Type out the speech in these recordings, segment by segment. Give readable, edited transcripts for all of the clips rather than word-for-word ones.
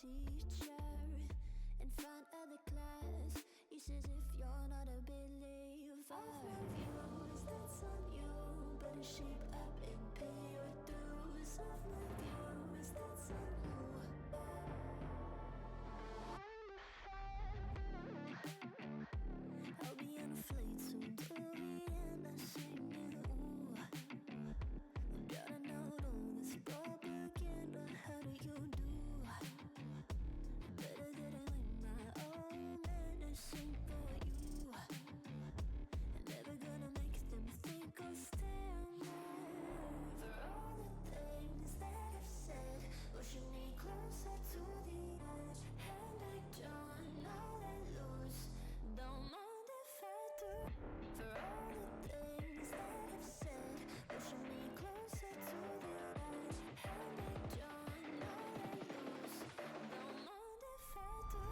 teacher in front of the class. He says if you're not a believer, all my views, that's on you. Better shape up and pay your dues. Off my views, that's on you. I'll be on a flight soon to Vienna singing, ooh. Gotta know all this propaganda, how do you do? Better that I learn my own medicine for you. Never gonna make them think I'll stand there. For all the things that I've said, pushing me closer to the edge. Hand I don't all let loose, don't mind if I do. For all the things that I've said, pushing me closer to the edge. Hand I don't all let loose, don't mind if I do.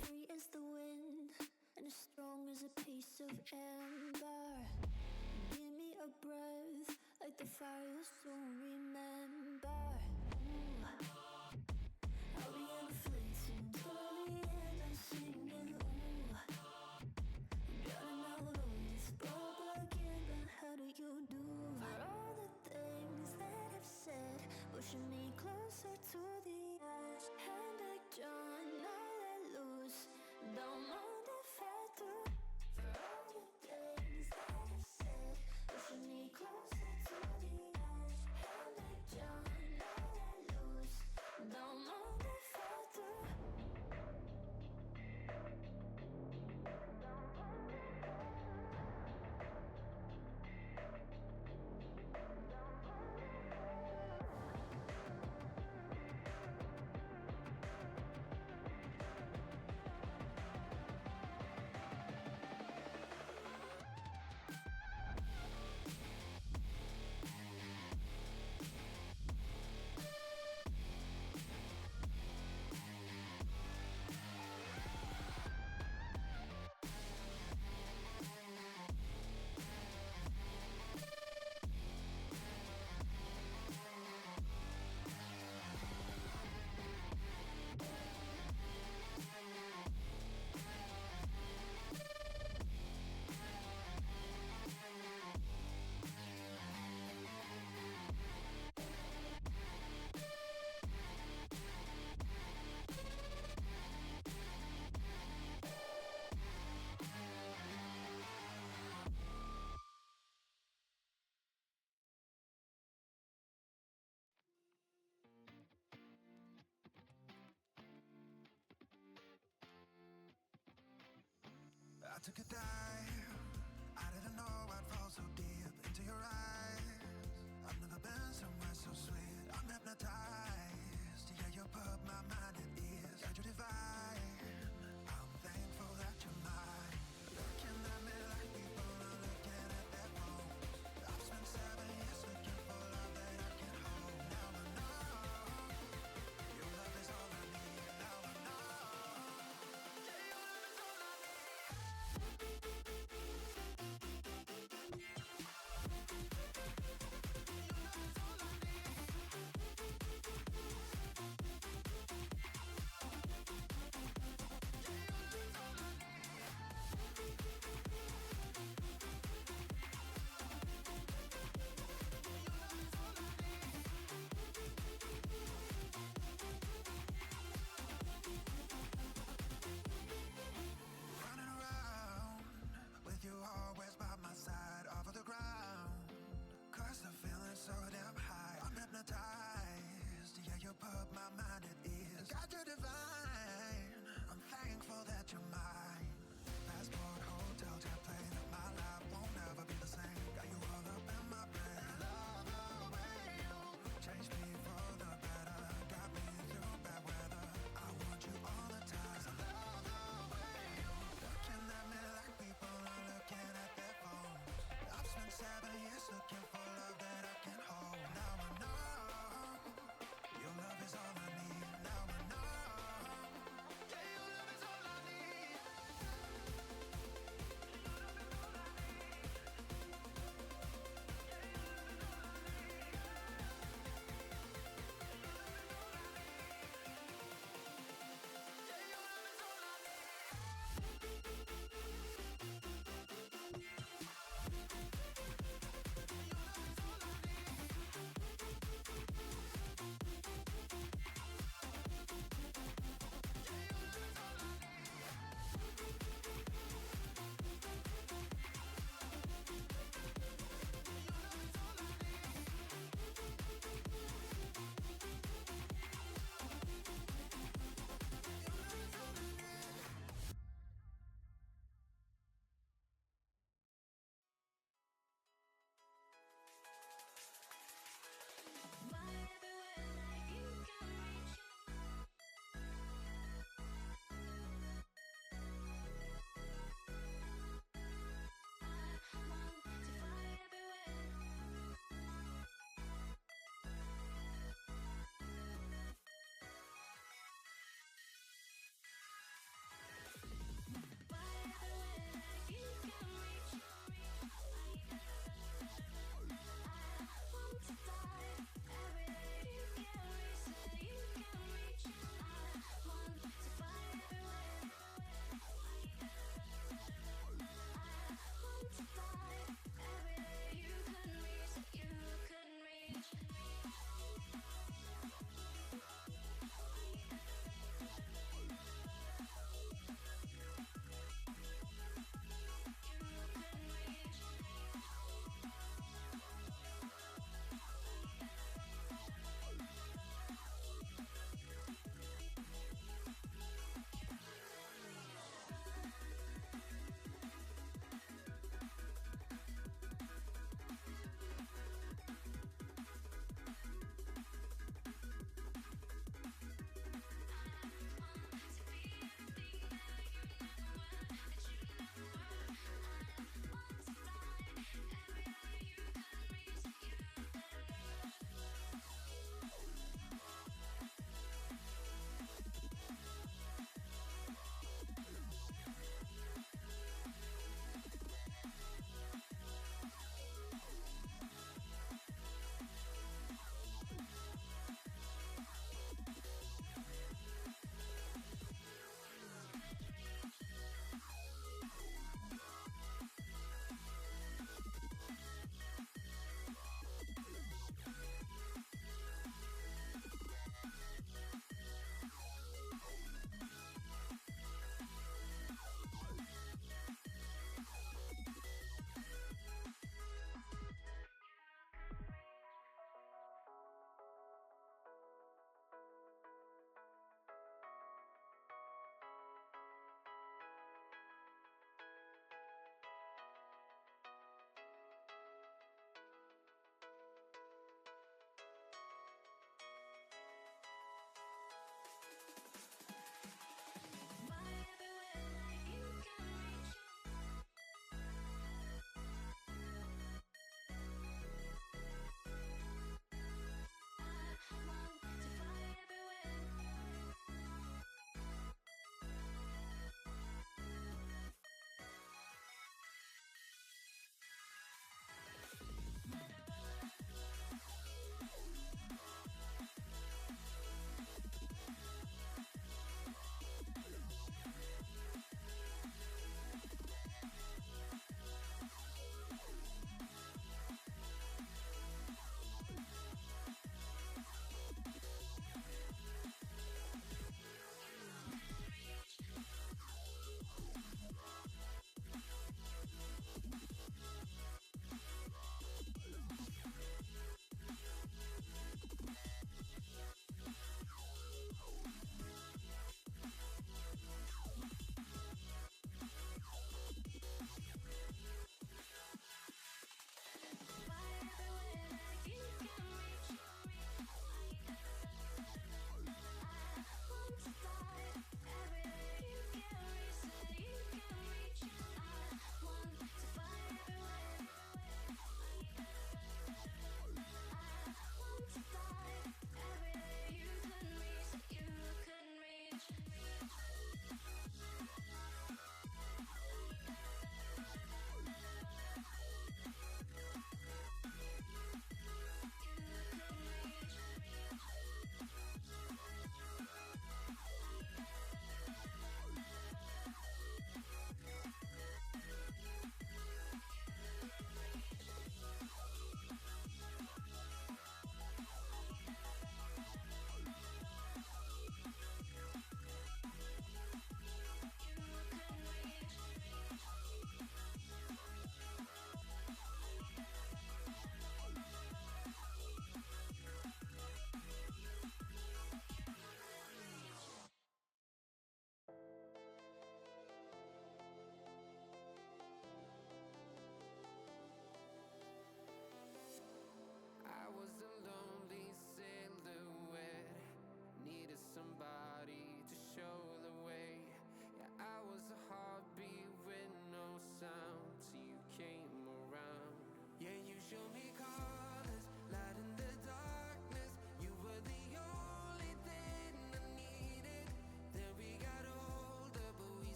Free as the wind and as strong as a piece of amber. Give me a breath like the fire you'll soon remember. Ooh. I'll be on a flight soon to the end. I'm singing, ooh. Gotta know all this propaganda, how do you do? For all the things that I've said, pushing me closer to the edge. Hand I don't let loose, don't mind if I do. For all the things that I've said, pushing me closer to the edge. Hand I don't let loose, don't mind if I do. I took a dive. I didn't know I'd fall so deep into your eyes. I've never been somewhere so sweet. I'm hypnotized. Yeah, you put my mind at ease. Got you divine. I'm thankful that you're mine. Looking at me like people are looking at their phones. I've spent 7 years looking for love that I can hold. Now I know your love is all I need. Now I know. Yeah, your love is all I need.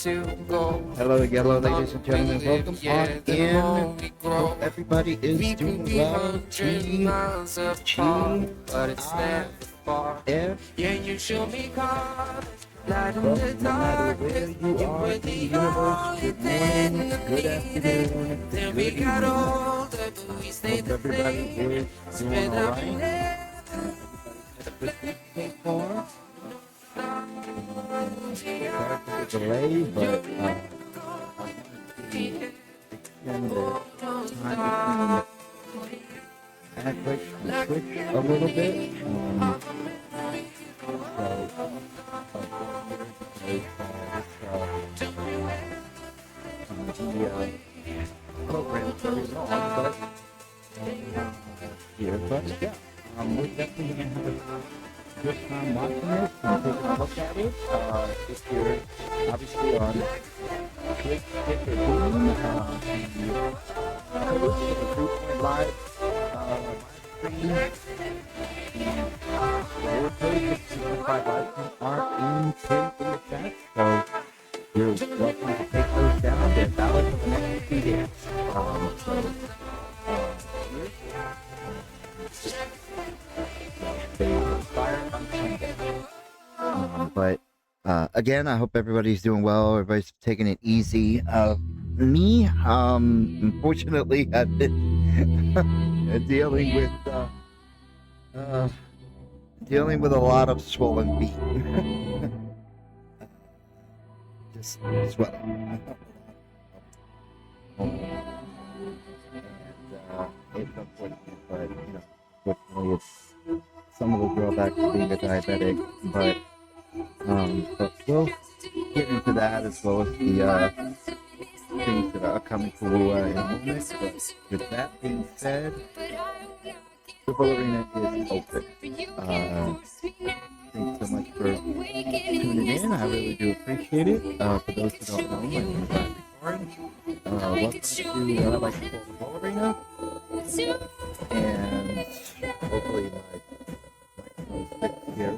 Hello, ladies and gentlemen. Welcome on in. Hope everybody is doing well. Yeah, you show me cars. No matter where you are in the universe, good morning, good afternoon, good evening. Hope everybody is doing alright. Had a good week so far. Sorry for the delay, but extend the time between ad break and switch a little bit. The program is very long, but here, but yeah, we're definitely gonna have a good time watching this and taking a look at it. If you're obviously on Twitch, Kick, or Boom, the host of the 3.5 live stream, and the replays of the 3.5 live stream are in the chat, so you're welcome to take those down. They're valid for the next 2 days. They expire on Sunday. But again, I hope everybody's doing well. Everybody's taking it easy. Me, unfortunately, I've been dealing with a lot of swollen feet. Just swelling. And it's unfortunate, but fortunately, it's some of the drawbacks of being a diabetic. But we'll get into that as well as the things that are coming for Wuwa in a moment. But with that being said, the Ballerina is open. Thanks so much for tuning in. I really do appreciate it. For those who don't know, my name is Ryan Ricard. Welcome to what I like to call the Ballerina. And hopefully my microphone's here.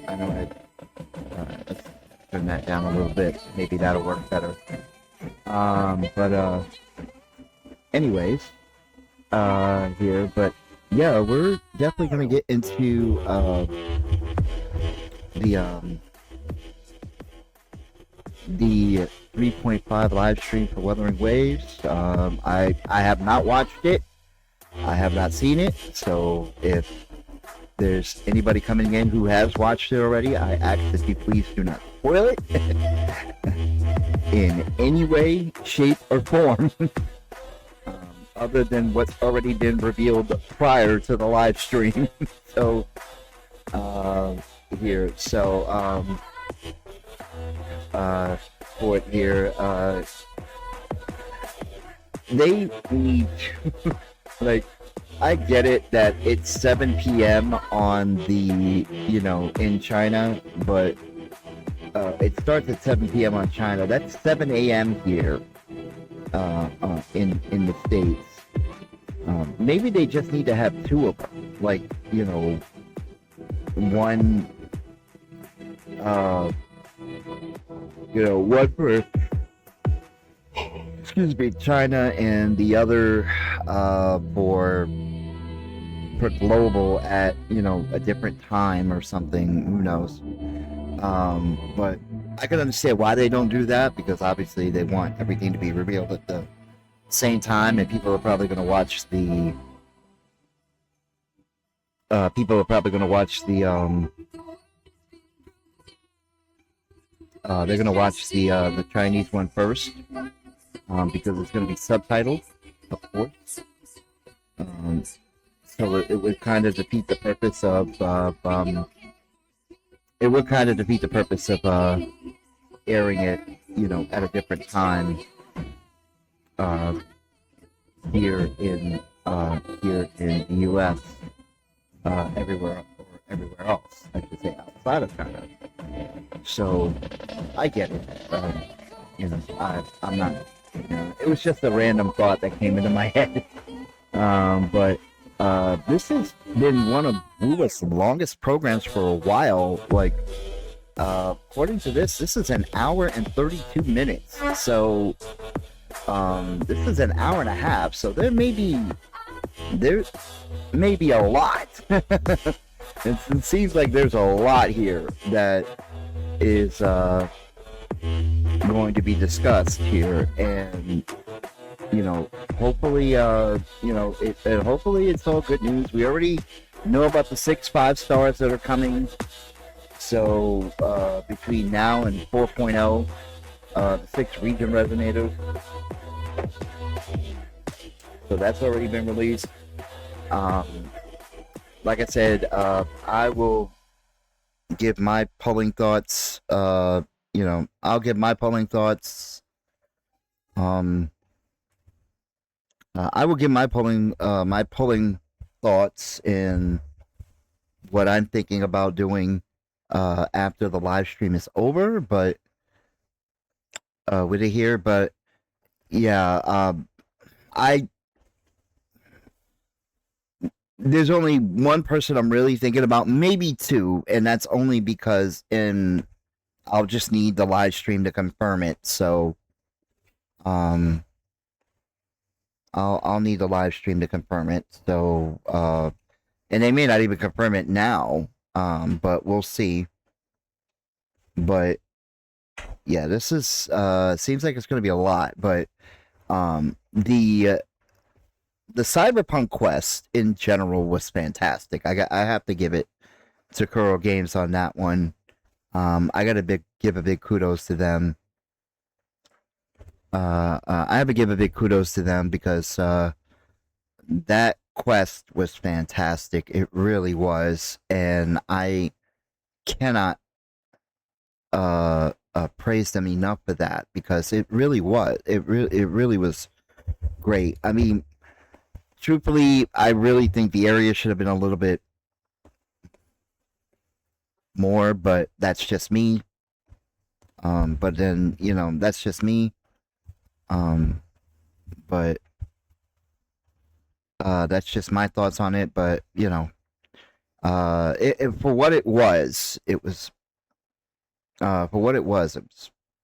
I know let's turn that down a little bit. Maybe that'll work better. But anyways, here, but yeah, we're definitely gonna get into the 3.5 live stream for Wuthering Waves. I have not watched it. I have not seen it. So if there's anybody coming in who has watched it already, I ask that you please do not spoil it in any way, shape, or form. Other than what's already been revealed prior to the live stream. So here, so for it here, they need to, like, I get it that it's 7 p.m. on the, in China, but it starts at 7 p.m. on China. That's 7 a.m. here in the States. Maybe they just need to have two of them, like, one, one for, excuse me, China, and the other for global at, a different time or something, who knows. But I can understand why they don't do that, because obviously they want everything to be revealed at the same time, and people are probably going to watch the they're going to watch the Chinese one first, because it's going to be subtitled, of course. So it would kind of defeat the purpose of airing it, at a different time here in the U.S. Everywhere else, I should say, outside of China. So I get it. I'm not. It was just a random thought that came into my head. But this has been one of Wuwa's longest programs for a while. Like, according to this is an hour and 32 minutes. So this is an hour and a half. So there may be a lot. It seems like there's a lot here that is going to be discussed here, and hopefully, hopefully it's all good news. We already know about the 6 5-stars that are coming. So between now and 4.0, the 6 region resonators. So that's already been released. Like I said, I will give my polling thoughts. I'll give my polling thoughts. I will give my polling thoughts in what I'm thinking about doing after the live stream is over, but with it here. But yeah, there's only one person I'm really thinking about, maybe two, and that's only because I'll just need the live stream to confirm it. So I'll need the live stream to confirm it. So and they may not even confirm it now, but we'll see. But yeah, this is seems like it's going to be a lot, but the Cyberpunk quest in general was fantastic. I have to give it to Kuro Games on that one. I got to give a big kudos to them. I have to give a big kudos to them because that quest was fantastic. It really was, and I cannot praise them enough for that, because it really was. It really was great. I mean, truthfully, I really think the area should have been a little bit more, but that's just me. But then, that's just me. But that's just my thoughts on it. But for what it was, it was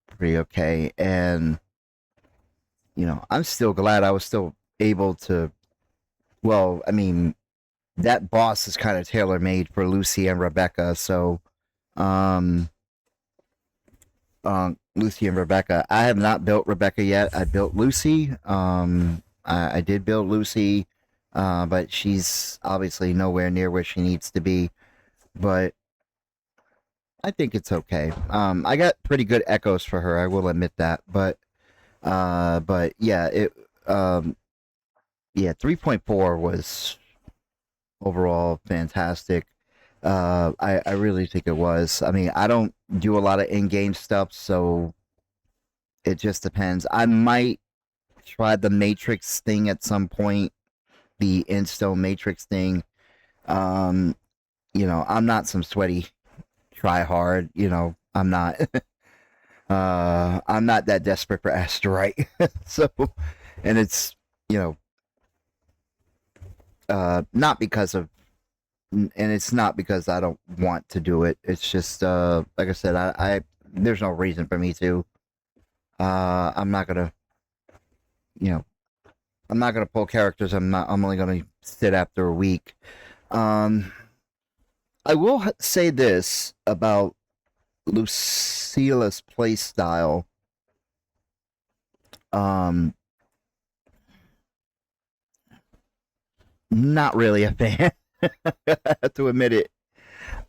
pretty okay. And I'm still glad I was still able to. Well, I mean, that boss is kind of tailor made for Lucy and Rebecca. So, Lucy and Rebecca. I have not built Rebecca yet. I built Lucy. I did build Lucy, but she's obviously nowhere near where she needs to be. But I think it's okay. I got pretty good echoes for her. I will admit that. But yeah, 3.4 was overall fantastic. I really think it was. I mean, I don't do a lot of in-game stuff, so it just depends. I might try the Matrix thing at some point, the Insto Matrix thing. I'm not some sweaty try hard. I'm not. I'm not that desperate for Asterite. So, and it's not because of. And it's not because I don't want to do it. It's just like I said, I there's no reason for me to. I'm not gonna, I'm not gonna pull characters. I'm only gonna sit after a week. I will say this about Lucila's playstyle. Not really a fan. I have to admit it.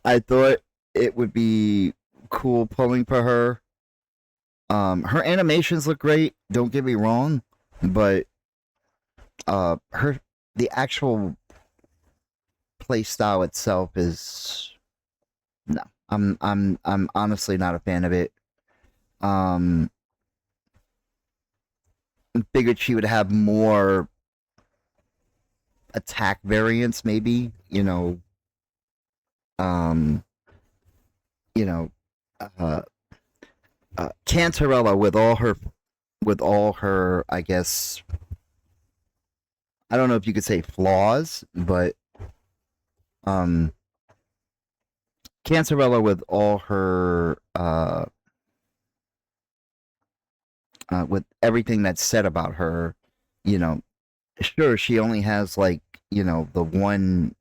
I thought it would be cool pulling for her. Her animations look great. Don't get me wrong, but the actual play style itself is no. I'm honestly not a fan of it. Figured she would have more attack variants, maybe. Cantarella with all her, I guess, I don't know if you could say flaws, but Cancerella, with all her with everything that's said about her, you know, sure, she only has like, the one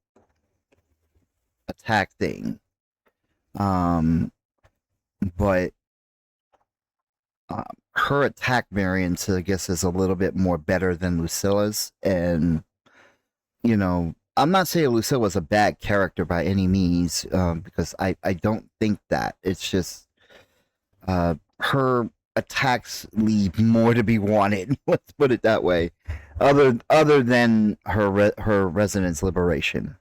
attack thing. But uh, her attack variance, I guess, is a little bit more better than Lucilla's. And, I'm not saying Lucilla's a bad character by any means, because I don't think that. It's just her attacks leave more to be wanted. Let's put it that way. Other than her Resonance Liberation.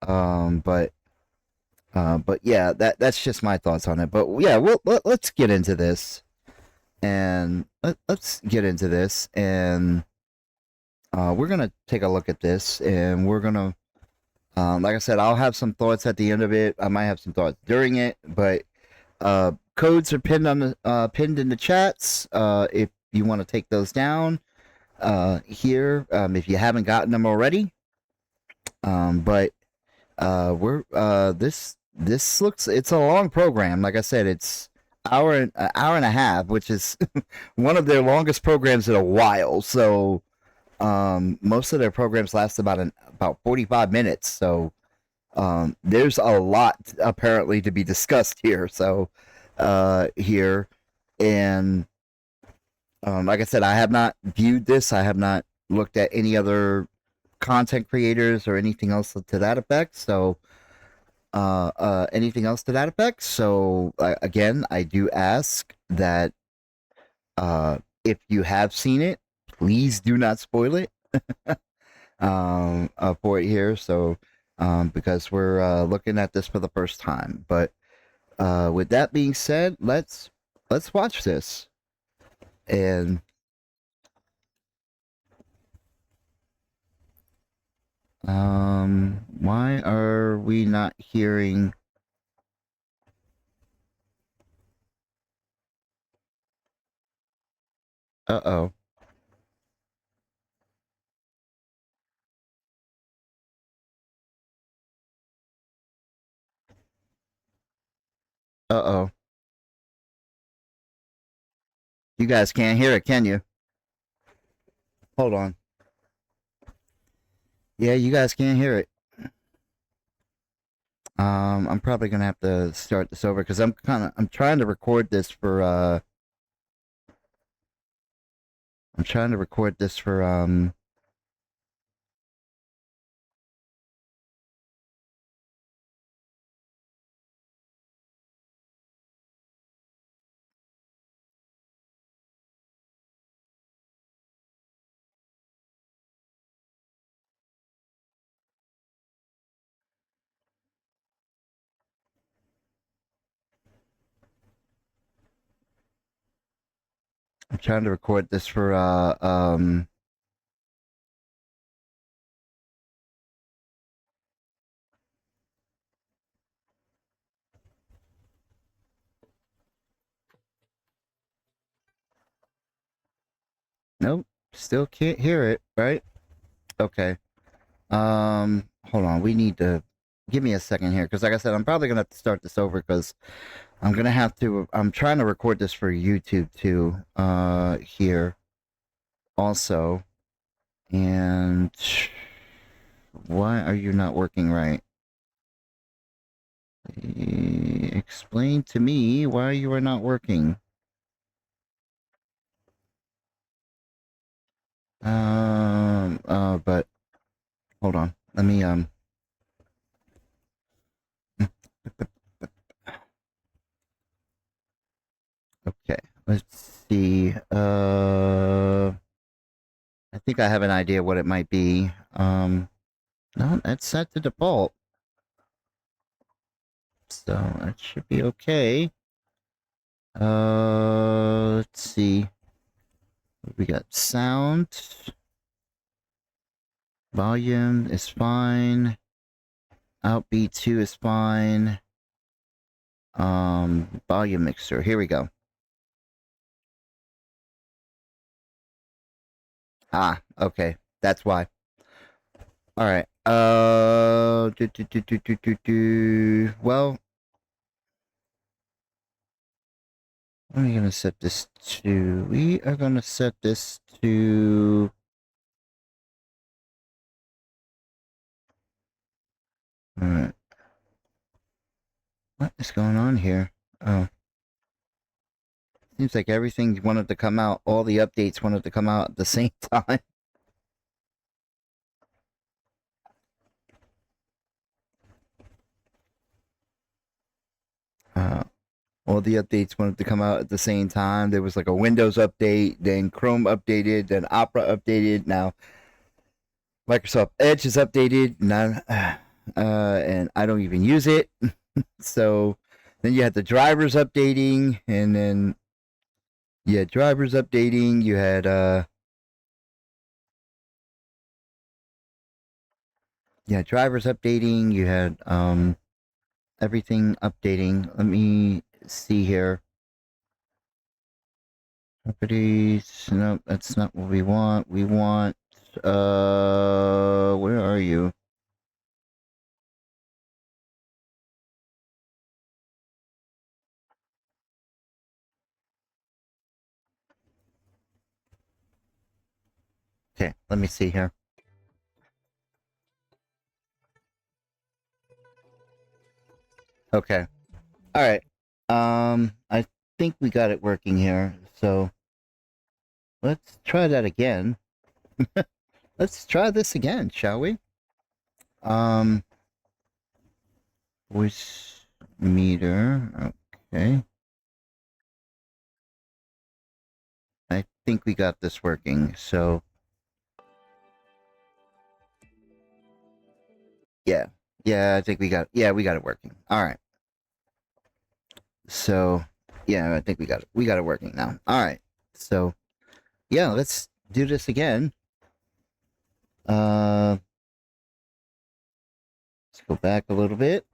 But yeah, that's just my thoughts on it. But yeah, let's get into this, and let's get into this, and we're gonna take a look at this, and we're gonna, like I said, I'll have some thoughts at the end of it. I might have some thoughts during it, but codes are pinned on the pinned in the chats. If you want to take those down here, if you haven't gotten them already. But we're this looks, it's a long program. Like I said, it's hour and a half, which is one of their longest programs in a while. So most of their programs last about 45 minutes. So there's a lot apparently to be discussed here. So here, and like I said, I have not viewed this. I have not looked at any other content creators or anything else to that effect. So anything else to that effect. So again, I do ask that if you have seen it, please do not spoil it for it here. So because we're looking at this for the first time. But with that being said, let's watch this. And why are we not hearing? Uh-oh. Uh-oh. You guys can't hear it, can you? Hold on. Yeah, you guys can't hear it. I'm probably gonna have to start this over because I'm trying to record this for I'm trying to record this for I'm trying to record this for nope, still can't hear it, right? Okay. Hold on. We need to give me a second here because like I said, I'm probably gonna have to start this over because I'm trying to record this for YouTube too, here also. And why are you not working right? Explain to me why you are not working. But hold on. Let me okay. Let's see. I think I have an idea what it might be. No, that's set to default. So that should be okay. Let's see. We got sound. Volume is fine. Outbeat 2 is fine. Volume mixer. Here we go. Ah, okay. That's why. All right. Well, what are we gonna set this to? We are gonna set this to. Alright. What is going on here? Oh. Seems like everything wanted to come out, all the updates wanted to come out at the same time. All the updates wanted to come out at the same time. There was like a Windows update, then Chrome updated, then Opera updated. Now Microsoft Edge is updated, and I don't even use it. So then you had the drivers updating, and then drivers updating. You had drivers updating. You had everything updating. Let me see here. Properties. Nope, that's not what we want. We want where are you? Okay, let me see here. Okay. All right. I think we got it working here. So let's try that again. Let's try this again, shall we? Voice meter. Okay. I think we got this working. So yeah. Yeah, I think we got it working. All right. So, yeah, I think we got it working now. All right. So, yeah, let's do this again. Let's go back a little bit.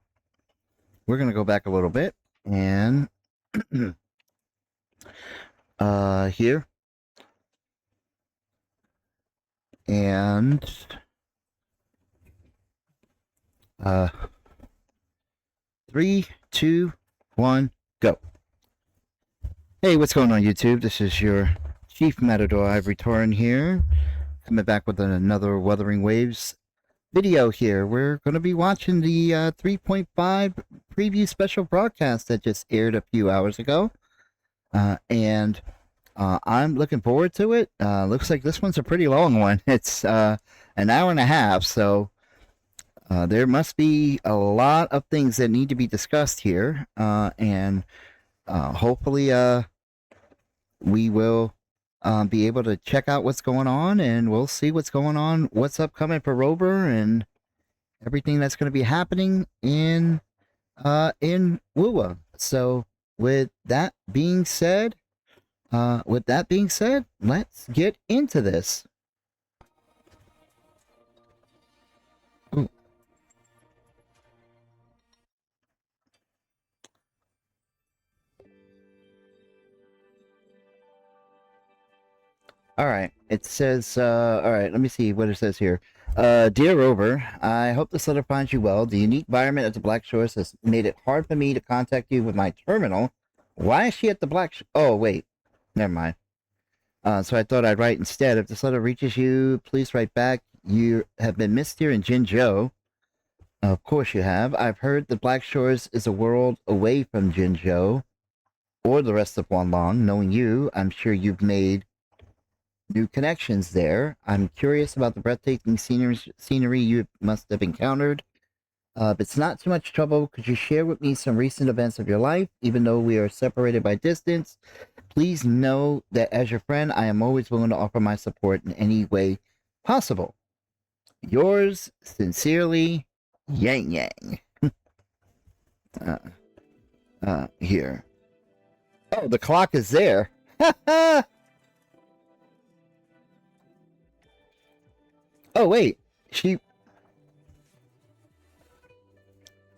We're going to go back a little bit and here. And 3, 2, 1, go. Hey, what's going on, YouTube? This is your Chief Matador Ivory Torin here, coming back with another Wuthering Waves video here. We're going to be watching the 3.5 preview special broadcast that just aired a few hours ago. And I'm looking forward to it. Looks like this one's a pretty long one. It's an hour and a half, so there must be a lot of things that need to be discussed here. And hopefully we will be able to check out what's going on, and we'll see what's going on, what's upcoming for Rover, and everything that's going to be happening in Wuwa. So with that being said, let's get into this. Ooh. All right. It says, all right, let me see what it says here. Dear Rover, I hope this letter finds you well. The unique environment at the Black Shores has made it hard for me to contact you with my terminal. Why is she at the Oh, wait. Never mind. So I thought I'd write instead. If this letter reaches you, please write back. You have been missed here in Jinzhou. Of course you have. I've heard the Black Shores is a world away from Jinzhou, or the rest of Wanlong. Knowing you, I'm sure you've made new connections there. I'm curious about the breathtaking scenery you must have encountered. If it's not too much trouble, could you share with me some recent events of your life, even though we are separated by distance? Please know that as your friend, I am always willing to offer my support in any way possible. Yours sincerely, Yang Yang. Here. Oh, the clock is there. Oh, wait.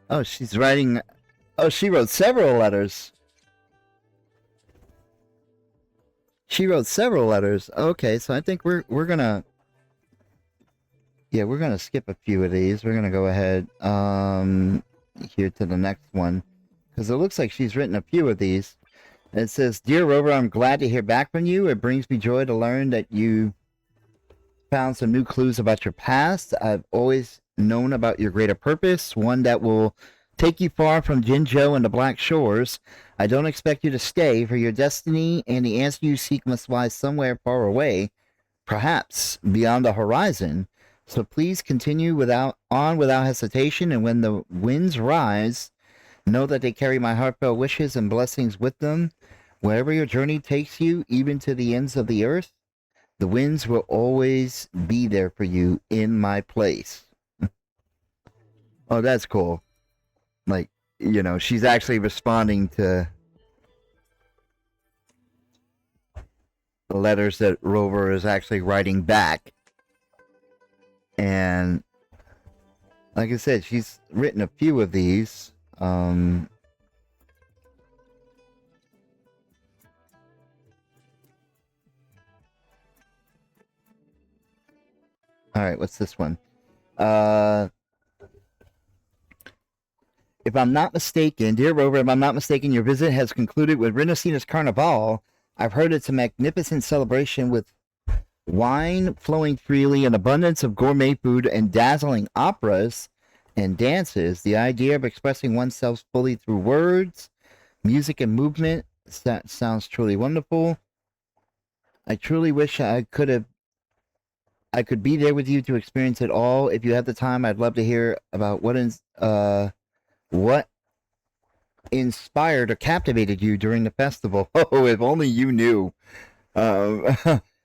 Oh, she's writing. Oh, she wrote several letters. She wrote several letters. Okay, so I think we're gonna. Yeah, we're gonna skip a few of these. We're gonna go ahead here to the next one because it looks like she's written a few of these. It says, "Dear Rover, I'm glad to hear back from you. It brings me joy to learn that you found some new clues about your past. I've always known about your greater purpose, one that will take you far from Jinzhou and the Black Shores. I don't expect you to stay, for your destiny and the answer you seek must lie somewhere far away, perhaps beyond the horizon. So please continue without hesitation, and when the winds rise, know that they carry my heartfelt wishes and blessings with them. Wherever your journey takes you, even to the ends of the earth, the winds will always be there for you in my place." Oh, that's cool. Like, she's actually responding to the letters that Rover is actually writing back. And like I said, she's written a few of these. All right, what's this one? If I'm not mistaken, dear Rover, if I'm not mistaken, your visit has concluded with Renacina's Carnival. I've heard it's a magnificent celebration with wine flowing freely, an abundance of gourmet food, and dazzling operas and dances. The idea of expressing oneself fully through words, music, and movement sounds truly wonderful. I truly wish I could be there with you to experience it all. If you have the time, I'd love to hear about what inspired or captivated you during the festival. Oh, if only you knew. Um,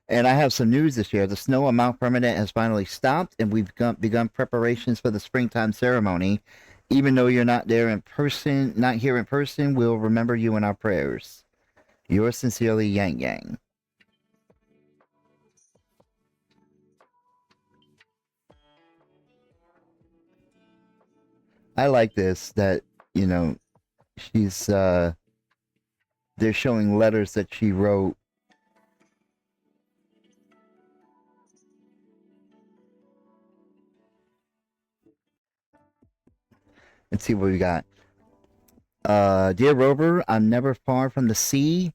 and I have some news this year. The snow on Mount Permanent has finally stopped, and we've begun preparations for the springtime ceremony. Even though you're not here in person, we'll remember you in our prayers. Yours sincerely, Yang Yang. I like this that, you know, she's they're showing letters that she wrote. Let's see what we got. Dear Rover, I'm never far from the sea,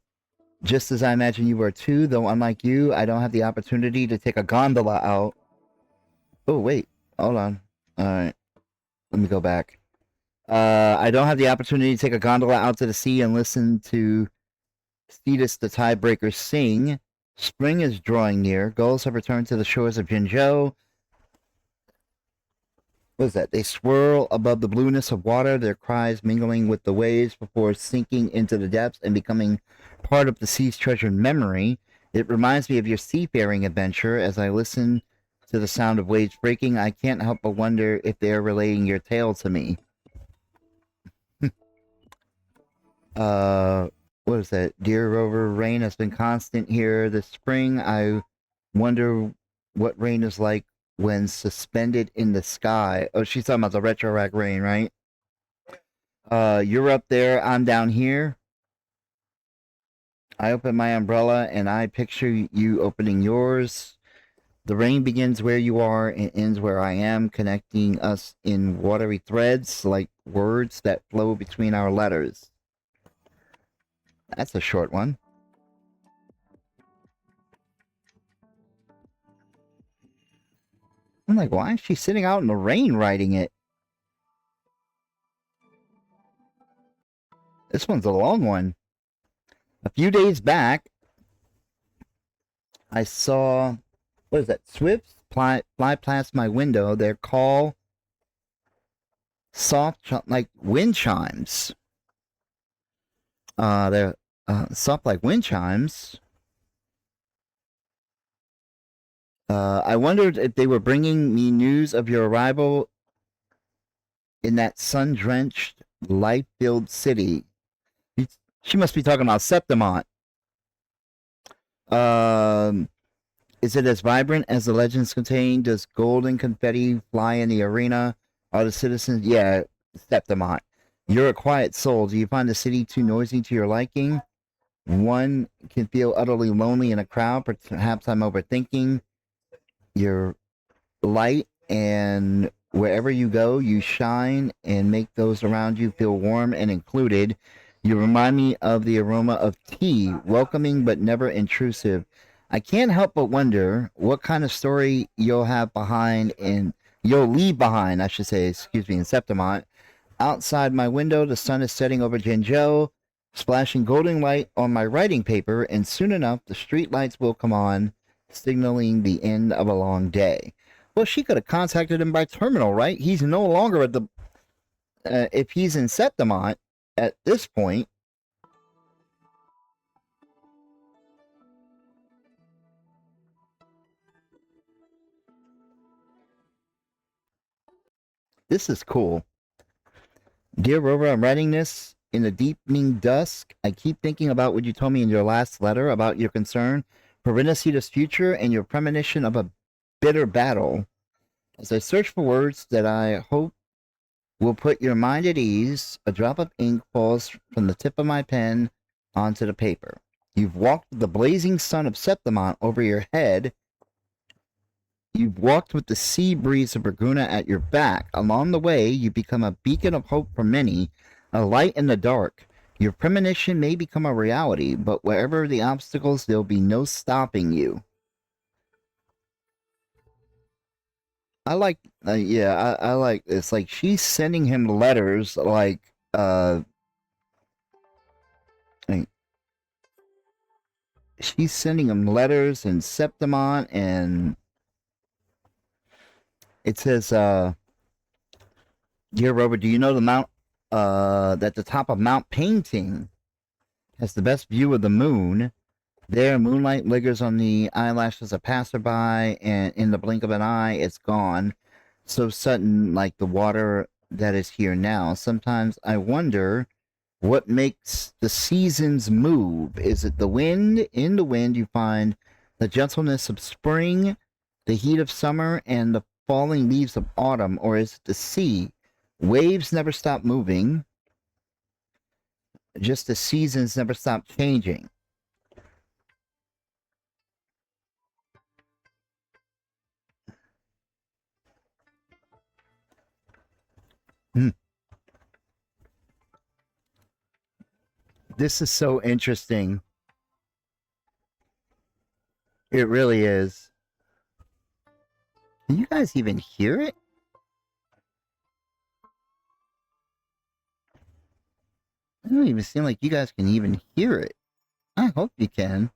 just as I imagine you are too, though unlike you, I don't have the opportunity to take a gondola out. Oh, wait. Hold on. Alright. Let me go back. I don't have the opportunity to take a gondola out to the sea and listen to Thetis the Tiebreaker sing. Spring is drawing near. Gulls have returned to the shores of Jinzhou. What is that? They swirl above the blueness of water, their cries mingling with the waves before sinking into the depths and becoming part of the sea's treasured memory. It reminds me of your seafaring adventure. As I listen to the sound of waves breaking, I can't help but wonder if they are relating your tale to me. uh, what is that? Dear Rover, rain has been constant here this spring. I wonder what rain is like when suspended in the sky. Oh, she's talking about the retro rack rain, right? You're up there, I'm down here. I open my umbrella and I picture you opening yours. The rain begins where you are and ends where I am, connecting us in watery threads like words that flow between our letters. That's a short one. I'm like, why is she sitting out in the rain writing it? This one's a long one. A few days back, I saw, what is that? Swifts fly past my window. Their call soft like wind chimes. They're soft like wind chimes. I wondered if they were bringing me news of your arrival in that sun-drenched, light-filled city. She must be talking about Septimont. Is it as vibrant as the legends contain? Does golden confetti fly in the arena? Are the citizens? Yeah, Septimont. You're a quiet soul. Do you find the city too noisy to your liking? One can feel utterly lonely in a crowd. Perhaps I'm overthinking. Your light and wherever you go, you shine and make those around you feel warm and included. You remind me of the aroma of tea, welcoming but never intrusive. I can't help but wonder what kind of story you'll leave behind, I should say, excuse me, in Septimont. Outside my window, the sun is setting over Jinzhou, splashing golden light on my writing paper, and soon enough, the street lights will come on, signaling the end of a long day. Well, she could have contacted him by terminal, right? He's no longer at the. If he's in Septimont at this point, this is cool. Dear Rover, I'm writing this in the deepening dusk. I keep thinking about what you told me in your last letter about your concern for Renacita's future and your premonition of a bitter battle. As I search for words that I hope will put your mind at ease, a drop of ink falls from the tip of my pen onto the paper. You've walked the blazing sun of Septimont over your head. You've walked with the sea breeze of Berguna at your back. Along the way, you become a beacon of hope for many, a light in the dark. Your premonition may become a reality, but wherever the obstacles, there'll be no stopping you. I like, I like this. Like, she's sending him letters, like, she's sending him letters in Septimont, and it says, Dear Robert, do you know that the top of Mount Painting has the best view of the moon? There, moonlight lingers on the eyelashes of passerby, and in the blink of an eye, it's gone. So sudden, like the water that is here now. Sometimes I wonder what makes the seasons move. Is it the wind? In the wind, you find the gentleness of spring, the heat of summer, and the falling leaves of autumn, or is it the sea? Waves never stop moving, just the seasons never stop changing. Hmm. This is so interesting. It really is. Can you guys even hear it? It doesn't even seem like you guys can even hear it. I hope you can.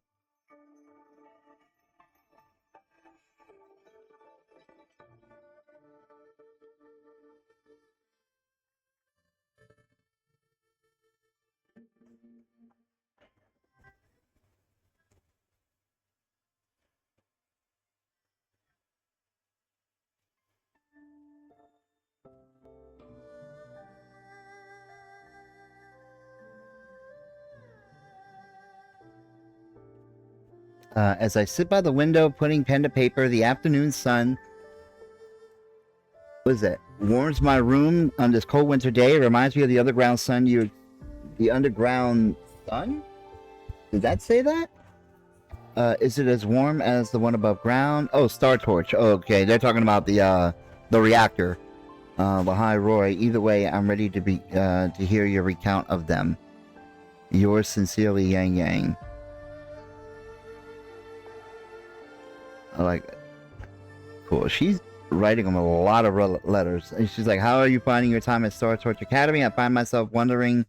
As I sit by the window, putting pen to paper, the afternoon sun, what is that? Warms my room on this cold winter day. It reminds me of the underground sun. The underground sun? Did that say that? Is it as warm as the one above ground? Oh, Star Torch. Oh, okay, they're talking about the reactor. Well, hi, Roy. Either way, I'm ready to hear your recount of them. Yours sincerely, Yang Yang. I like it. Cool. She's writing him a lot of letters. And she's like, how are you finding your time at Star Torch Academy? I find myself wondering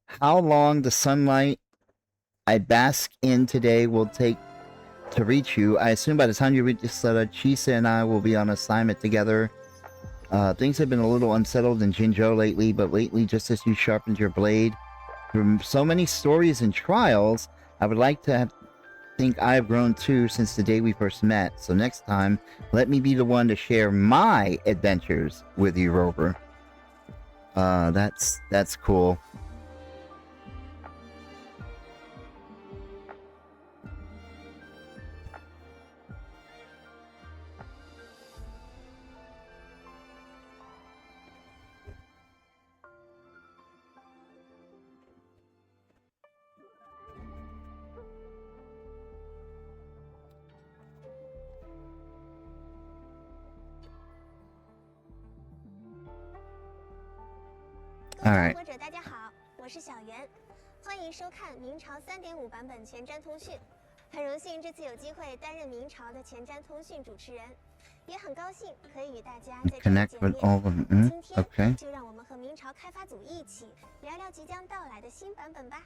how long the sunlight I bask in today will take to reach you. I assume by the time you read this letter, Chisa and I will be on assignment together. Things have been a little unsettled in Jinzhou lately, but lately, just as you sharpened your blade, through so many stories and trials, I would like to think I've grown too since the day we first met. So next time, let me be the one to share my adventures with you, Rover. That's cool. All right. 或者大家好，我是小袁，欢迎收看明朝3.5版本前瞻通讯。很荣幸这次有机会担任明朝的前瞻通讯主持人，也很高兴可以与大家在这里 Connect 见 with 面。 all of them. 今天 Okay. 就让我们和明朝开发组一起聊聊即将到来的新版本吧。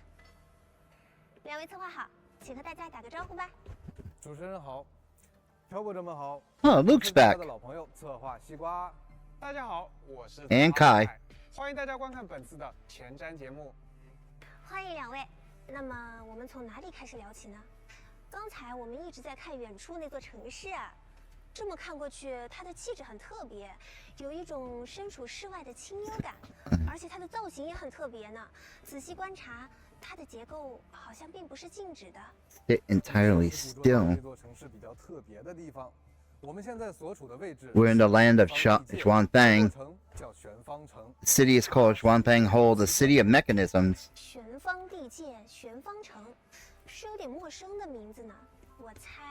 两位策划好，请和大家打个招呼吧。主持人好，漂泊者们好。 Oh, Luke's 我是大家 back. 的老朋友策划西瓜。大家好，我是 And Kai 欢迎大家观看本次的前瞻节目。欢迎两位。那么我们从哪里开始聊起呢？刚才我们一直在看远处那座城市啊，这么看过去，它的气质很特别，有一种身处室外的清幽感，而且它的造型也很特别呢。仔细观察，它的结构好像并不是静止的。 Sit entirely 这 still. 座城市比较特别的地方，我们现在所处的位置 We're in the land of 是 Xuanfang. 城叫玄方城。 The city is called Xuanfang Hole, the city of mechanisms. 玄方地界，玄方城，是有点陌生的名字呢。我猜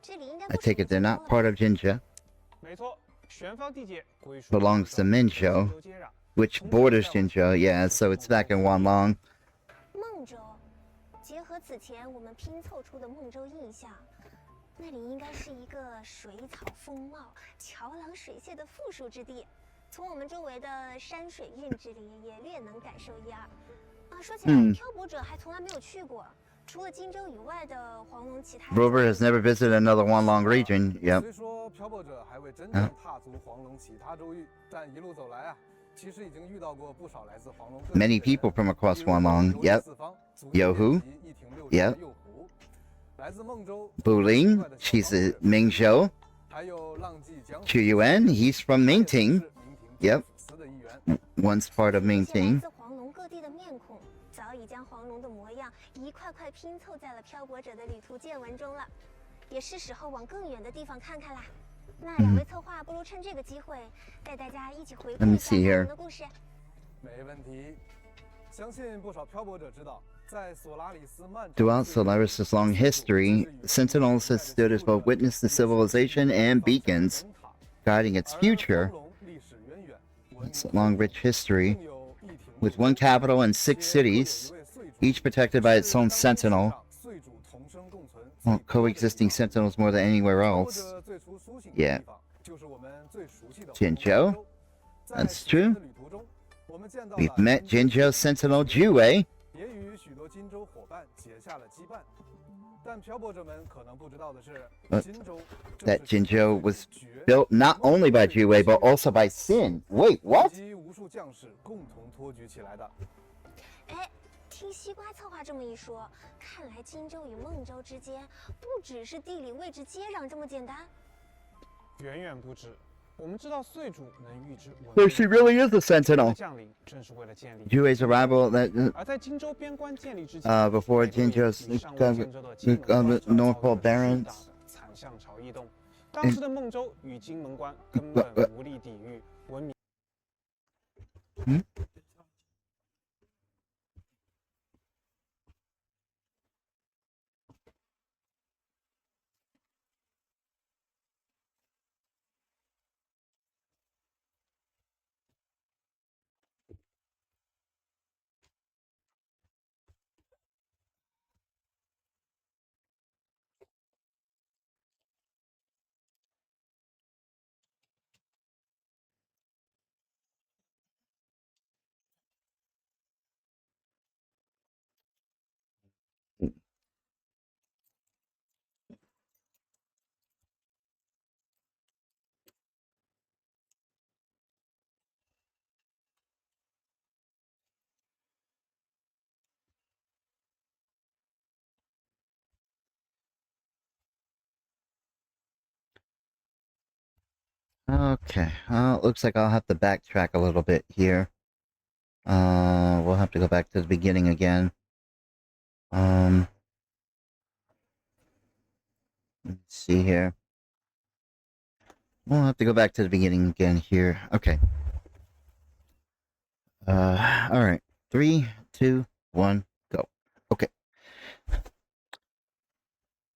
这里应该 I 不属 take 于 it they're 京 not 州了 part of Jinja, 没错，玄方地界归属 belongs to Minzhou, 州接壤。 which borders Jinja. Yeah, so it's back in Wanlong. 孟州，结合此前我们拼凑出的孟州印象，那里应该是一个水草丰茂、桥廊水榭的富庶之地。从我们周围的山水韵致里，也略能感受一二。啊，说起来，漂泊者还从来没有去过，除了荆州以外的黄龙，其他 Rover has never visited another Wanlong region. Yep. 虽说漂泊者还未真正踏足黄龙其他州域，但一路走来啊，其实已经遇到过不少来自黄龙各地的人。 Many people from across Wanlong. Yep. Yohu. Yep. 来自孟州 Buling, she's a Mingzhou. 还有浪迹江湖 Chu Yuan, he's from Mingting. 是 Yep. 府司的一员。 Once part of 这些来 Mingting. 自黄龙各地的面孔，早已将黄龙的模样一块块拼凑在了漂泊者的旅途见闻中了，也是时候往更远的地方看看啦。那两位策划，不如趁这个机会带大家一起回 Let 顾 me 一下 see 黄 here. 龙的故事。没问题，相信不少漂泊者知道，在索拉里斯漫长 Throughout 岁月 Solaris' long history, Sentinels have stood as both witness to civilization and beacons, guiding its future. It's a long, rich history, with one capital and 6 cities, each protected by its own sentinel, coexisting sentinels more than anywhere else. Yeah. Jinzhou? That's true. We've met Jinzhou Sentinel Jue. 也与许多荆州伙伴结下了羁绊。但漂泊者们可能不知道的是，荆州 That Jinzhou was built not only by Jue, but also by Sin. Wait, what? 及无数将士共同托举起来的。哎，听西瓜策划这么一说，看来荆州与孟州之间不只是地理位置接壤这么简单。远远不止。我们知道岁主能预知 So she really is a 的 sentinel. 将领，正是为了建立。 Jue's arrival that 而在荆州边关建立之前， before 北魏 Jinzhou's 以上为荆州的金门关 North 遭 Pole 遇了巨大 Barrens. 的惨象潮异动。当时的孟州与金门关根本无力抵御，文明。 Okay, looks like I'll have to backtrack a little bit here. We'll have to go back to the beginning again. Let's see here. We'll have to go back to the beginning again here. Okay. Alright. 3, 2, 1, go. Okay.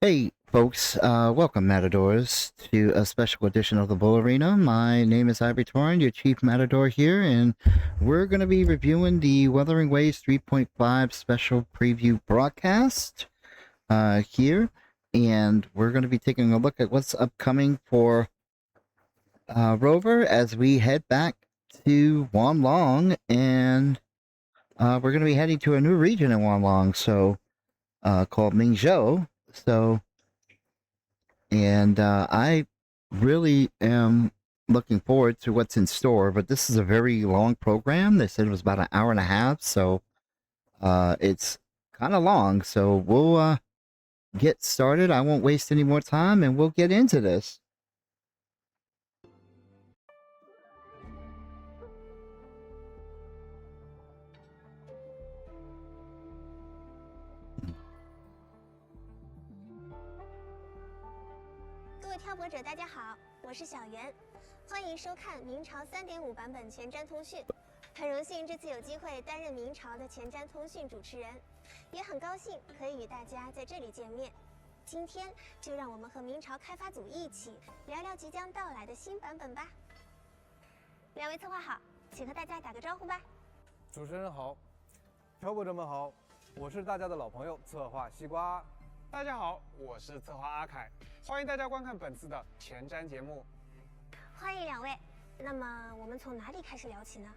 Hey, folks. Welcome, Matadors, to a special edition of the Bull Arena. My name is Ivory Torn, your Chief Matador here, and we're going to be reviewing the Wuthering Waves 3.5 special preview broadcast here, and we're going to be taking a look at what's upcoming for Rover as we head back to Wanlong, and we're going to be heading to a new region in Wanlong, so called Mingzhou. And I really am looking forward to what's in store, but this is a very long program. They said it was about an hour and a half, so it's kind of long. So we'll get started. I won't waste any more time, and we'll get into this.各位挑博者，大家好，我是小袁，欢迎收看明朝3.5版本前瞻通讯。很荣幸这次有机会担任明朝的前瞻通讯主持人，也很高兴可以与大家在这里见面。今天就让我们和明朝开发组一起聊聊即将到来的新版本吧。两位策划好，请和大家打个招呼吧。主持人好，挑博者们好，我是大家的老朋友策划西瓜。大家好，我是策划阿凯，欢迎大家观看本次的前瞻节目。欢迎两位。那么我们从哪里开始聊起呢？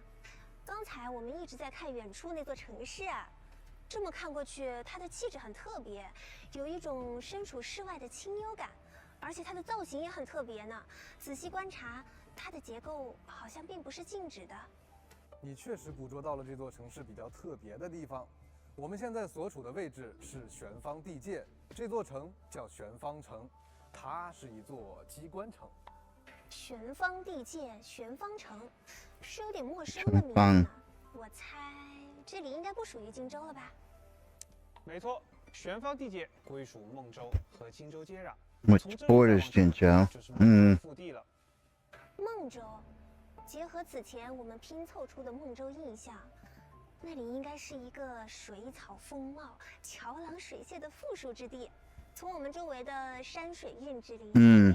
刚才我们一直在看远处那座城市啊，这么看过去，它的气质很特别，有一种身处世外的清幽感，而且它的造型也很特别呢。仔细观察，它的结构好像并不是静止的。你确实捕捉到了这座城市比较特别的地方。我们现在所处的位置是玄方地界，这座城叫玄方城，它是一座机关城。玄方地界，玄方城，是有点陌生的名字呢。我猜这里应该不属于荆州了吧？没错，玄方地界归属孟州和荆州接壤。Which borders Jinzhou？ 就是孟州腹地了。孟州，结合此前我们拼凑出的孟州印象。那里应该是一个水草丰茂、桥廊水榭的富庶之地，从我们周围的山水韵致里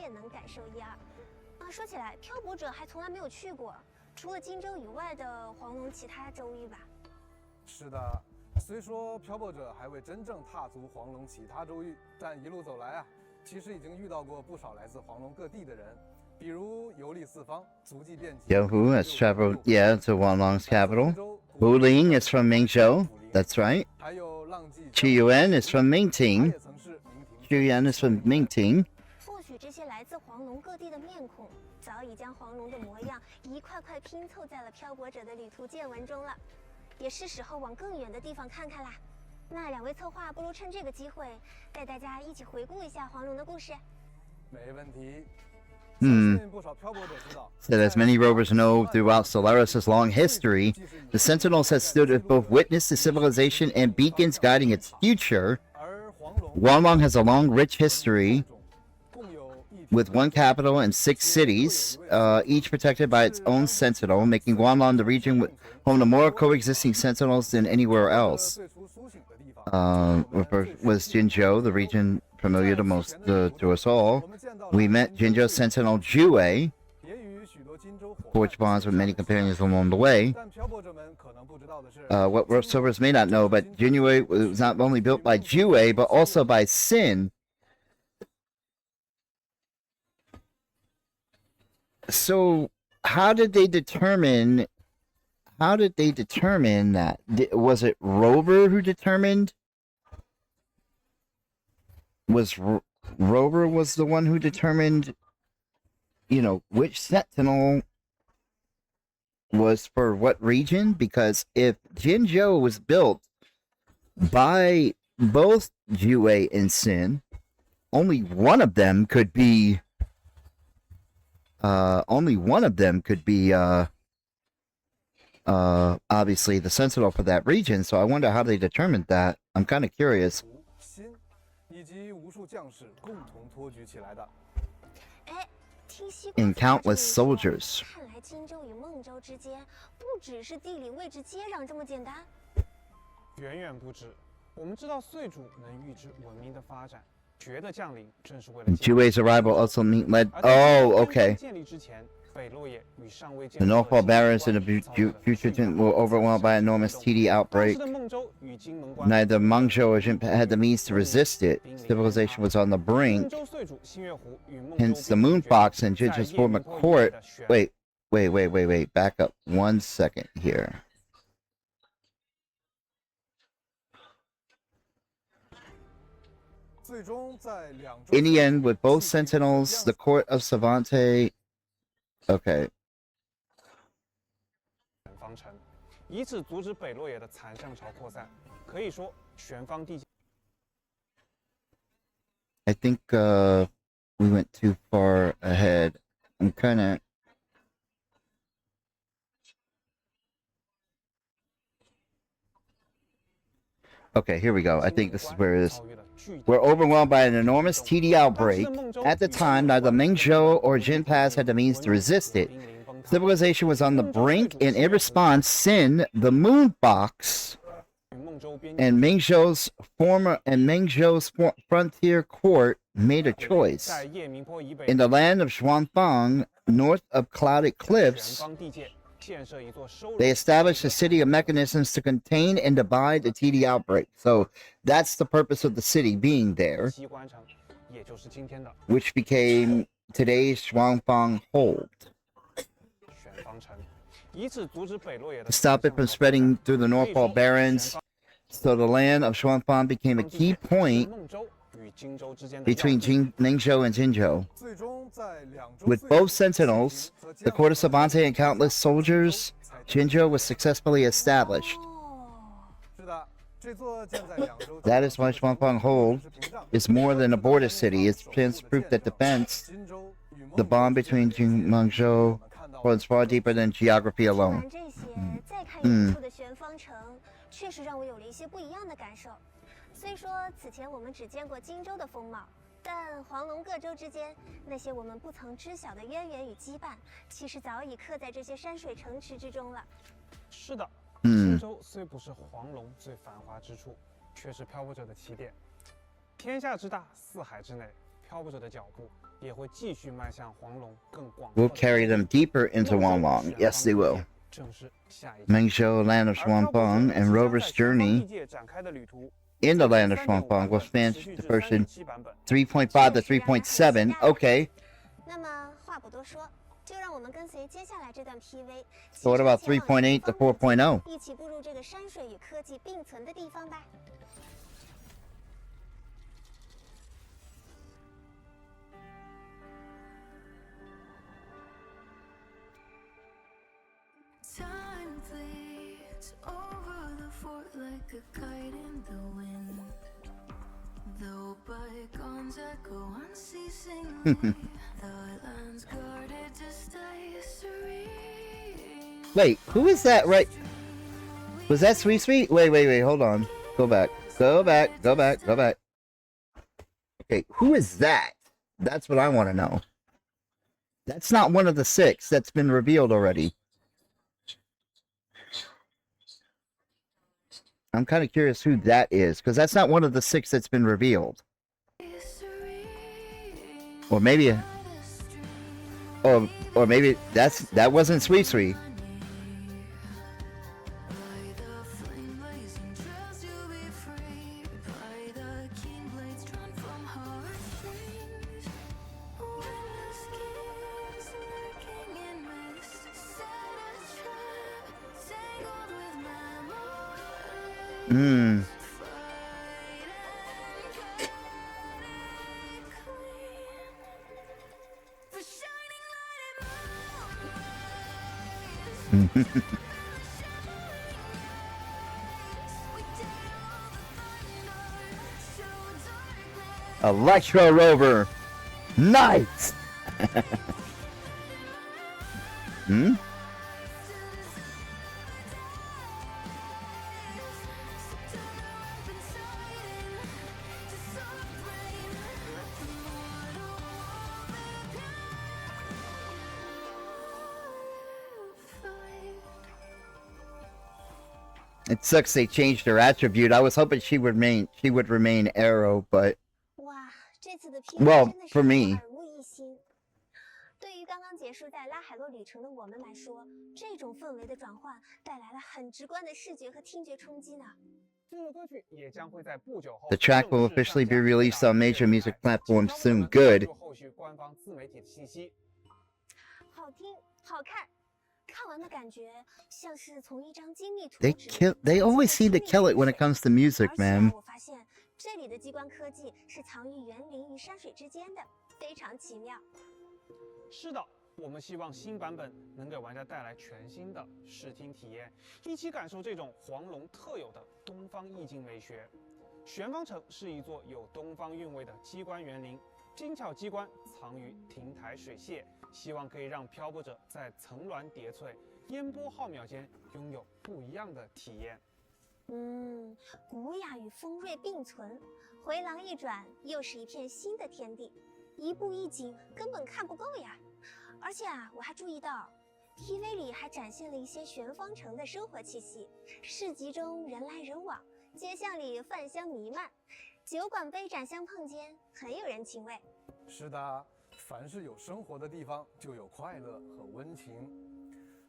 也能感受一二。说起来，漂泊者还从来没有去过，除了荆州以外的黄龙其他州域吧？是的，虽说漂泊者还未真正踏足黄龙其他州域，但一路走来啊，其实已经遇到过不少来自黄龙各地的人。比如游历四方，足迹遍及。Yohu has traveled, to Wanlong's capital. Wu Ling is from Mingzhou. That's right. Qi Yuan is from Mingting. Xu Yan is from Mingting. 或许这些来自黄龙各地的面孔，早已将黄龙的模样一块块拼凑在了漂泊者的旅途见闻中了，也是时候往更远的地方看看啦。那两位策划，不如趁这个机会，带大家一起回顾一下黄龙的故事。没问题。So as many rovers know throughout Solaris' long history, the Sentinels have stood as both witness to civilization and beacons guiding its future. Wanlong has a long, rich history with one capital and 6 cities, each protected by its own sentinel, making Wanlong the region home to more coexisting sentinels than anywhere else. Was Jinzhou, the region familiar to most to us all. We met Jinzhou Sentinel Jue, forged bonds with many companions along the way. What rovers may not know, but Jinzhou was not only built by Jue, but also by Sin. So, how did they determine that? Was it Rover who determined? Rover was the one who determined, which sentinel was for what region? Because if Jinzhou was built by both Jue and Sin, only one of them could be obviously the sentinel for that region. So I wonder how they determined that. I'm kind of curious. And countless soldiers. 看来荆州与孟州之间不只是地理位置接壤这么简单。远远不止。我们知道岁主能预知文明的发展，觉的降临正是为了 Juwei's arrival also led. Oh, okay. 建立之前，北洛野与尚未 The 建立 Northwall Barons in the future were overwhelmed by an enormous TD outbreak. 的孟州与金门关 Neither Mengzhou or Jinpa had the means to resist it. Civilization was on the 孟 brink. 州岁主新月湖与孟州 Hence, the 兵 Moon 决 Fox and 在 Jinja's 叶 former 明坡以 court. 北的选 Wait. Back up 1 second here. In the end, with both sentinels, the court of Savante. Okay. 方城，以此阻止北洛野的残象潮扩散。可以说，玄方地界 I think we went too far ahead. I'm kind of. Okay, here we go. I think this is where it is. 遭遇了巨大 We're overwhelmed by an enormous TD outbreak. At the time, neither Mengzhou or Jinpas had the means to resist it. 兵临崩塌。 Civilization was on the brink, and in response, Sin, the Moon Fox, 与孟州边 and Mengzhou's frontier court made a choice. 在叶明坡以北 In the land of Xuanfang, north of Clouded 玄 Cliffs, 方地界建设一座收容 they established a city of mechanisms to contain and divide the TD outbreak. So that's the purpose of the city being there, 西关城，也就是今天的 which became today's Xuanfang Hold. 玄方城，以此阻止北洛野的 To stop it from spreading through the Northwall Barrens, so the land of Xuanfang became a key point 孟州与荆州之间的 between 要地 Mengzhou and Jinzhou. 最终在两周 With 岁 both 数之 sentinels, 前和 the 将 court of 士 Savante and countless soldiers, Jinzhou was successfully established. 哦，是的，这座建在两周 That is why Xuanfang Hold is more than a border city. It's proof that defense, 荆州与 the 孟 bond 州 between 之间 Mengzhou 我们看到 runs far deeper than geography 说 alone. 完这些，再看远处的玄方城，确实让我有了一些不一样的感受。虽说此前我们只见过荆州的风貌，但黄龙各州之间那些我们不曾知晓的渊源与羁绊，其实早已刻在这些山水城池之中了。是的，嗯荆州虽不是黄龙最繁华之处，却是漂泊者的起点。天下之大，四海之内，漂泊者的脚步也会继续迈向黄龙更广阔 We'll 的 carry them deeper into 孟州 Wanlong. 玄 Yes, 方 they 地 will. 界正是下一站。 Mengzhou, land of 而漂泊者 Xuanfang, 即 and 将 rover's 在玄方 journey 地界展开的旅途 in the land of 3.5 Xuanfang 版 will 本 span 持续 the 至 version 3.7版本 3.5 to 3.7. Okay. 那么话不多说，就让我们跟随接下来这段 PV， So what about 启程前往 3.8 to 玄方路 4.0? 一起步入这个山水与科技并存的地方吧。 Time flees over the fort like a kite in the wind. Though bygones echo unceasingly, the land's guarded to stay serene. Wait, who is that right? Was that Sweet Sweet? Wait, hold on. Go back. Okay, who is that? That's what I want to know. That's not one of the 6 that's been revealed already. I'm kind of curious who that is, because that's not one of the 6 that's been revealed. Or maybe... Or maybe that wasn't Sweet Sweet. Hmm. Electro Rover. Nice. Hmm? It sucks they changed her attribute. I was hoping she would remain Arrow, but 哇，的 Well, PV 真的是 for 让 me 我耳目一新。对于刚刚结束在拉海洛旅程的我们来说，这种氛围的转换带来了很直观的视觉和听觉冲击呢。这首歌曲也将会在不久后 The track will 正式 officially 上 be 架 released 各大 on 音乐 major 平 music 台，请 platforms 挑 soon. 友们关 Good. 注后续官方自媒体的信息。好听，好看，看完的感觉像是从一张精密图 They 纸 kill. They 展现 always 了 seem to 生命 kill it 的 when 水 it comes to music, 而且 man. 我发现这里的激光科技是藏于园林与山水之间的，非常奇妙。是的，我们希望新版本能给玩家带来全新的视听体验，一起感受这种黄龙特有的东方意境美学。玄方城是一座有东方韵味的机关园林，精巧机关藏于亭台水榭，希望可以让漂泊者在层峦叠翠、烟波浩渺间拥有不一样的体验。古雅与锋锐并存，回廊一转，又是一片新的天地，一步一景根本看不够呀。而且我还注意到 ，PV 里还展现了一些玄方城的生活气息，市集中人来人往，街巷里饭香弥漫，酒馆杯盏相碰间，很有人情味。是的，凡是有生活的地方，就有快乐和温情。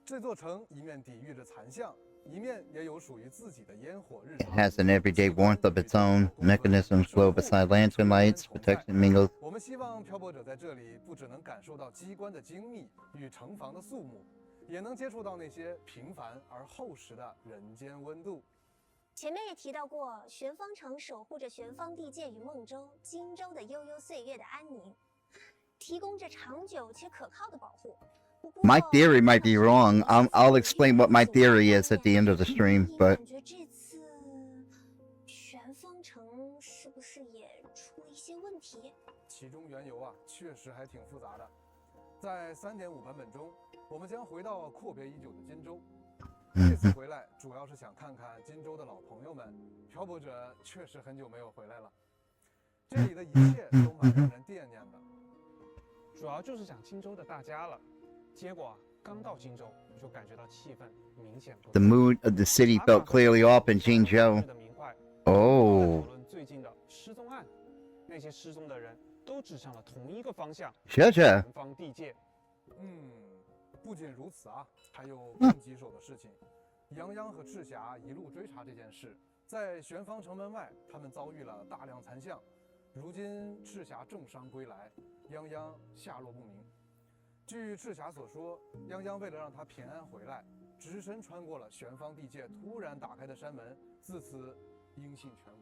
这座城一面抵御着残像，一面也有属于自己的烟火日 It 常。 has an everyday warmth of its own. Mechanisms glow beside lantern lights, protection mingles. 我们希望漂泊者在这里不只能感受到机关的精密与城防的肃穆，也能接触到那些平凡而厚实的人间温度。前面也提到过，玄方城守护着玄方地界与孟州、荆州的悠悠岁月的安宁，提供着长久且可靠的保护。My theory might be wrong. I'll explain what my theory is at the end of the stream, but 感觉这次玄方城是不是也出了一些问题？其中缘由确实还挺复杂的。在 3.5 版本中，我们将回到阔别已久的荆州。这次回来主要是想看看荆州的老朋友们，漂泊者确实很久没有回来了。这里的一切都蛮让人惦念的。主要就是想荆州的大家了。结果刚到荆州就感觉到气氛明显不 the 同。 mood of the city felt clearly off in Jinzhou. 的明快 Oh, 讨论最近的失踪案，那些失踪的人都指向了同一个方向，学着玄方地界。不仅如此还有更棘手的事情。泱泱和赤霞一路追查这件事，在玄方城门外，他们遭遇了大量残像。如今赤霞重伤归来，泱泱下落不明。据赤霞所说，泱泱为了让他平安回来，只身穿过了玄方地界突然打开的山门，自此音信全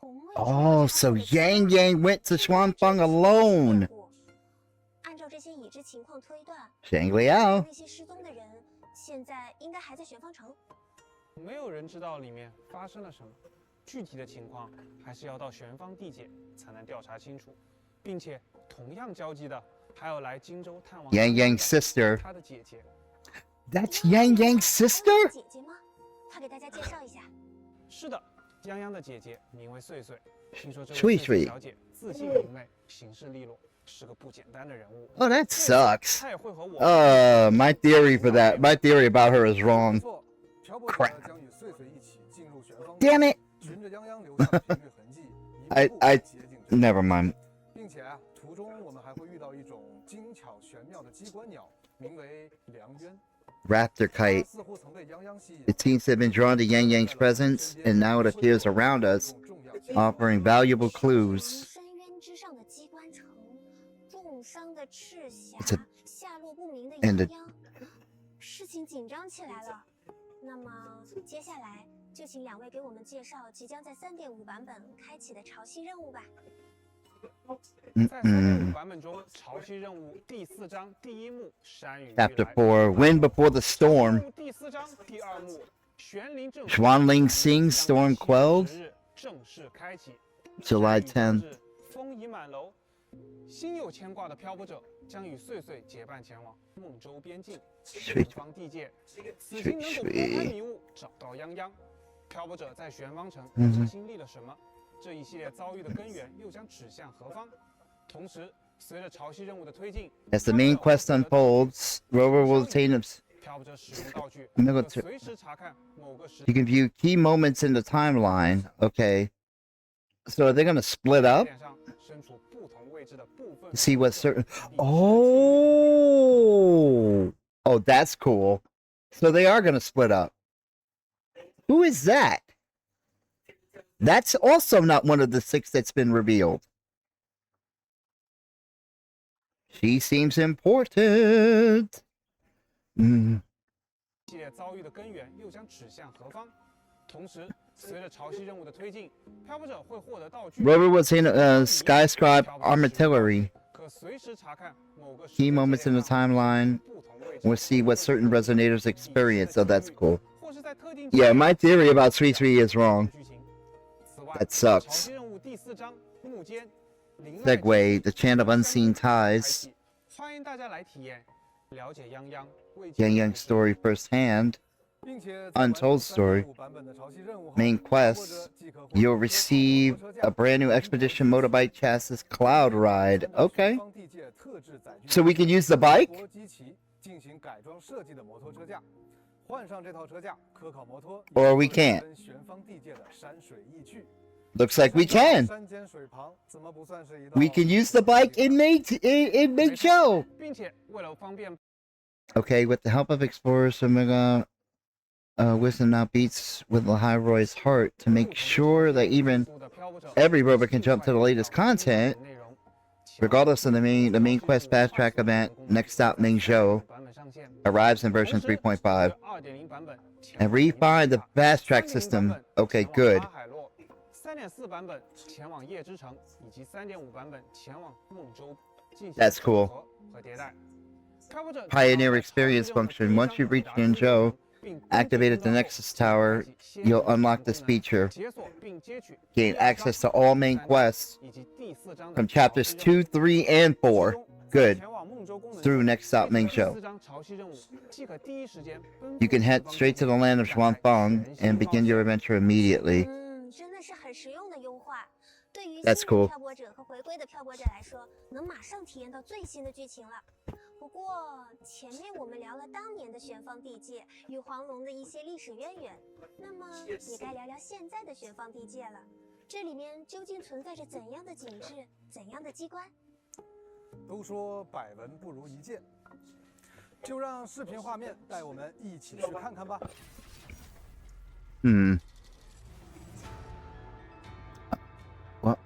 无。Oh, so Yang Yang went to Shuanfang alone. 按照这些已知情况推断， Shangliao. 那些失踪的人现在应该还在玄方城。没有人知道里面发生了什么，具体的情况还是要到玄方地界才能调查清楚，并且同样交集的还有来荆州探望 Yang Yang's sister. 他的姐姐。 That's Yang Yang's sister? 姐姐吗？快给大家介绍一下。是的，泱泱的姐姐名为穗穗。听说这穗穗位穗小姐自信明媚，行事利落，是个不简单的人物。 Oh, that sucks. 她也会和我。My theory for that, my theory about her is 没 wrong. 错，漂泊者 Crap 将与穗穗一起进入玄方。 Damn it. 循着泱泱留下的频率痕迹，一 I- 步步 I- 接近真相。 Never mind. 并且途中我们还会遇到一种精巧玄妙的机关鸟，名为良渊。 Raptor 它 kite. 似乎曾被泱泱吸引。 It seems to have been drawn to Yang Yang's presence, and now it appears around us, offering valuable 从 clues. 深渊之上的机关城，重伤的赤霞 It's a-，下落不明的 and 泱 a-，泱，事情紧张起来了。那么接下来就请两位给我们介绍即将在3.5版本开启的潮汐任务吧。在3.5版本中，潮汐任务第4章第1幕山雨欲 Chapter 来。 4, Wind Before the 任 Storm. 务第4章第2幕玄灵阵 Xuanling Xing Storm Quelled. 日正式开启。 July 山雨 10th. 将至，风已满楼。心有牵挂的漂泊者将与穗穗结伴前往孟州边境玄方地界，此行能够拨开迷雾，找到泱泱。漂泊者在玄方城经历了什么？这一系列遭遇的根源又将指向何方？同时，随着潮汐任务的推进， As the main quest unfolds, Rover will attain of 漂泊者使用道具，那个可随时查看某个时 you can view key moments in the timeline. Okay. So are they gonna split up? 点上身 See what certain. Oh, that's cool. So they are gonna split up. Who is that? That's also not one of the 6 that's been revealed. She seems important. 系列遭遇的根源又将指向何方？同时，随着潮汐任务的推进，漂泊者会获得道具。Rover was in Skyscribe Artillery. 可随时查看某个 Key moments in the timeline. We'll see what certain resonators experience. So that's cool. Yeah, my theory about 3.3 is wrong. That sucks. Segue, the chant of unseen ties. 欢迎大家来体验，了解泱泱。Yang Yang's story firsthand. Untold story. Main quest. You'll receive a brand new Expedition Motorbike Chassis Cloud Ride. Okay. So we can use the bike? Or we can't. Looks like we can. We can use the bike in Ming Show. Okay, with the help of explorers, Omega Wisdom now beats with Lahiroy's heart to make sure that every rover can jump to the latest content, regardless of the main quest fast track event. Next stop, Ming Show arrives in version 3.5 and refine the fast track system. Okay, good. 3.4 版本前往夜之城，以及3.5版本前往梦州进行 That's cool. 和迭代。 Pioneer experience function. Once you reach Yanzhou, activated the Nexus Tower, you'll unlock this feature. Gain access to all main quests from chapters 2, 3, and 4. Good. Through next stop Mingzhou. You can head straight to the land of Xuanfang and begin your adventure immediately. That's cool. 漂泊者和回归的漂泊者来说，能马上体验到最新的剧情了。不过前面我们聊了当年的玄方地界与黄龙的一些历史渊源，那么也该聊聊现在的玄方地界了。这里面究竟存在着怎样的景致，怎样的机关？都说百闻不如一见，就让视频画面带我们一起去看看吧。What?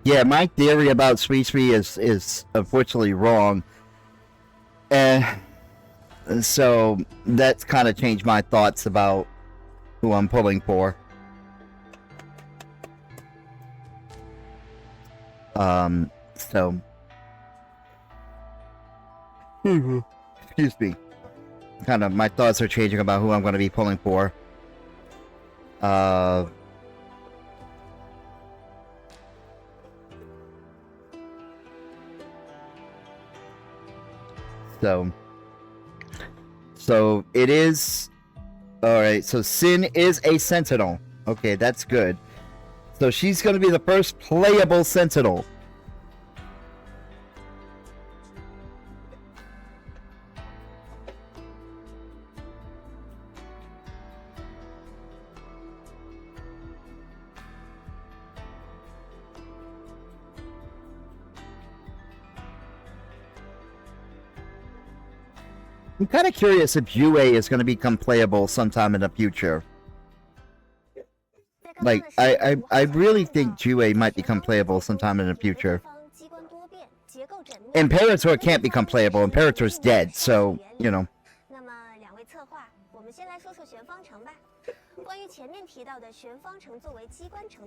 Yeah, my theory about Sweet Sweet is unfortunately wrong. And so that's kind of changed my thoughts about who I'm pulling for. So excuse me. Kind of my thoughts are changing about who I'm going to be pulling for. So it is alright, so Sin is a Sentinel. Okay, that's good. So she's gonna be the first playable Sentinel. I'm kind of curious if Yue is going to become playable sometime in the future. Like, I really think Yue might become playable sometime in the future. Imperator can't become playable. Imperator's dead, so, you know.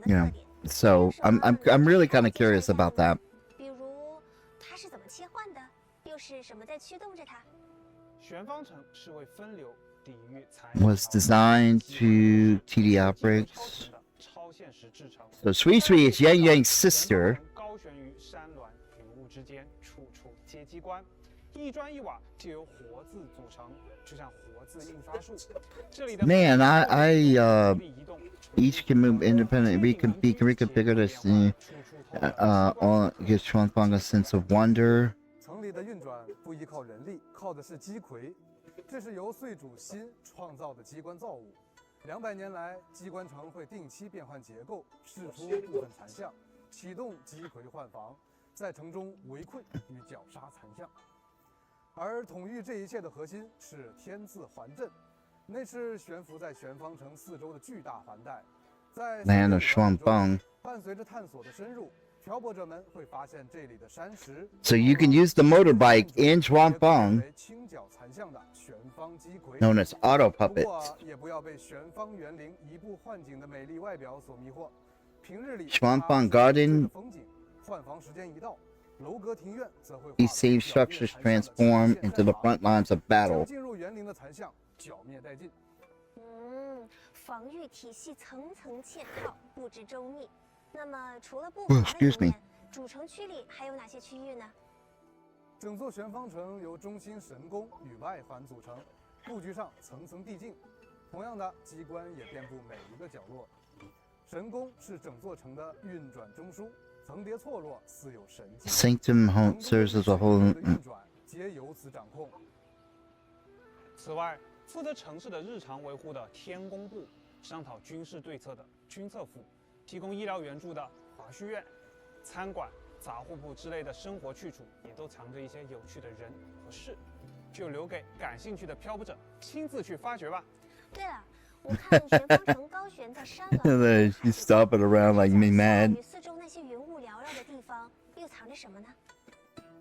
Yeah, so I'm really kind of curious about that. Was designed to TD outbreaks. So Sui Sui is Yang Yang's sister. Man, I each can move independently. We can reconfigure this all gives Chuanfang a sense of wonder. 层里的运转不依靠人力，靠的是机魁，这是由岁主心创造的机关造物。200年来，机关城会定期变换结构，释出部分残像，启动击溃换防，在城中围困与绞杀残像。而统御这一切的核心是天字环阵，那是悬浮在玄方城四周的巨大环带。在 Land of Shuanbang. 伴随着探索的深入，漂泊者们会发现这里的山石。So you can use the motorbike in Shuanbang, 清角残像的玄方击魁 known as auto 不过 puppets. 也不要被玄方园林移步换景的美丽外表所迷惑。平日里， Shuanbang Garden, 风景，换房时间一到，楼阁庭院则会 these same structures transform into the front lines of battle. 进入园林的残像剿灭殆尽。防御体系层层嵌套，布置周密。那么除了布 Oh, 防的 excuse 层 me. 面，主城区里还有哪些区域呢？整座玄方城由中心神宫与外环组成，布局上层层递进。同样的，机关也遍布每一个角落。神宫是整座城的运转中枢，层叠错落，似有神迹。 Sanctum home serves as a whole. 的运转皆由此掌控。此外，负责城市的日常维护的天宫部，商讨军事对策的军策府，提供医疗援助的华胥院，餐馆、杂货部之类的生活去处，也都藏着一些有趣的人和事，就留给感兴趣的漂泊者亲自去发掘吧。对了，我看玄方城高悬在山峦 Then you stop it around like me mad. 与四周那些云雾缭绕的地方，又藏着什么呢？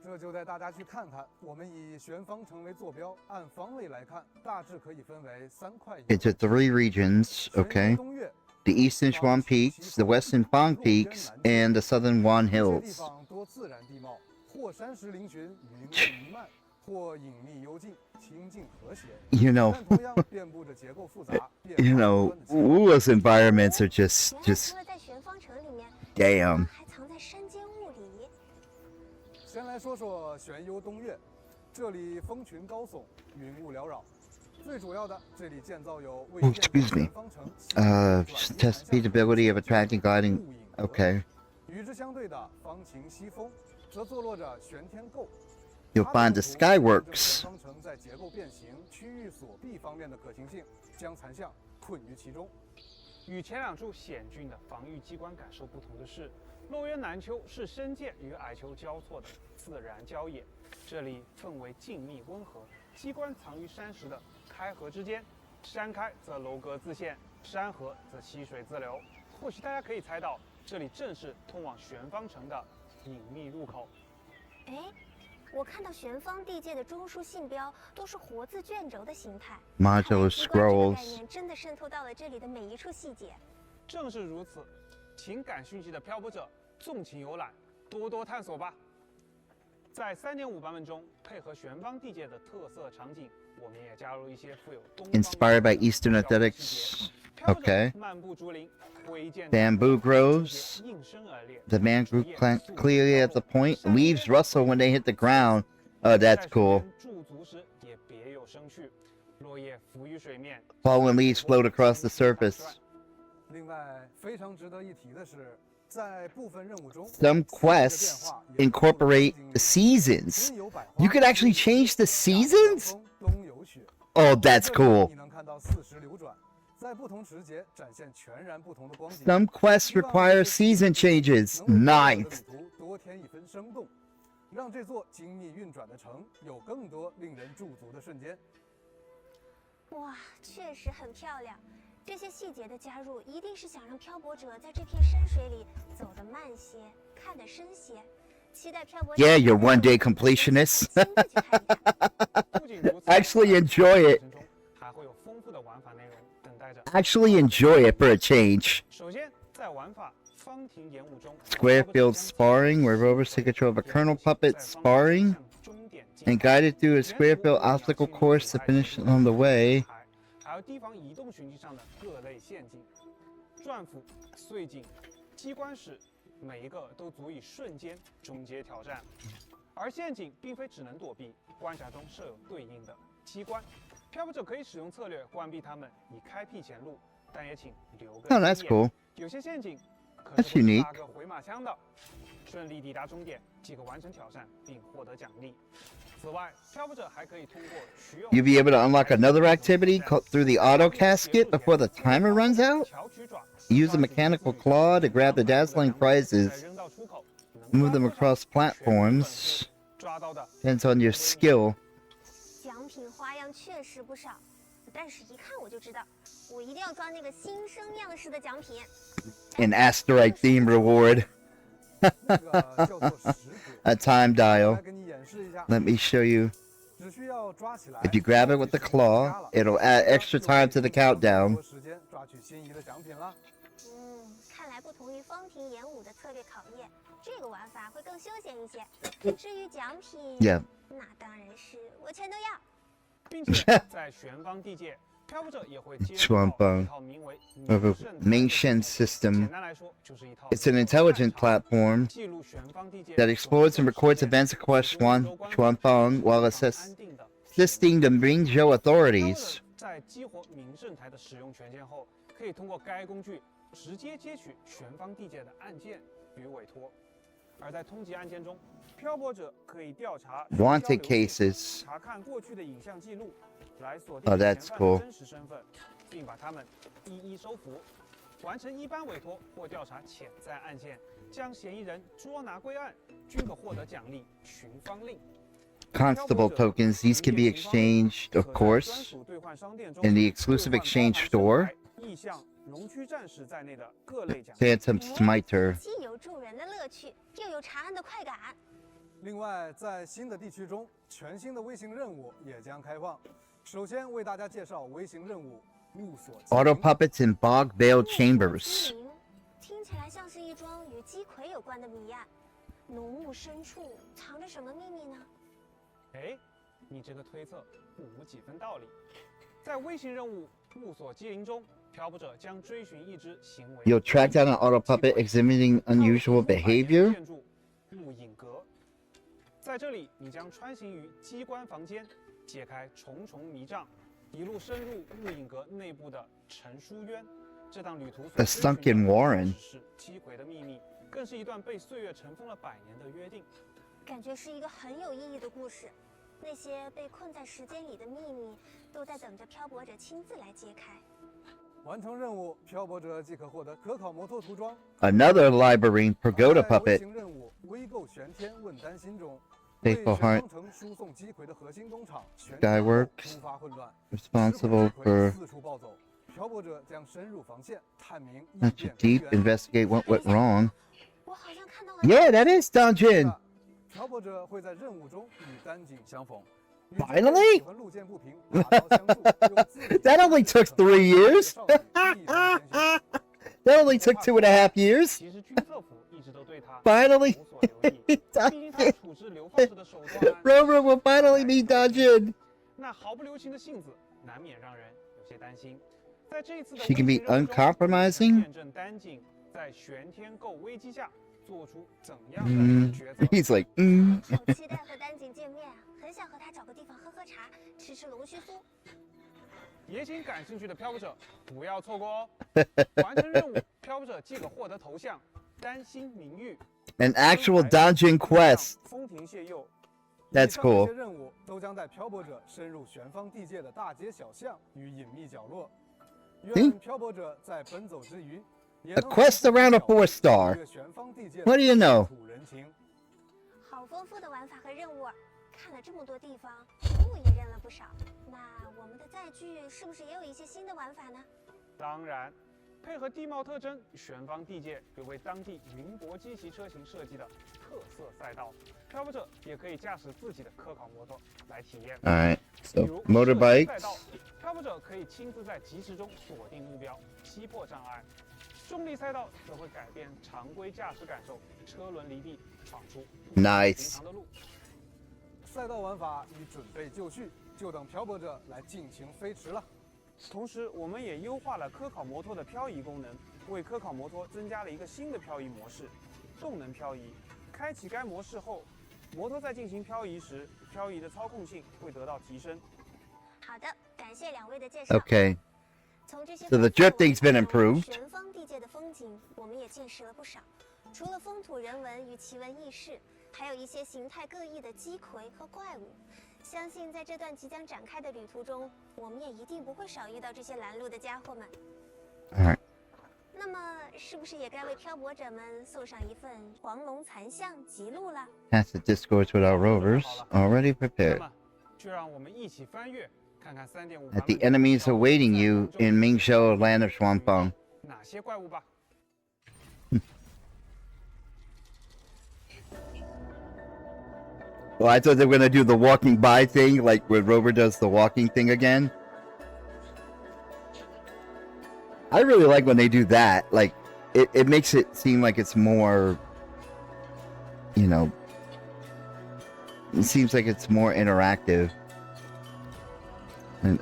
这就带大家去看看。我们以玄方城为坐标，按方位来看，大致可以分为3块。 Into 3 regions, okay? 东岳 The eastern Shuan Peaks, the western Fang Peaks, and the southern Wan 这些地 Hills. 方多自然地貌，或山石嶙峋，云雾弥漫，或隐秘幽静，清静和谐。 You know, 但同样遍布着结构复杂、变 you 化 know, 多端的情况。 Wuwa's environments are 原来 just 除了在玄方城里面， damn. 还藏在山间雾里。先来说说玄幽东岳，这里峰群高耸，云雾缭绕。最主要的，这里建造有为 Oh, 建造 excuse me. 玄方城 Test feasibility of attracting gliding. Okay. 与之相对的方秦西峰，则坐落着玄天构。 You'll find the Skyworks. 玄方城在结构变形、区域锁闭方面的可行性，将残像困于其中。与前2处险峻的防御机关感受不同的是，洛渊南丘是深涧与矮丘交错的自然郊野，这里氛围静谧温和，机关藏于山石的开合之间，山开则楼阁自现，山合则溪水自流。或许大家可以猜到，这里正是通往玄方城的隐秘入口。哎，我看到玄方地界的中枢信标都是活字卷轴的形态， Modular 看来机关这个概 scrolls. 念真的渗透到了这里的每一处细节。正是如此，请感兴趣的漂泊者纵情游览，多多探索吧。在 3.5 版本中，配合玄方地界的特色场景，我们也加入一些富有东方 Inspired by 风情 Eastern 的漂泊 athletics. 细节。漂泊者 Okay. 漫步竹林，挥剑 Bamboo grows. 应声而列。 The man grew 竹叶 clearly at the point. Leaves rustle when they hit the ground. Oh, that's cool. 驻足时也别有生趣，落叶浮于水面。 Fallen leaves float across the surface. 另外，非常值得一提的是，在部分任务中 Some quests incorporate seasons. You could actually change the seasons? 冬有雪 Oh, that's cool. 你能看到4时流转，在不同时节展现全然不同的光景。 Some quests require season changes. 能为漂泊 Nice. 的旅途多添一分生动，让这座精密运转的城有更多令人驻足的瞬间。哇，确实很漂亮。这些细节的加入，一定是想让漂泊者在这片山水里走得慢些，看得深些。期待漂泊者 Yeah, you're one day completionists. 亲自去看一看。不仅如此 Actually enjoy it. 还会有丰富的玩法内容等待着。 Actually enjoy it for a change. 首先，在玩法方庭演武中 Square field sparring, where rovers take control of a kernel puppet sparring and guided through a square field obstacle course to finish on the way. 还有地方移动寻迹上的各类陷阱、转斧、碎井、机关石，每一个都足以瞬间终结挑战。而陷阱并非只能躲避，关卡中设有对应的机关，漂泊者可以使用策略关闭它们，以开辟前路。但也请留个 Oh, that's 心眼 cool. 有些陷阱可 That's 是会 unique. 拉个回马枪的。顺利抵达终点即可完成挑战并获得奖励。此外，漂泊者还可以通过取有 You'll be able to unlock another activity through the auto casket before the timer runs out. 巧取爪 Use a mechanical claw to grab the dazzling prizes. 扔到出口，能 Move them 抓 across 到的全部粉 platforms. 碎，抓到的 Depends on your skill. 奖品花样确实不少，但是一看我就知道，我一定要抓那个新生样式的奖品。 An asteroid theme reward. 那个叫做石鬼， A time 来 dial. 给你演示一下， Let me show you. 只需要抓起来。 If you grab it with the claw, it'll add extra time to the countdown. 多时间抓取心仪的奖品了。看来不同于方婷演武的策略考验，这个玩法会更休闲一些。至于奖品 Yeah. 那当然是我全都要。并且在旋方地界，漂泊者也会接触到一套名为 Of a 名 Mingshen 简 system. 单来说，就是一套 It's an intelligent platform 记录旋方地界 that explores and records events across Xuanfang while 安定的 assisting the Mingzhou authorities. 在激活名胜台的使用权限后，可以通过该工具直接接取旋方地界的案件与委托。而在通缉案件中，漂泊者可以调查 Wanted 交流 cases. 查看过去的影像记录，来锁定 Oh, 嫌 that's 犯 cool. 的真实身份，并把他们一一收服，完成一般委托或调查潜在案件，将嫌疑人捉拿归案，均可获得奖励寻芳令。 Constable tokens. These can be exchanged, of course, in the exclusive exchange store. 意向龙区战士在内的各类奖 Phantom Smiter. 既有助人的乐趣，又有查案的快感。另外，在新的地区中，全新的微型任务也将开放。首先为大家介绍微型任务雾锁机 Auto 灵 puppets in Bog Veil 机 Chambers. 灵听起来像是一桩与鸡葵有关的谜案。浓雾深处藏着什么秘密呢？哎，你这个推测无几分道理。在微型任务雾锁机灵中，漂泊者将追寻一只行为 You'll track down an auto puppet exhibiting unusual behavior. 建筑雾影阁。在这里，你将穿行于机关房间，解开重重迷障，一路深入雾影阁内部的陈书渊。这趟旅途所 The 追寻的 Sunken Warren. 只是鸡葵的秘密，更是一段被岁月尘封了100年的约定。感觉是一个很有意义的故事。那些被困在时间里的秘密，都在等着漂泊者亲自来揭开。完成任务，漂泊者即可获得可考摩托涂装。 Another Library Pagoda 在微 puppet. 型任务微购玄天问丹心中， Faithful 为 Heart 神方城输送鸡葵的核心工厂玄 Skyworks 突发混乱， Responsible 石灰 for 四处暴走，漂泊者将深入防线，探明异 much 变 deep 根源。 investigate what went wrong. 我好像看到了。 Yeah, that is dungeon. 漂泊者会在任务中与丹井相逢。 Finally? 和路见不平，拔刀相助，用自己 That only took 3 years. 少女一针见血 That only took 2.5 years. 其实军策府一直都对他 Finally. 无所留意，毕竟他处置流放者的手段 Rover will finally be dungeon. 那毫不留情的性子，难免让人有些担心。在这一次的 She can be 微型任务中 uncompromising. 见证丹井在玄天构危机下做出怎样的抉择。 He's like, 好期待和丹井见面啊！很想和他找个地方喝喝茶，吃吃龙须酥。也请感兴趣的漂泊者不要错过哦。完成任务，漂泊者即可获得头像丹心名誉。 an actual dungeon quest. 风亭谢佑。 That's 以上这 cool. 些任务都将带漂泊者深入玄方地界的大街小巷与隐秘角落。愿漂泊者在奔走之余，也 A 能 quest around a 4-star. 阅玄方地界 What do you know? 土人情。好丰富的玩法和任务啊！看了这么多地方，任务也认了不少。那我们的载具是不是也有一些新的玩法呢？当然，配合地貌特征，玄方地界有为当地云泊机骑车型设计的特色赛道，漂泊者也可以驾驶自己的科考摩托来体验。 All right. 比 So 如 motorbikes. 赛道，漂泊者可以亲自在疾驰中锁定目标，击破障碍；重力赛道则会改变常规驾驶感受，车轮离地，闯出不 Nice 寻常的路。赛道玩法已准备就绪，就等漂泊者来尽情飞驰了。同时，我们也优化了科考摩托的漂移功能，为科考摩托增加了一个新的漂移模式——动能漂移。开启该模式后，摩托在进行漂移时，漂移的操控性会得到提升。好的，感谢两位的介绍。 Okay. 从这些 So the 丰富的 drifting's been 玩法中 improved. 玄方地界的风景，我们也见识了不少。除了风土人文与奇闻异事，还有一些形态各异的鸡魁和怪物。相信在这段即将展开的旅途中，我们也一定不会少遇到这些拦路的家伙们。Alright. 那么，是不是也该为漂泊者们送上一份黄龙残像记录了？ Pass the discourse with our rovers already prepared. 就让我们一起翻阅，看看3.5 At the enemies awaiting you in Mingzhou, land of Shuangfeng. 哪些怪物吧。Well, I thought they were gonna do the walking by thing, like when Rover does the walking thing again. I really like when they do that. Like, it makes it seem like it's more, you know, it seems like it's more interactive. And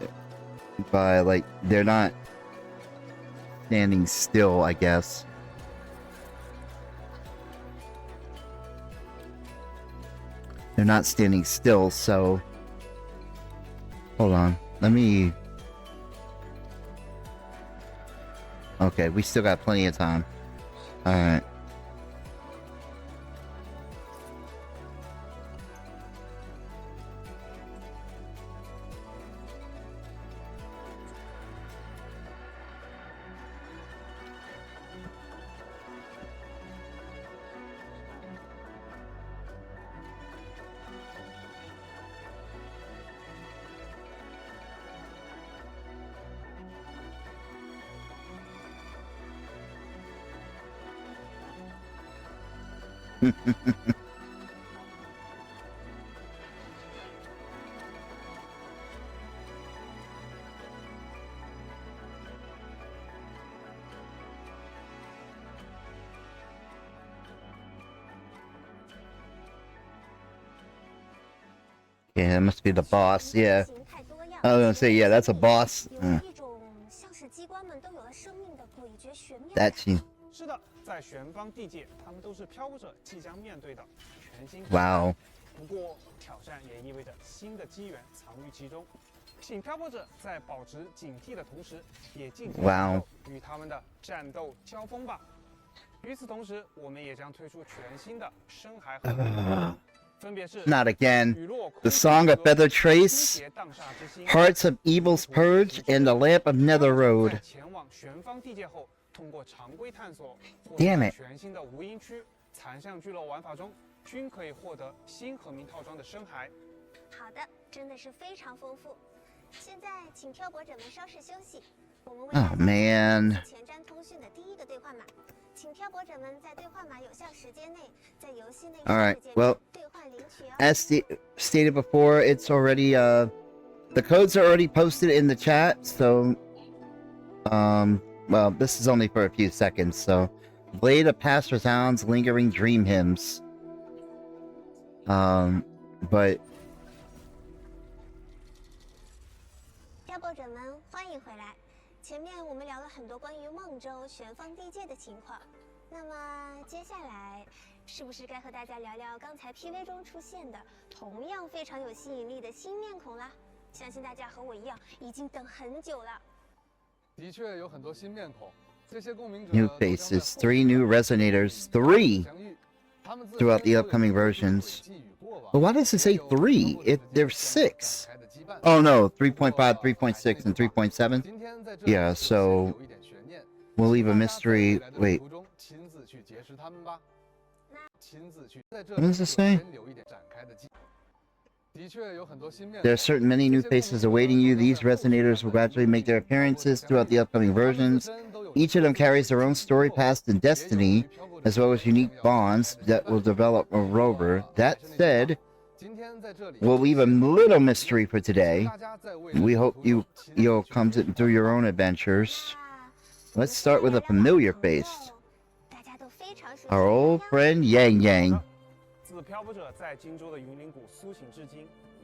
by, like, they're not standing still, I guess. They're not standing still, so... Hold on. Let me... Okay, we still got plenty of time. Alright. Yeah, that must be the boss, yeah. I was gonna say, yeah, that's a boss. That's you. 是的，在玄方地界，他们都是漂泊者即将面对的全新。Wow. 不过，挑战也意味着新的机缘藏于其中。请漂泊者在保持警惕的同时，也尽情与他们的战斗交锋吧。与此同时，我们也将推出全新的深海和Not again. The Song of Feather Trace, Hearts of Evil's Purge, and the Lamp of Nether Road. Damn it. 全新的无垠区残像聚落玩法中，均可以获得新和名套装的深海。好的，真的是非常丰富。现在请漂泊者们稍事休息，我们为大家前瞻通讯的第一个兑换码。请漂泊者们在兑换码有效时间内，在游戏内 Alright, well, as stated before, it's already, the codes are already posted in the chat, so, well, this is only for a few seconds, so, Blade of Past Resounds, Lingering Dream Hymns, but... 漂泊者们，欢迎回来。前面我们聊了很多关于孟州玄方地界的情况，那么接下来是不是该和大家聊聊刚才 PV 中出现的同样非常有吸引力的新面孔啦？相信大家和我一样已经等很久了。的确有很多新面孔，这些共鸣者 New faces, 3 new resonators, 3 throughout the upcoming versions. But why does it say 3? There's 6. Oh no, 3.5, 3.6, and 3.7. Yeah, so we'll leave a mystery. Wait. What does it say? There are certain many new faces awaiting you. These resonators will gradually make their appearances throughout the upcoming versions. Each of them carries their own story, past, and destiny, as well as unique bonds that will develop a rover. That said, we'll leave a little mystery for today. We hope you'll come through your own adventures. Let's start with a familiar face. Our old friend Yang Yang.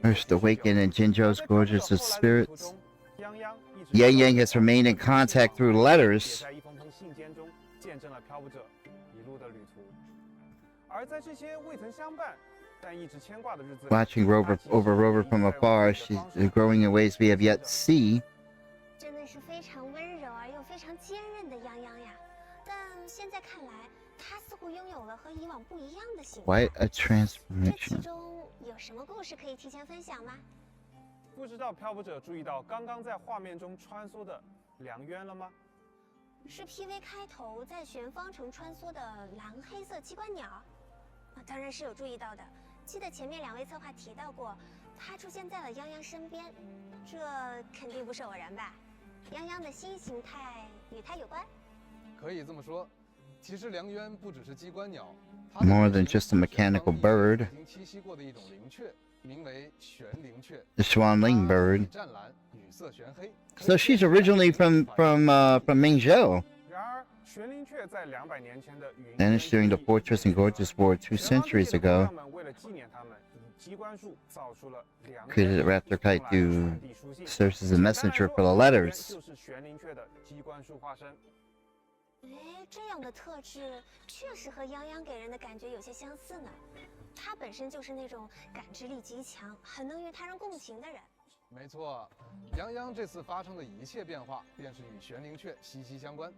First awakened in Jinzhou's gorgeous of spirits. Yang Yang has remained in contact through letters. Watching Rover from afar, she's growing in ways we have yet to see. 真的是非常温柔而又非常坚韧的泱泱呀，但现在看来，她似乎乎拥有了和以往不一样的形象。 Quite a 这其 transformation. 中有什么故事可以提前分享吗？不知道漂泊者注意到刚刚在画面中穿梭的梁渊了吗？是 PV 开头在玄方城穿梭的蓝黑色机关鸟？当然是有注意到的。记得前面2位策划提到过，它出现在了泱泱身边，这肯定不是偶然吧？泱泱的新形态与它有关？可以这么说，其实梁渊不只是机关鸟， More than just a mechanical bird. 曾经栖息过的一种灵雀，名为玄灵雀。 The Swanling 它 bird. 湛蓝，羽色玄黑。 So she's originally from Mingzhou. 然而，玄灵雀在200年前的云 Vanished during the Fortress and Gorgeous War 2 centuries ago. 们为了纪念他们，以机关树造出了梁 Created a raptor kite to 传递书信。 serve as a messenger for the letters. 就是玄灵雀的机关树化身。哎，这样的特质确实和泱泱给人的感觉有些相似呢。它本身就是那种感知力极强、很能与他人共情的人。没错，泱泱这次发生的一切变化，便是与玄灵雀息息相关。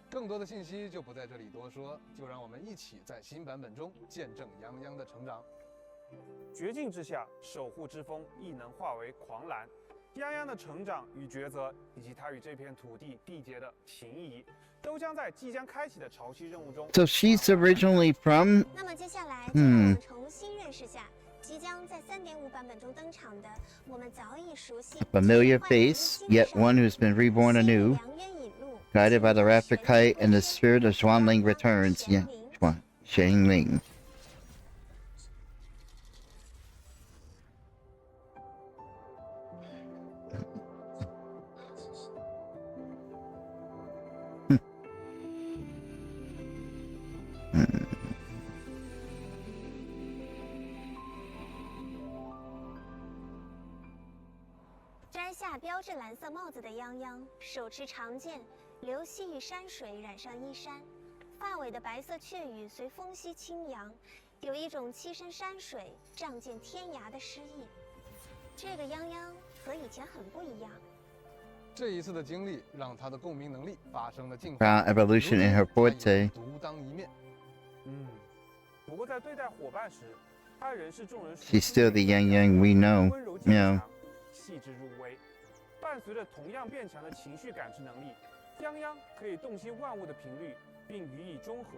更多的信息就不在这里多说，就让我们一起在新版本中见证泱泱的成长。绝境之下，守护之风亦能化为狂澜。泱泱的成长与抉择，以及他与这片土地缔结的情谊，都将在即将开启的潮汐任务中。 So she's originally from 那么接下来，就让我们重新认识下即将在3.5版本中登场的我们早已熟悉 familiar face, yet one who's been reborn anew. 梁渊引路 Guided by the raptor kite and the spirit of Xuanling returns. Yeah, Xuanling. Hmm. 摘下标志蓝色帽子的泱泱，手持长剑，流溪与山水染上衣衫，发尾的白色雀羽随风息轻扬，有一种栖身山水、仗剑天涯的诗意。这个泱泱和以前很不一样。这一次的经历让他的共鸣能力发生了进化， Found evolution in her 如今 forte. 他有独当一面。不过在对待伙伴时，他仍是众人熟 She's 知 still the Yang Yang we know. 温柔坚 Yeah. 强，细致入微。伴随着同样变强的情绪感知能力，泱泱可以洞悉万物的频率，并予以中和，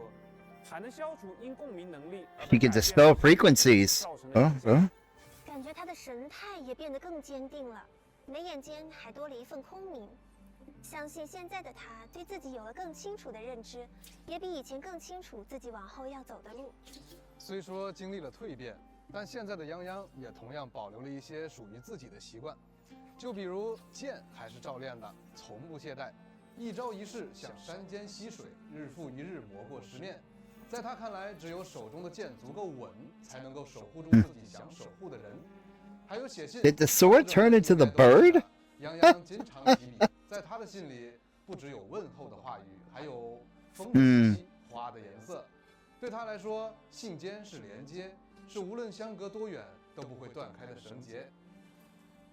还能消除因共鸣能力而 She 被 can 改变 dispel frequencies. 造成的 Oh, 影响。 oh. 感觉他的神态也变得更坚定了，眉眼间还多了一份空明。相信现在的他对自己有了更清楚的认知，也比以前更清楚自己往后要走的路。虽说经历了蜕变，但现在的泱泱也同样保留了一些属于自己的习惯，就比如剑还是照练的，从不懈怠，一招一式像山间溪水，日复一日磨过10年。在他看来，只有手中的剑足够稳，才能够守护住自己想守护的人。还有写信 Did the sword turn into the bird? 泱泱经常提笔，在他的信里不只有问候的话语，还有风的气息、花的颜色。对他来说，信笺是连接，是无论相隔多远都不会断开的绳结。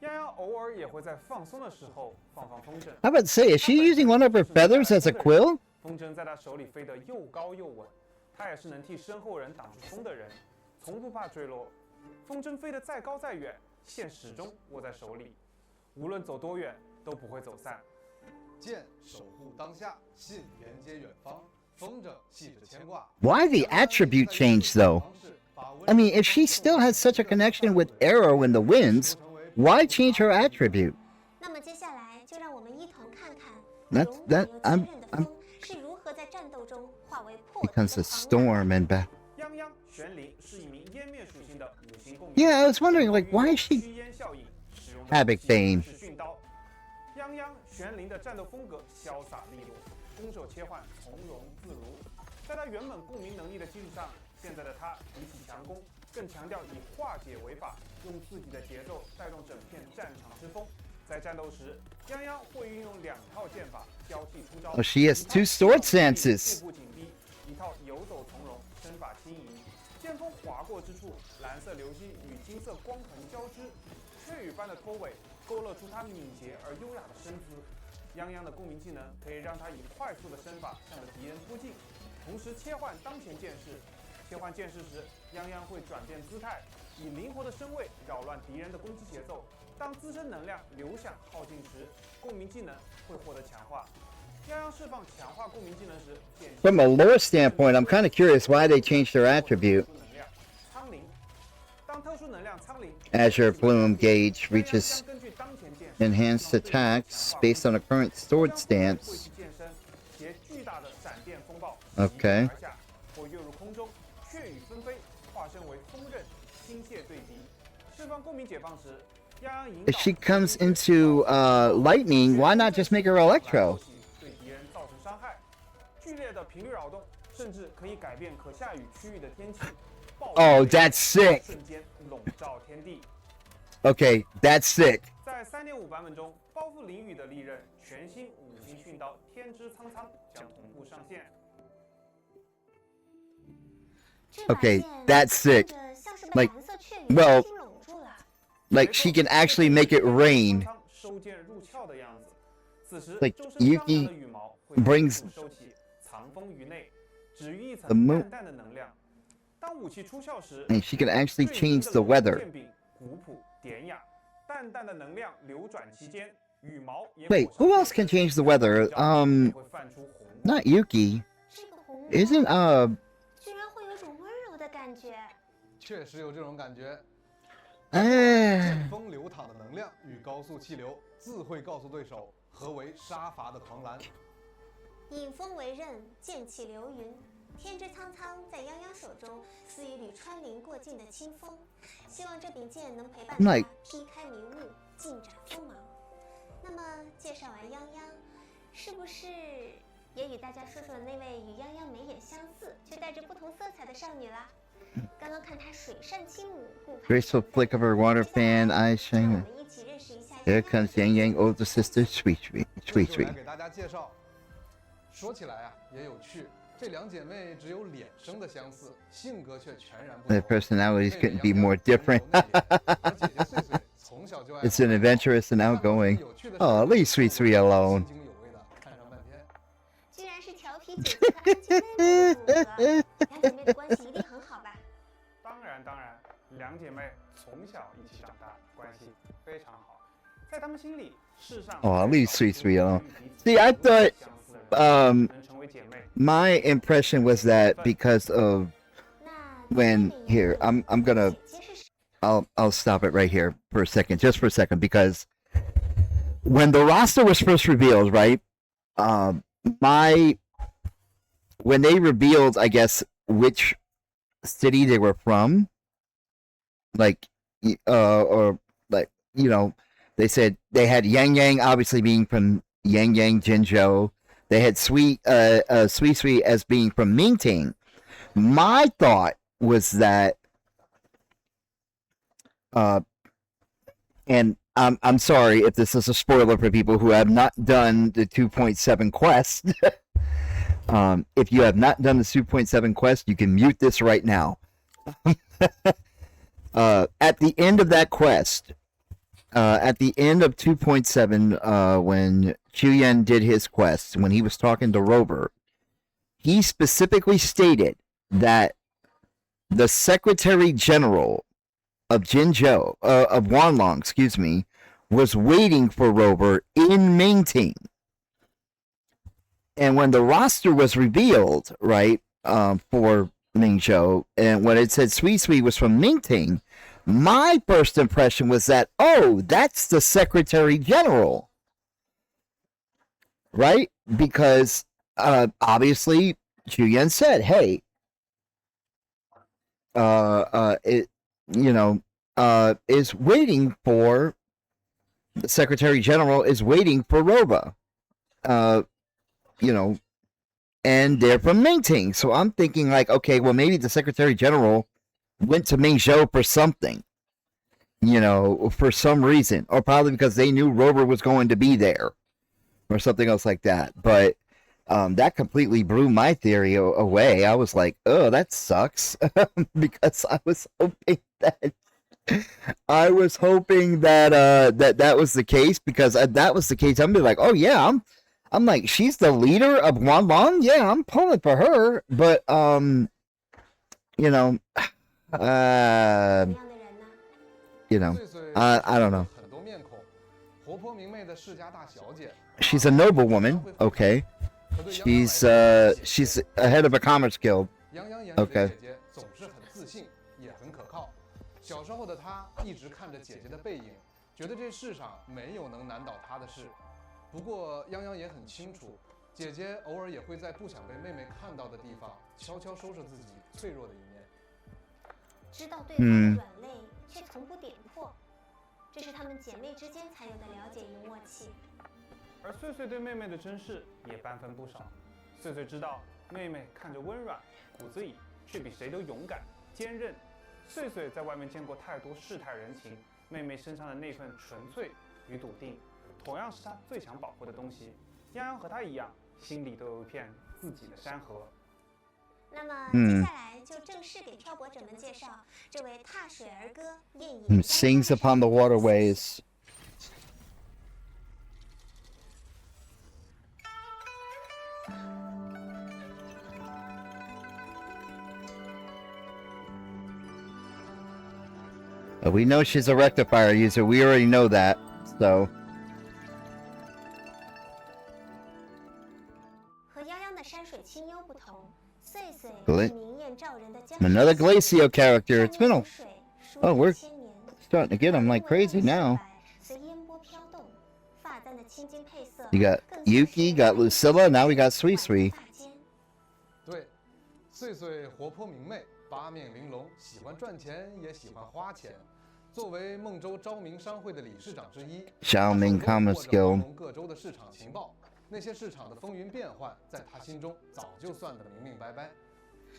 泱泱偶尔也会在放松的时候放风筝。 I would say, is she using one of her feathers as a quill? 风筝在他手里飞得又高又稳，他也是能替身后人挡住风的人，从不怕坠落。风筝飞得再高再远，线始终握在手里，无论走多远都不会走散。剑守护当下，信连接远方，风筝系着牵挂。 Why the attribute change, though? I mean, if she still has such a connection with Arrow and the winds, why change her attribute? 那么接下来就让我们一同看看 That- 勇 that- 有 I'm- 坚韧的 I'm- 风是如何在战斗中化为破土 Becomes 的 a 狂澜。 storm and back. 泱泱玄灵是一名湮灭属性的五行共鸣。 Yeah, I was wondering, like, why is she 驱烟效应，使用 Havoc Bane 是驯刀。泱泱玄灵的战斗风格潇洒利落，攻守切换从容自如。在他原本共鸣能力的基础上，现在的他比起强攻，更强调以化解为法，用自己的节奏带动整片战场之风。在战斗时，泱泱会运用2套剑法交替出招。 Oh, she has 2 sword stances. 步步紧逼，一套游走从容，身法轻盈。剑锋划过之处，蓝色流星与金色光痕交织，雀羽般的拖尾勾勒出他敏捷而优雅的身姿。泱泱的共鸣技能可以让他以快速的身法向着敌人突进，同时切换当前剑势。切换剑势时，泱泱会转变姿态，以灵活的身位扰乱敌人的攻击节奏。当自身能量流向耗尽时，共鸣技能会获得强化。泱泱释放强化共鸣技能时， From a lore standpoint, I'm kind of curious why they changed their attribute. 苍灵。当特殊能量苍灵 As your bloom gauge reaches enhanced attacks based on a current sword stance. Okay. If she comes into lightning, why not just make her electro? Oh, that's sick. Okay, that's sick. 在3.5版本中，包覆淋雨的利刃全新5星训刀天之苍苍将同步上线。Okay, that's sick. Like, well, like she can actually make it rain. Like Yuki brings the moon, and she can actually change the weather. Wait, who else can change the weather? Not Yuki. Isn't 居然会有种温柔的感觉。确实有这种感觉。哎，阵风流淌的能量与高速气流，自会告诉对手何为杀伐的狂澜。引风为刃，剑气流云。天之苍苍在泱泱手中似一缕穿林过境的清风，希望这柄剑能陪伴他劈开迷雾，尽展锋芒。那么介绍完泱泱，是不是也与大家说说那位与泱泱眉眼相似却带着不同色彩的少女啦？刚刚看她水扇轻舞，顾盼 graceful flick of her water fan, eyes 让我 shining. 们一起认识一下 Here comes Yang Yang, older sister, sweet sweet, sweet 就来 sweet. 给大家介绍。说起来啊，也有趣。这两姐妹只有脸生的相似，性格却全然不 Their 同。 personalities couldn't be more different. 而姐姐穗穗从小就爱 It's an adventurous and outgoing. 有趣的 Oh, leave Sweet Sweet alone. 津津有味的看上半天。居然是调皮姐姐和安静妹妹的组合，两姐妹的关系一定很好吧？当然，两姐妹从小一起长大，关系非常好。在她们心里，世上 Oh, leave Sweet Sweet alone. See, I thought, 能成为姐妹。 my impression was that because of 那 when here, I'm gonna 姐姐是 I'll stop it right here for a second, just for a second, because when the roster was first revealed, right? When they revealed, I guess, which city they were from, like, or like, you know, they said they had Yang Yang obviously being from Yang Yang Jinzhou. They had Sweet Sweet as being from Mingting. My thought was that, and I'm sorry if this is a spoiler for people who have not done the 2.7 quest. If you have not done the 2.7 quest, you can mute this right now. At the end of that quest, at the end of 2.7, when Chuyen did his quest, when he was talking to Rover, he specifically stated that the Secretary General of Jinzhou, of Wanlong, excuse me, was waiting for Rover in Mingting. And when the roster was revealed, right, for Mingzhou, and when it said Sui Sui was from Mingting, my first impression was that, oh, that's the Secretary General, right? Because obviously Chuyen said, hey, it, you know, is waiting for, the Secretary General is waiting for Roba, you know, and they're from Mingting. So I'm thinking like, okay, well, maybe the Secretary General went to Mingzhou for something, you know, for some reason, or probably because they knew Rover was going to be there or something else like that. But that completely blew my theory away. I was like, oh, that sucks. Because I was hoping that that was the case, because if that was the case, I'm be like, oh yeah, I'm like, she's the leader of Wanlong. Yeah, I'm pulling for her, but you know, 怎么样的人呢？ you know, 岁岁 I don't know. 很多面孔，活泼明媚的世家大小姐。 She's a noble woman. Okay. 可对泱泱来说 She's a head of a commerce guild. 泱泱眼里的 Okay. 姐姐总是很自信，也很可靠。小时候的她一直看着姐姐的背影，觉得这世上没有能难倒她的事。不过泱泱也很清楚，姐姐偶尔也会在不想被妹妹看到的地方，悄悄收拾自己脆弱的一面。知道对方的软肋，却从不点破，这是她们姐妹之间才有的了解与默契。而穗穗对妹妹的珍视也半分不少。穗穗知道妹妹看着温软，骨子里却比谁都勇敢坚韧。穗穗在外面见过太多世态人情，妹妹身上的那份纯粹与笃定，同样是她最想保护的东西。泱泱和她一样，心里都有一片自己的山河。那么接下来就正式给漂泊者们介绍这位踏水儿歌艳影 Sings upon the waterways. We know she's a rectifier user. We already know that. So 和泱泱的山水清幽不同，穗穗 Gla- 是明艳照人的江 another 水 Glacio character. It's been 江 a 水疏 Oh, 影 we're 千年 starting to get them like crazy now. 随烟波飘动，发簪的青金配色 You got 更像 Yuki, 是 got Lucilla, now we got 挽 Sui 着 Sui. 发间。对，穗穗活泼明媚，八面玲珑，喜欢赚钱，也喜欢花钱。作为孟州昭明商会的理事长之一， Xiaoming 他手中 Commerce 握着 Guild 黄龙各州的市场情报，那些市场的风云变幻，在他心中早就算得明明白白。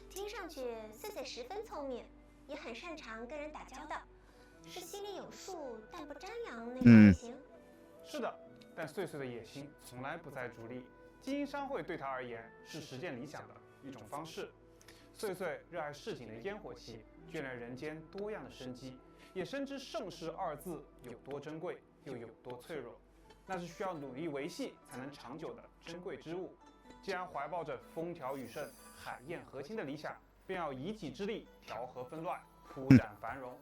听上去穗穗十分聪明，也很擅长跟人打交道，是心里有数但不张扬那种类型。是的，但穗穗的野心从来不在主力。精英商会对他而言是实践理想的一种方式。穗穗热爱市井的烟火气，眷恋人间多样的生机，也深知盛世二字有多珍贵，又有多脆弱，那是需要努力维系才能长久的珍贵之物。既然怀抱着风调雨顺、海晏河清的理想，便要以己之力调和纷乱，铺展繁荣。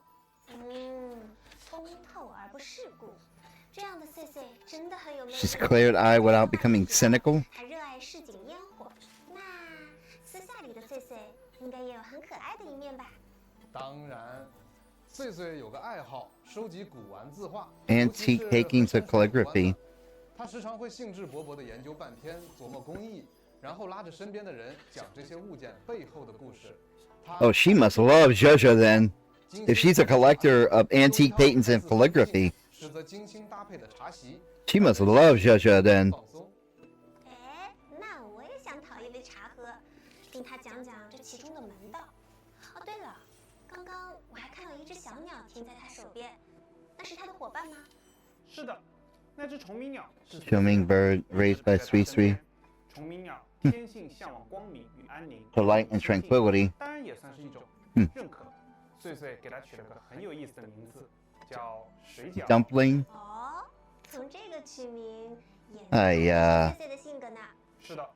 通透而不世故，这样的穗穗真的很有魅力。 She's cleared eye without becoming cynical. 还热爱市井烟火，那私下里的穗穗应该也有很可爱的一面吧？当然，穗穗有个爱好，收集古玩字画 Antique takings of calligraphy. 他时常会兴致勃勃地研究半天，琢磨工艺，然后拉着身边的人讲这些物件背后的故事。Oh, she must love Jojo then. If she's a collector of antique paintings and calligraphy, 实则精心搭配的茶席， she must love Jojo then. 放松。哎，那我也想讨一杯茶喝，听他讲讲这其中的门道。哦，对了，刚刚我还看到一只小鸟停在他手边，那是他的伙伴吗？是的，那只虫鸣鸟是 Swimming bird raised by Sui Sui. 虫鸣鸟天性向往光明与安宁 Polite and tranquility. 当然也算是一种认可。穗穗给它取了个很有意思的名字，叫水饺。 Dumpling. 哦，从这个取名也哎呀穗穗的性格呢。是的，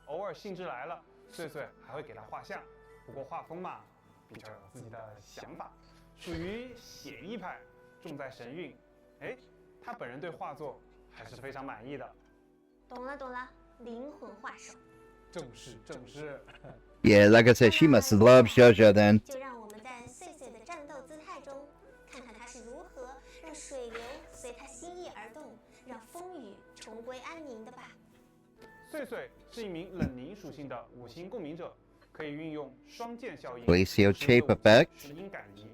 偶尔兴致来了，穗穗还会给它画像。不过画风嘛，比较有自己的想法，属于写意派，重在神韵。哎，他本人对画作还是非常满意的。懂了懂了，灵魂画手。正是正是。 Yeah, like I said, she must love Jojo then. 就让我们在穗穗的战斗姿态中，看看他是如何让水流随他心意而动，让风雨重归安宁的吧。穗穗是一名冷凝属性的五行共鸣者，可以运用双剑效应 Glacio 使 shape 武器 effect 是因感离。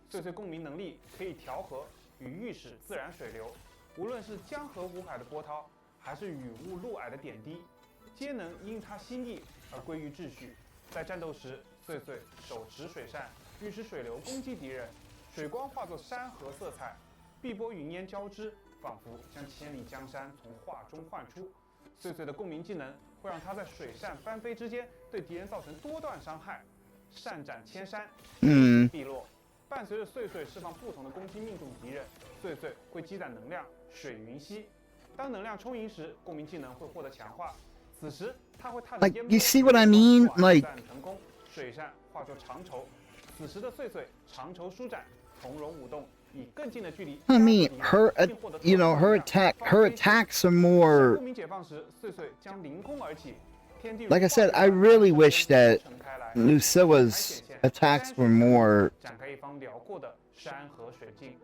穗穗共鸣能力可以调和与御使自然水流，无论是江河湖海的波涛，还是雨雾露霭的点滴，皆能因他心意而归于秩序。在战斗时，穗穗手持水扇，御使水流攻击敌人，水光化作山河色彩，碧波云烟交织，仿佛将千里江山从画中唤出。穗穗的共鸣技能会让他在水扇翻飞之间对敌人造成多段伤害，扇斩千山，必落。伴随着穗穗释放不同的攻击命中敌人，穗穗会积攒能量，水云息。当能量充盈时，共鸣技能会获得强化。此时，它会踏着 Like, 烟波 you see what I mean? 短 Like- 暂腾空，水扇化作长轴。此时的碎碎长轴舒展，从容舞动，以更近的距离。 I mean, her, you know, her attacks are more. 共鸣解放时，碎碎将凌空而起。 Like I said, I really wish that Lucilla's attacks were more 展开一方辽阔的山河水镜。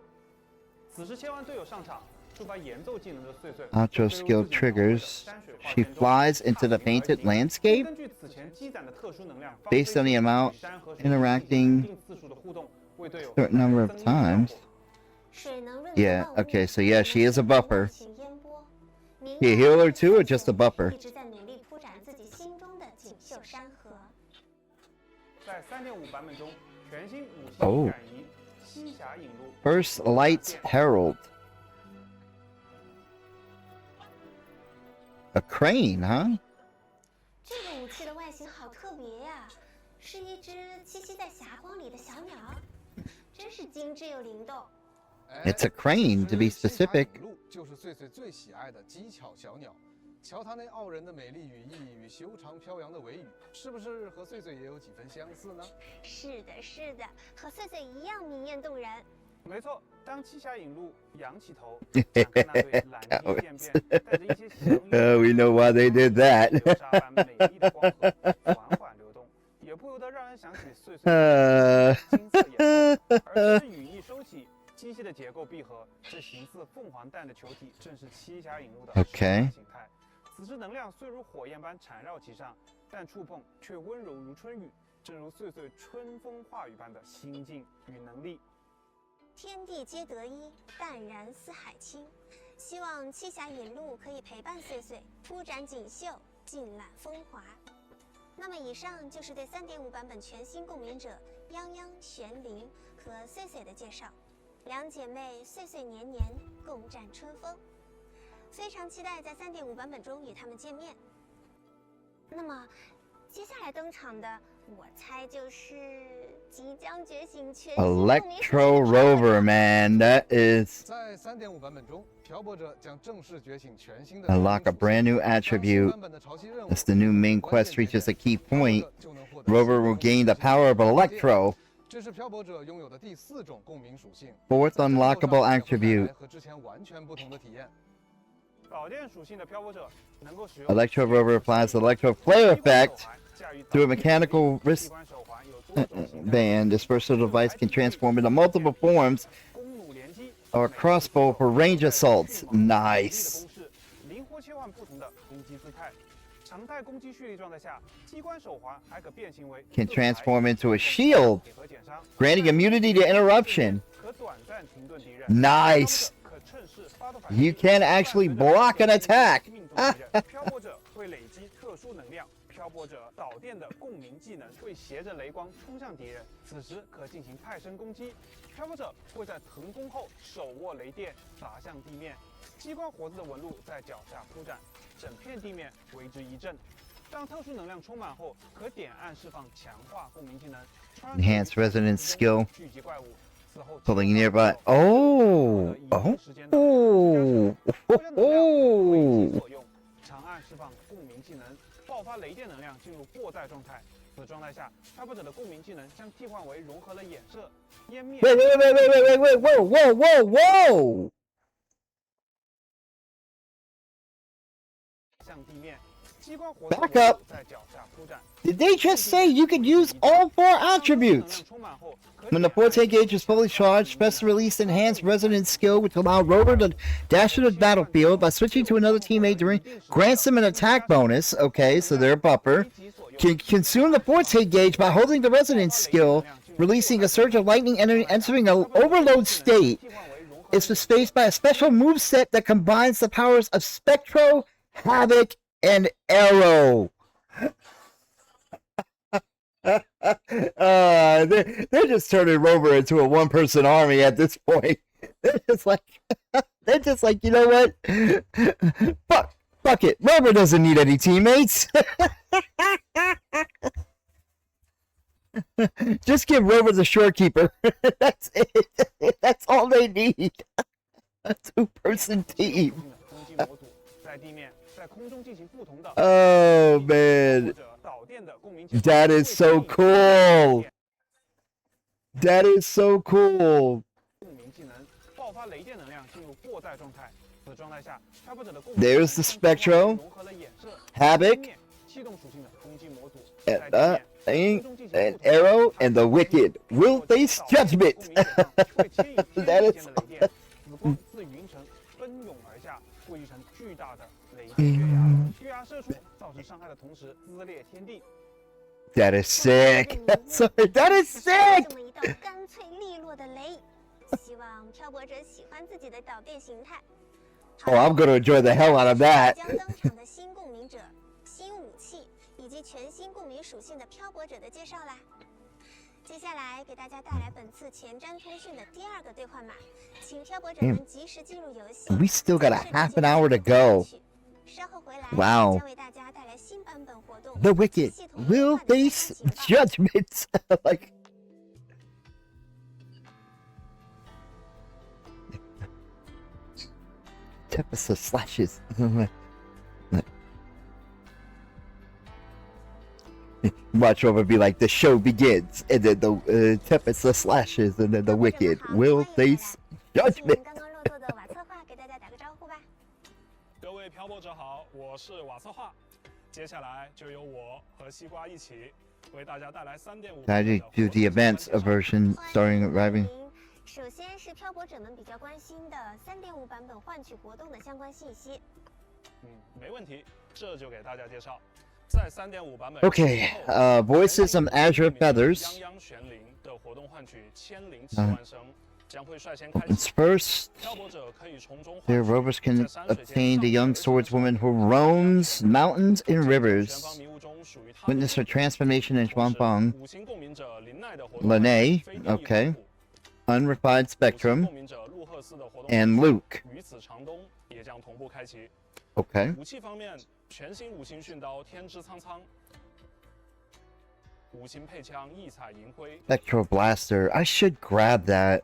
此时切换队友上场，触发演奏技能的碎碎。 outro skill triggers. She flies into the painted landscape 根据此前积攒的特殊能量 based on the amount interacting 次数的互动，为队友 certain number of 增益效 times. 果。 水能润 Yeah, 万物 okay, so yeah, she is a buffer. 起烟波 She a healer too, or just a buffer? 一直在努力铺展自己心中的锦绣山河。在3.5版本中，全新武器 Oh. 转移西峡引路。 First Light Herald. A crane, huh? 这个武器的外形好特别呀，是一只栖息在霞光里的小鸟，真是精致又灵动。 It's a crane, to be specific. 就是碎碎最喜爱的机巧小鸟。瞧它那傲人的美丽羽翼与修长飘扬的尾羽，是不是和碎碎也有几分相似呢？是的，是的，和碎碎一样明艳动人。没错，当栖霞引路扬起头，展开那对蓝天渐变，带着一些祥云 We know why they did that. 流沙般美丽的光河缓缓流动，也不由得让人想起碎碎金色眼眸。而随着羽翼收起，机械的结构闭合，这形似凤凰蛋的球体正是栖霞引路的 Okay. 形态。此时能量虽如火焰般缠绕其上，但触碰却温柔如春雨，正如碎碎春风化雨般的心境与能力。 天地皆得一，淡然似海清。希望栖霞引路可以陪伴碎碎，铺展锦绣，尽览风华。那么以上就是对3.5版本全新共鸣者泱泱、玄灵和碎碎的介绍。两姐妹岁岁年年，共占春风。非常期待在3.5版本中与她们见面。那么，接下来登场的，我猜就是即将觉醒全新共鸣属 Electro 性 Rover, man. That is. 在3.5版本中，漂泊者将正式觉醒全新的 Unlock a brand new attribute. As the new main quest reaches a key point, Rover will gain the power of Electro. 这是漂泊者拥有的第4种共鸣属性。 Fourth unlockable 在 attribute. 和之前完全不同的体验。 宝剑属性的漂泊者能够使用 Electro Rover applies Electro Flare effect through a mechanical wrist 机关手环有多种形态 band. This versatile device can transform into multiple forms 弓弩连击 or a crossbow for range assaults. 力的 Nice. 攻势，灵活切换不同的攻击姿态。常态攻击蓄力状态下，机关手环还可变形为 Can transform into a shield, 铁盒减伤， granting immunity to interruption. 可短暂停顿敌人。 Nice. 可趁势发动反击 You can actually block an attack. 命中敌人。漂泊者会累积特殊能量，漂泊者导电的共鸣技能会携着雷光冲向敌人，此时可进行派生攻击。漂泊者会在腾空后手握雷电砸向地面，机关活字的纹路在脚下铺展，整片地面为之一震。当特殊能量充满后，可点按释放强化共鸣技能，穿越 Enhance resonance skill. 聚集怪物。此后 Pulling nearby. Oh. Oh. Oh. Oh. 长按释放共鸣技能，爆发雷电能量进入过载状态。此状态下，漂泊者的共鸣技能将替换为融合了衍射、湮灭。 Wait, wait, wait, wait, wait, wait, wait, whoa, whoa, whoa, whoa. 向地面，机关活 Back up. 在脚下铺展。 Did they just say you could use all 4 attributes? When the forte gauge is fully charged, press the release enhanced resonance skill, which allows Rover to dash to the battlefield by switching to another teammate during grants them an attack bonus. Okay, so they're a buffer. Can consume the forte gauge by holding the resonance skill, releasing a surge of lightning entering an overload state. It's spaced by a special moveset that combines the powers of Spectro, Havoc, and Arrow. They're just turning Rover into a one-person army at this point. They're just like, you know what? Fuck it. Rover doesn't need any teammates. Just give Rover the shorekeeper. That's it. That's all they need. A 2-person team. 模组，在地面、在空中进行不同的 Oh 或 man, 者导电的共鸣结构。 that is so cool. That is so cool. 共鸣技能爆发雷电能量进入过载状态。此状态下，漂泊者的共鸣 There's the Spectro, 融合了衍射、 Havoc, 气动属性的攻击模组， and an arrow, and the wicked will face judgment. That is 紫光自云层奔涌而下，汇聚成巨大的雷电月牙，月牙射出，造成伤害的同时撕裂天地。 that is sick. Sorry, that is sick. 这么一道干脆利落的雷，希望漂泊者喜欢自己的导电形态。 Oh, I'm gonna enjoy the hell out of that. 将登场的新共鸣者、新武器以及全新共鸣属性的漂泊者的介绍啦。接下来给大家带来本次前瞻通讯的第2个兑换码，请漂泊者们及时进入游戏。 We still got a half an hour to go. 稍后回来 Wow. 将为大家带来新版本活动。 The wicked will face judgment. Like, Tempest slashes. Watch over be like the show begins, and then the Tempest slashes, and then the wicked will face 请 judgment. 刚刚落座的瓦策划给大家打个招呼吧。各位漂泊者好，我是瓦策划。接下来就由我和西瓜一起为大家带来3.5。 I did do the events version starting arriving. 首先是漂泊者们比较关心的3.5版本换取活动的相关信息。没问题，这就给大家介绍。在3.5版本 Okay, voices of Azure Feathers. 泱泱玄灵的活动换取千灵7万声，将会率先开 It's 启。 first, 漂泊者可以从中 their rovers can obtain the young swordswoman who roams mountains and rivers. Witness her transformation in Shuangfang. 五星共鸣者林奈的活动 Lene, 飞地 okay. 虎 Unrefined 五星 Spectrum, 共鸣者陆赫斯的活动 and Luke. 与此长冬也将同步开启。 Okay. 武器方面，全新五星训刀天之苍苍，五星配枪异彩银辉， Spectral Blaster. I should grab that.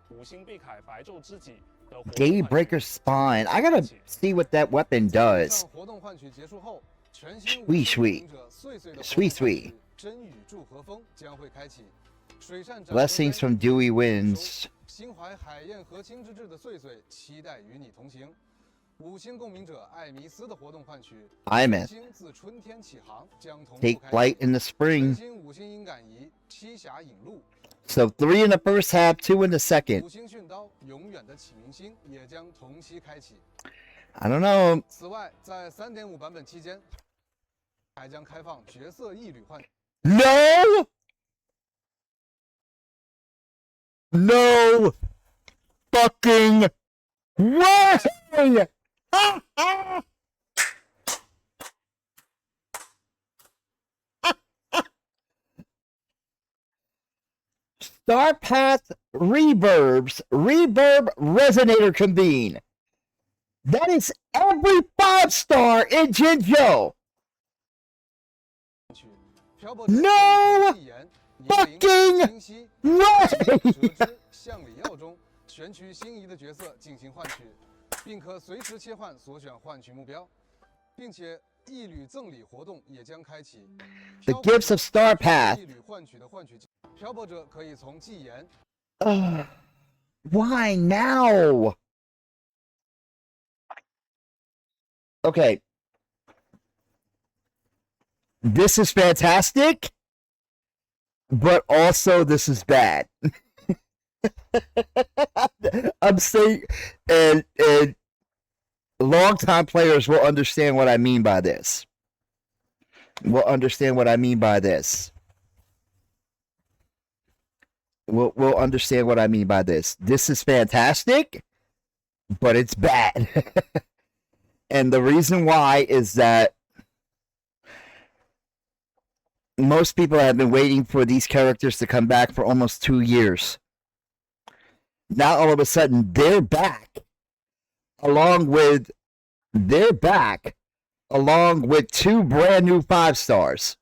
五星碧铠白昼之戟的活动 Daybreaker Spine. I gotta see what that weapon does. 活动换取结束后，全新 Sweet, sweet. 碎碎的 Sweet, sweet. 真宇祝和风将会开启。水善斩 Blessings from Dewy Winds. 心怀海晏和亲之志的碎碎，期待与你同行。五星共鸣者艾弥斯的活动换取， Imeth. 星自春天起航，将同步 Take 开 flight 启。 in the spring. 新五星音感仪七侠引路， So 3 in the first half, 2 in the second. 五星训刀永远的启明星也将同期开启。 I don't know. 此外，在3.5版本期间，还将开放角色一旅换。 No! No fucking way! Star Path Reverbs, Reverb Resonator Convene. That is every 5-star in Jinzhou. No fucking way! 向里耀中选取心仪的角色进行换取，并可随时切换所选换取目标，并且一旅赠礼活动也将开启。 The gifts of Star Path. 一旅换取的换取，漂泊者可以从祭言。 Why now? Okay. This is fantastic, but also this is bad. I'm saying, and longtime players will understand what I mean by this. Will understand what I mean by this. Will understand what I mean by this. This is fantastic, but it's bad. And the reason why is that most people have been waiting for these characters to come back for almost 2 years. Now all of a sudden they're back along with 2 brand new 5-stars.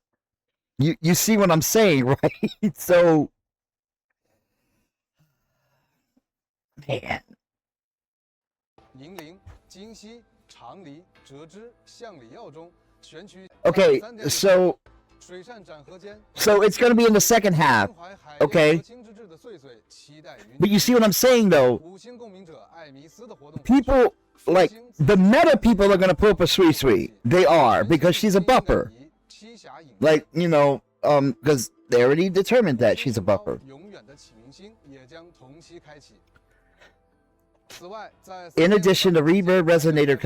You see what I'm saying, right? So man. 银铃金溪、长梨、折枝、橡里药中选取。Okay, so 水善展河间 it's going to be in the second half. Okay. But you see what I'm saying, though? People, like, the meta people are going to pull for Sui Sui. They are, because she's a buffer. Like, you know, because they already determined that she's a buffer. In addition, the Reverb Resonator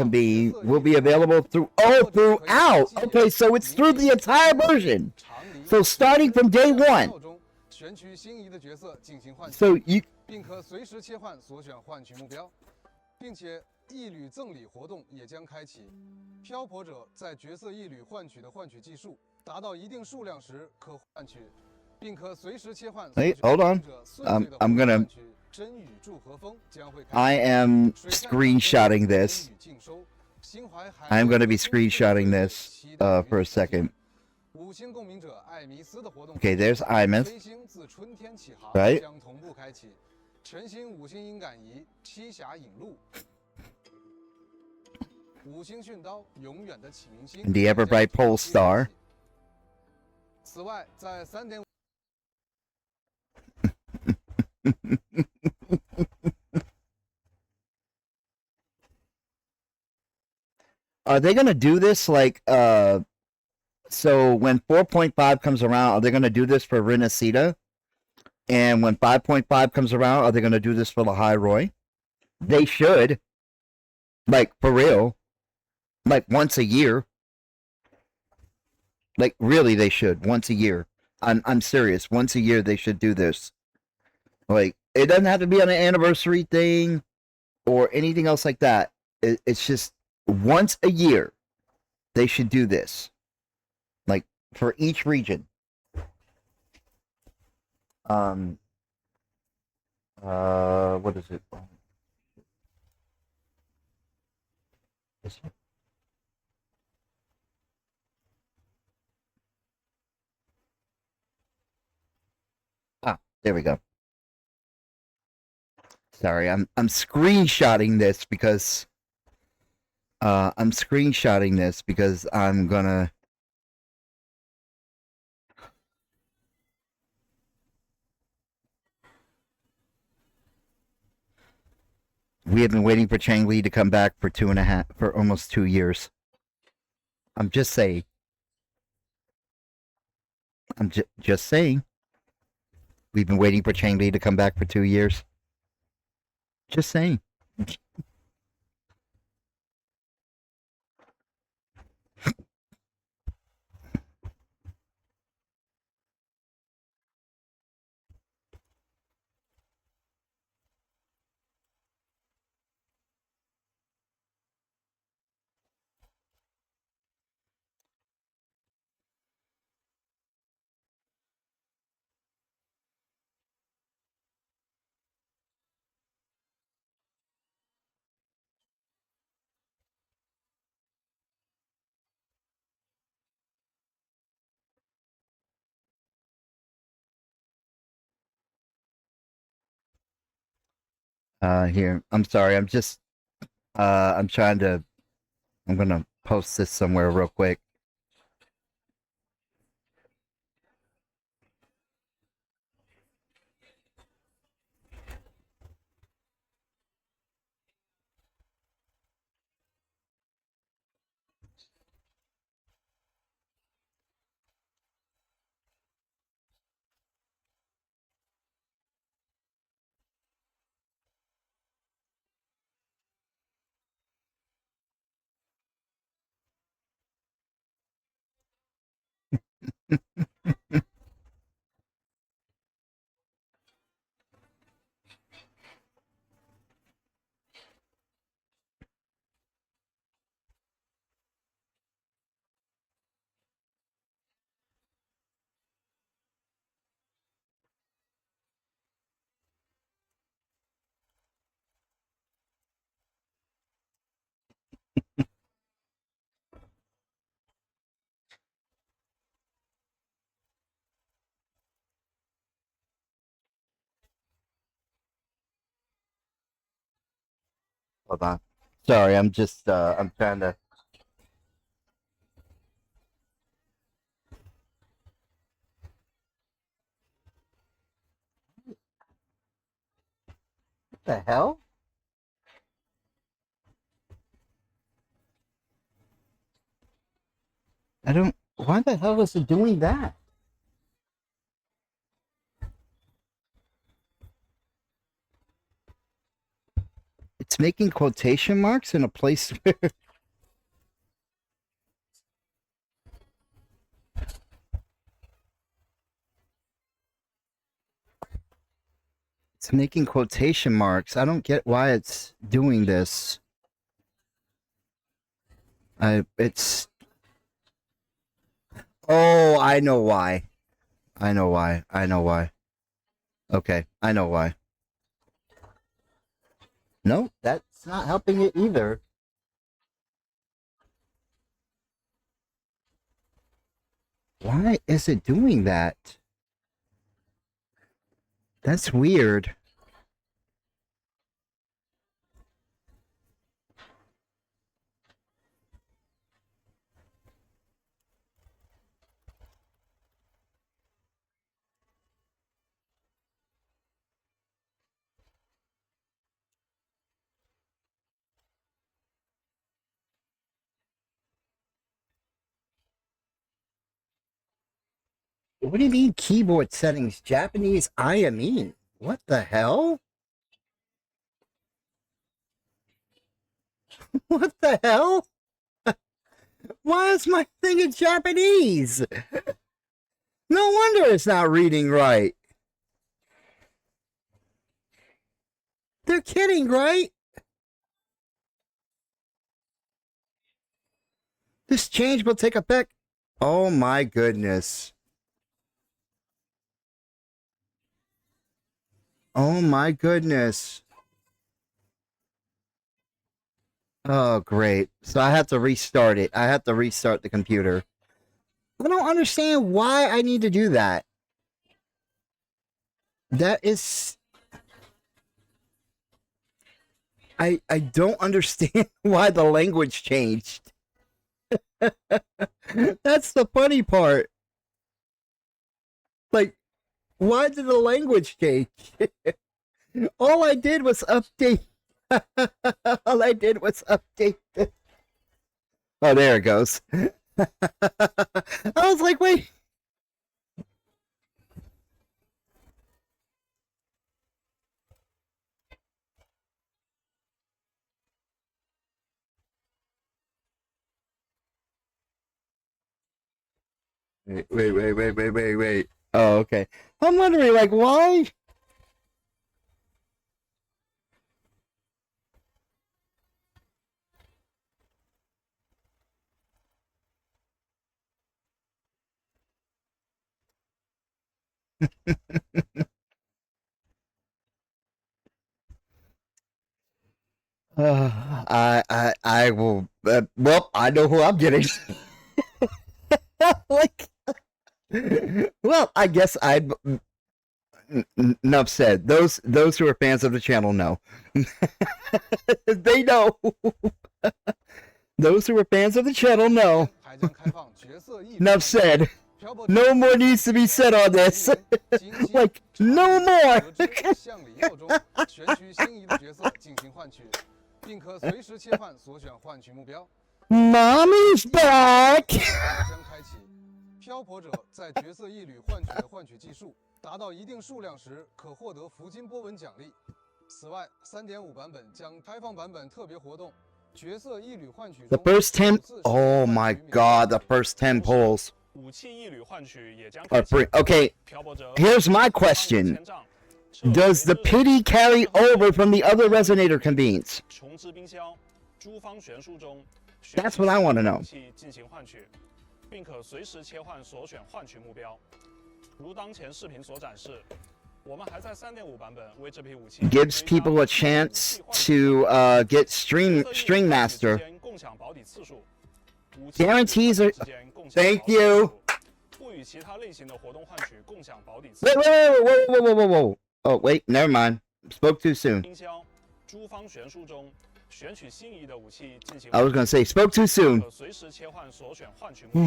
will be available throughout. Okay, so it's through the entire version. So starting from day one. So you. 并可随时切换所选换取目标，并且一缕赠礼活动也将开启。漂泊者在角色一缕换取的换取技术达到一定数量时可换取，并可随时切换。Hey, hold on. I'm gonna. I am screenshotting this. I'm gonna be screenshotting this for a second. Okay, there's Imus. Right? And the ever bright pole star. Are they gonna do this like so when 4.5 comes around, are they gonna do this for Renacita? And when 5.5 comes around, are they gonna do this for the High Roy? They should. Like, for real. Like, once a year. Like, really, they should. Once a year. I'm serious. Once a year, they should do this. Like, it doesn't have to be on an anniversary thing or anything else like that. It's just once a year, they should do this. Like, for each region. What is it? This one? Ah, there we go. Sorry, I'm screenshotting this because I'm gonna. We have been waiting for Chang Li to come back for almost 2 years. I'm just saying. I'm just saying. We've been waiting for Chang Li to come back for 2 years. Just saying. Here. I'm sorry. I'm gonna post this somewhere real quick. Hold on. Sorry, I'm just I'm trying to. What the hell? I don't. Why the hell is it doing that? It's making quotation marks in a place where. It's making quotation marks. I don't get why it's doing this. It's. Oh, I know why. I know why. I know why. Okay, I know why. No, that's not helping it either. Why is it doing that? That's weird. What do you mean keyboard settings? Japanese IME? What the hell? What the hell? Why is my thing in Japanese? No wonder it's not reading right. They're kidding, right? This change will take effect. Oh my goodness. Oh my goodness. Oh, great. So I have to restart it. I have to restart the computer. I don't understand why I need to do that. That is... I don't understand why the language changed. That's the funny part. Like, why did the language change? All I did was update. All I did was update. Oh, there it goes. I was like, wait. Wait. Oh, okay. I'm wondering, like, why? I will. Well, I know who I'm getting. Like, well, I guess I. Enough said. Those who are fans of the channel know. They know. Those who are fans of the channel know. Enough said. No more needs to be said on this. Like, no more. Mommy's back. 漂泊者在角色一缕换取的换取技术达到一定数量时，可获得福金波纹奖励。此外，3.5版本将开放版本特别活动角色一缕换取。The first 10. Oh my God! The first 10 polls. 武器一缕换取也将 Are free. Okay. Here's my question. Does the pity carry over from the other resonator convenes? 重置冰箱，诸方悬殊中 That's what I want to know. 进行换取，并可随时切换所选换取目标。如当前视频所展示，我们还在3.5版本为这批武器 gives people a chance to get String Master. 共享保底次数 Guarantees are. Thank you. 不与其他类型的活动换取共享保底次 Wait. Oh, wait. Never mind. Spoke too soon. 冰箱，诸方悬殊中选取心仪的武器进行。I was gonna say, spoke too soon. 可随时切换所选换取目标，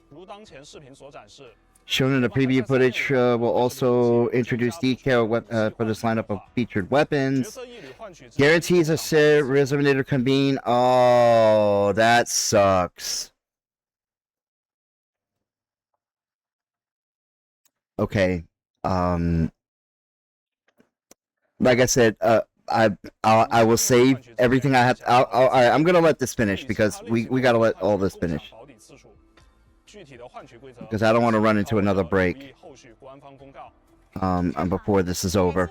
如当前视频所展示。 Shown in the preview footage will also introduce detail for this lineup of featured weapons. Guarantees a resonator convene. Oh, that sucks. Okay. Like I said, I will save everything I have. All right, I'm gonna let this finish because we gotta let all this finish. Because I don't want to run into another break. Before this is over.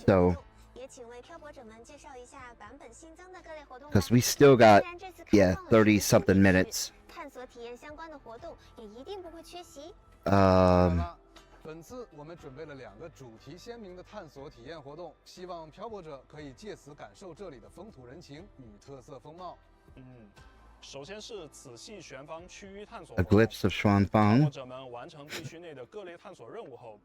So, because we still got, yeah, 30 something minutes. 本次我们准备了2个主题鲜明的探索体验活动，希望漂泊者可以借此感受这里的风土人情与特色风貌。首先是此系旋方区域探索。 A glimpse of Xuanfang. 漂泊者们完成地区内的各类探索任务后，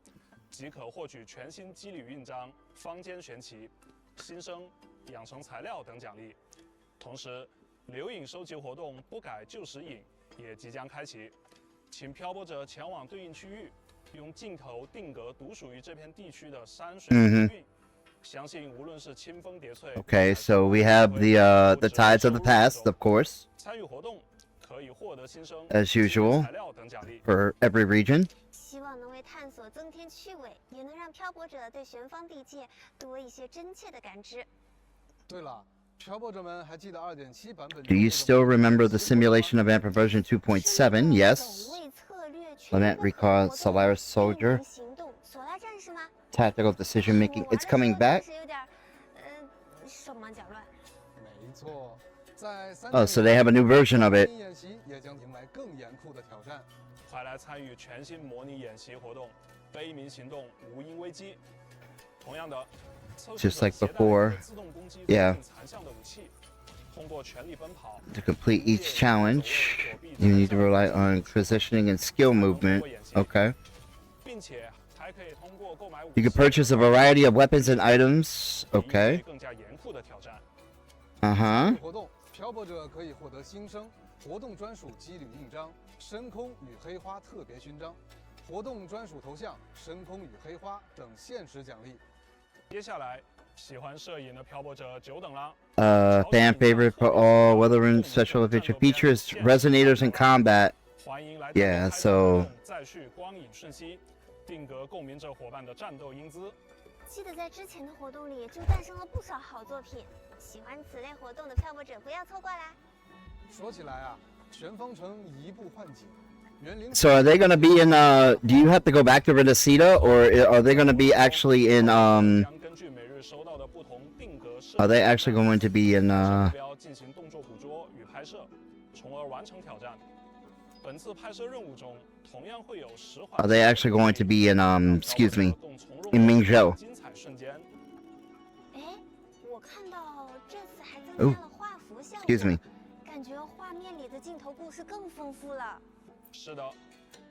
即可获取全新肌理印章、方尖玄旗、新生、养成材料等奖励。同时，留影收集活动不改就时影也即将开启，请漂泊者前往对应区域，用镜头定格独属于这片地区的山水风韵。 Okay, so we have the tides of the past, of course, as usual, for every region. 希望能为探索增添趣味，也能让漂泊者对玄方地界多一些真切的感知。对了，漂泊者们还记得2.7版本？ Do you still remember the simulation of Emperor version 2.7? Yes. Lament recall Solaris Soldier. Tactical decision making. It's coming back. Oh, so they have a new version of it. 快来参与全新模拟演习活动“悲鸣行动无因危机”。同样的 ，just like before, yeah. 残像的武器，通过全力奔跑。To complete each challenge, you need to rely on positioning and skill movement. Okay. 并且还可以通过购买武器。 You can purchase a variety of weapons and items. Okay. 更加严酷的挑战。活动，漂泊者可以获得新生活动专属肌理印章、深空与黑花特别勋章、活动专属头像、深空与黑花等限时奖励。接下来，喜欢摄影的漂泊者久等了。Fan favorite for all Weathering special adventure features resonators in combat. 欢迎来到 Yeah, so 再续光影瞬息，定格共鸣着伙伴的战斗英姿。记得在之前的活动里就诞生了不少好作品，喜欢此类活动的漂泊者不要错过啦。说起来啊，玄方城移步换景。 So are they gonna be in do you have to go back to Renacida or are they gonna be actually in are they actually going to be in 进行动作捕捉与拍摄，从而完成挑战。本次拍摄任务中同样会有实话。 Are they actually going to be in excuse me in Mingzhou? 精彩瞬间。哎，我看到这次还增加了画幅效果。 Excuse me. 感觉画面里的镜头故事更丰富了。 是的，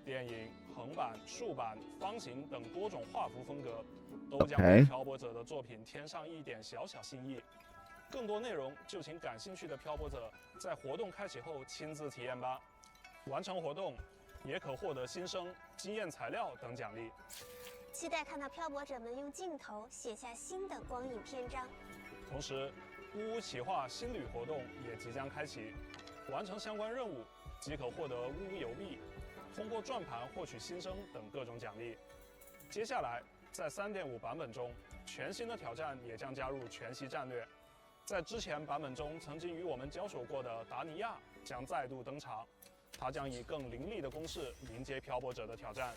电影、横版、竖版、方形等多种画幅风格，都将为漂泊者的作品添上一点小小新意。更多内容就请感兴趣的漂泊者在活动开启后亲自体验吧。完成活动，也可获得新生、经验材料等奖励。期待看到漂泊者们用镜头写下新的光影篇章。同时，乌企划新旅活动也即将开启，完成相关任务。 即可获得乌邮币，通过转盘获取新生等各种奖励。接下来，在 3.5 版本中，全新的挑战也将加入全息战略。在之前版本中曾经与我们交手过的达尼亚将再度登场，他将以更凌厉的攻势迎接漂泊者的挑战。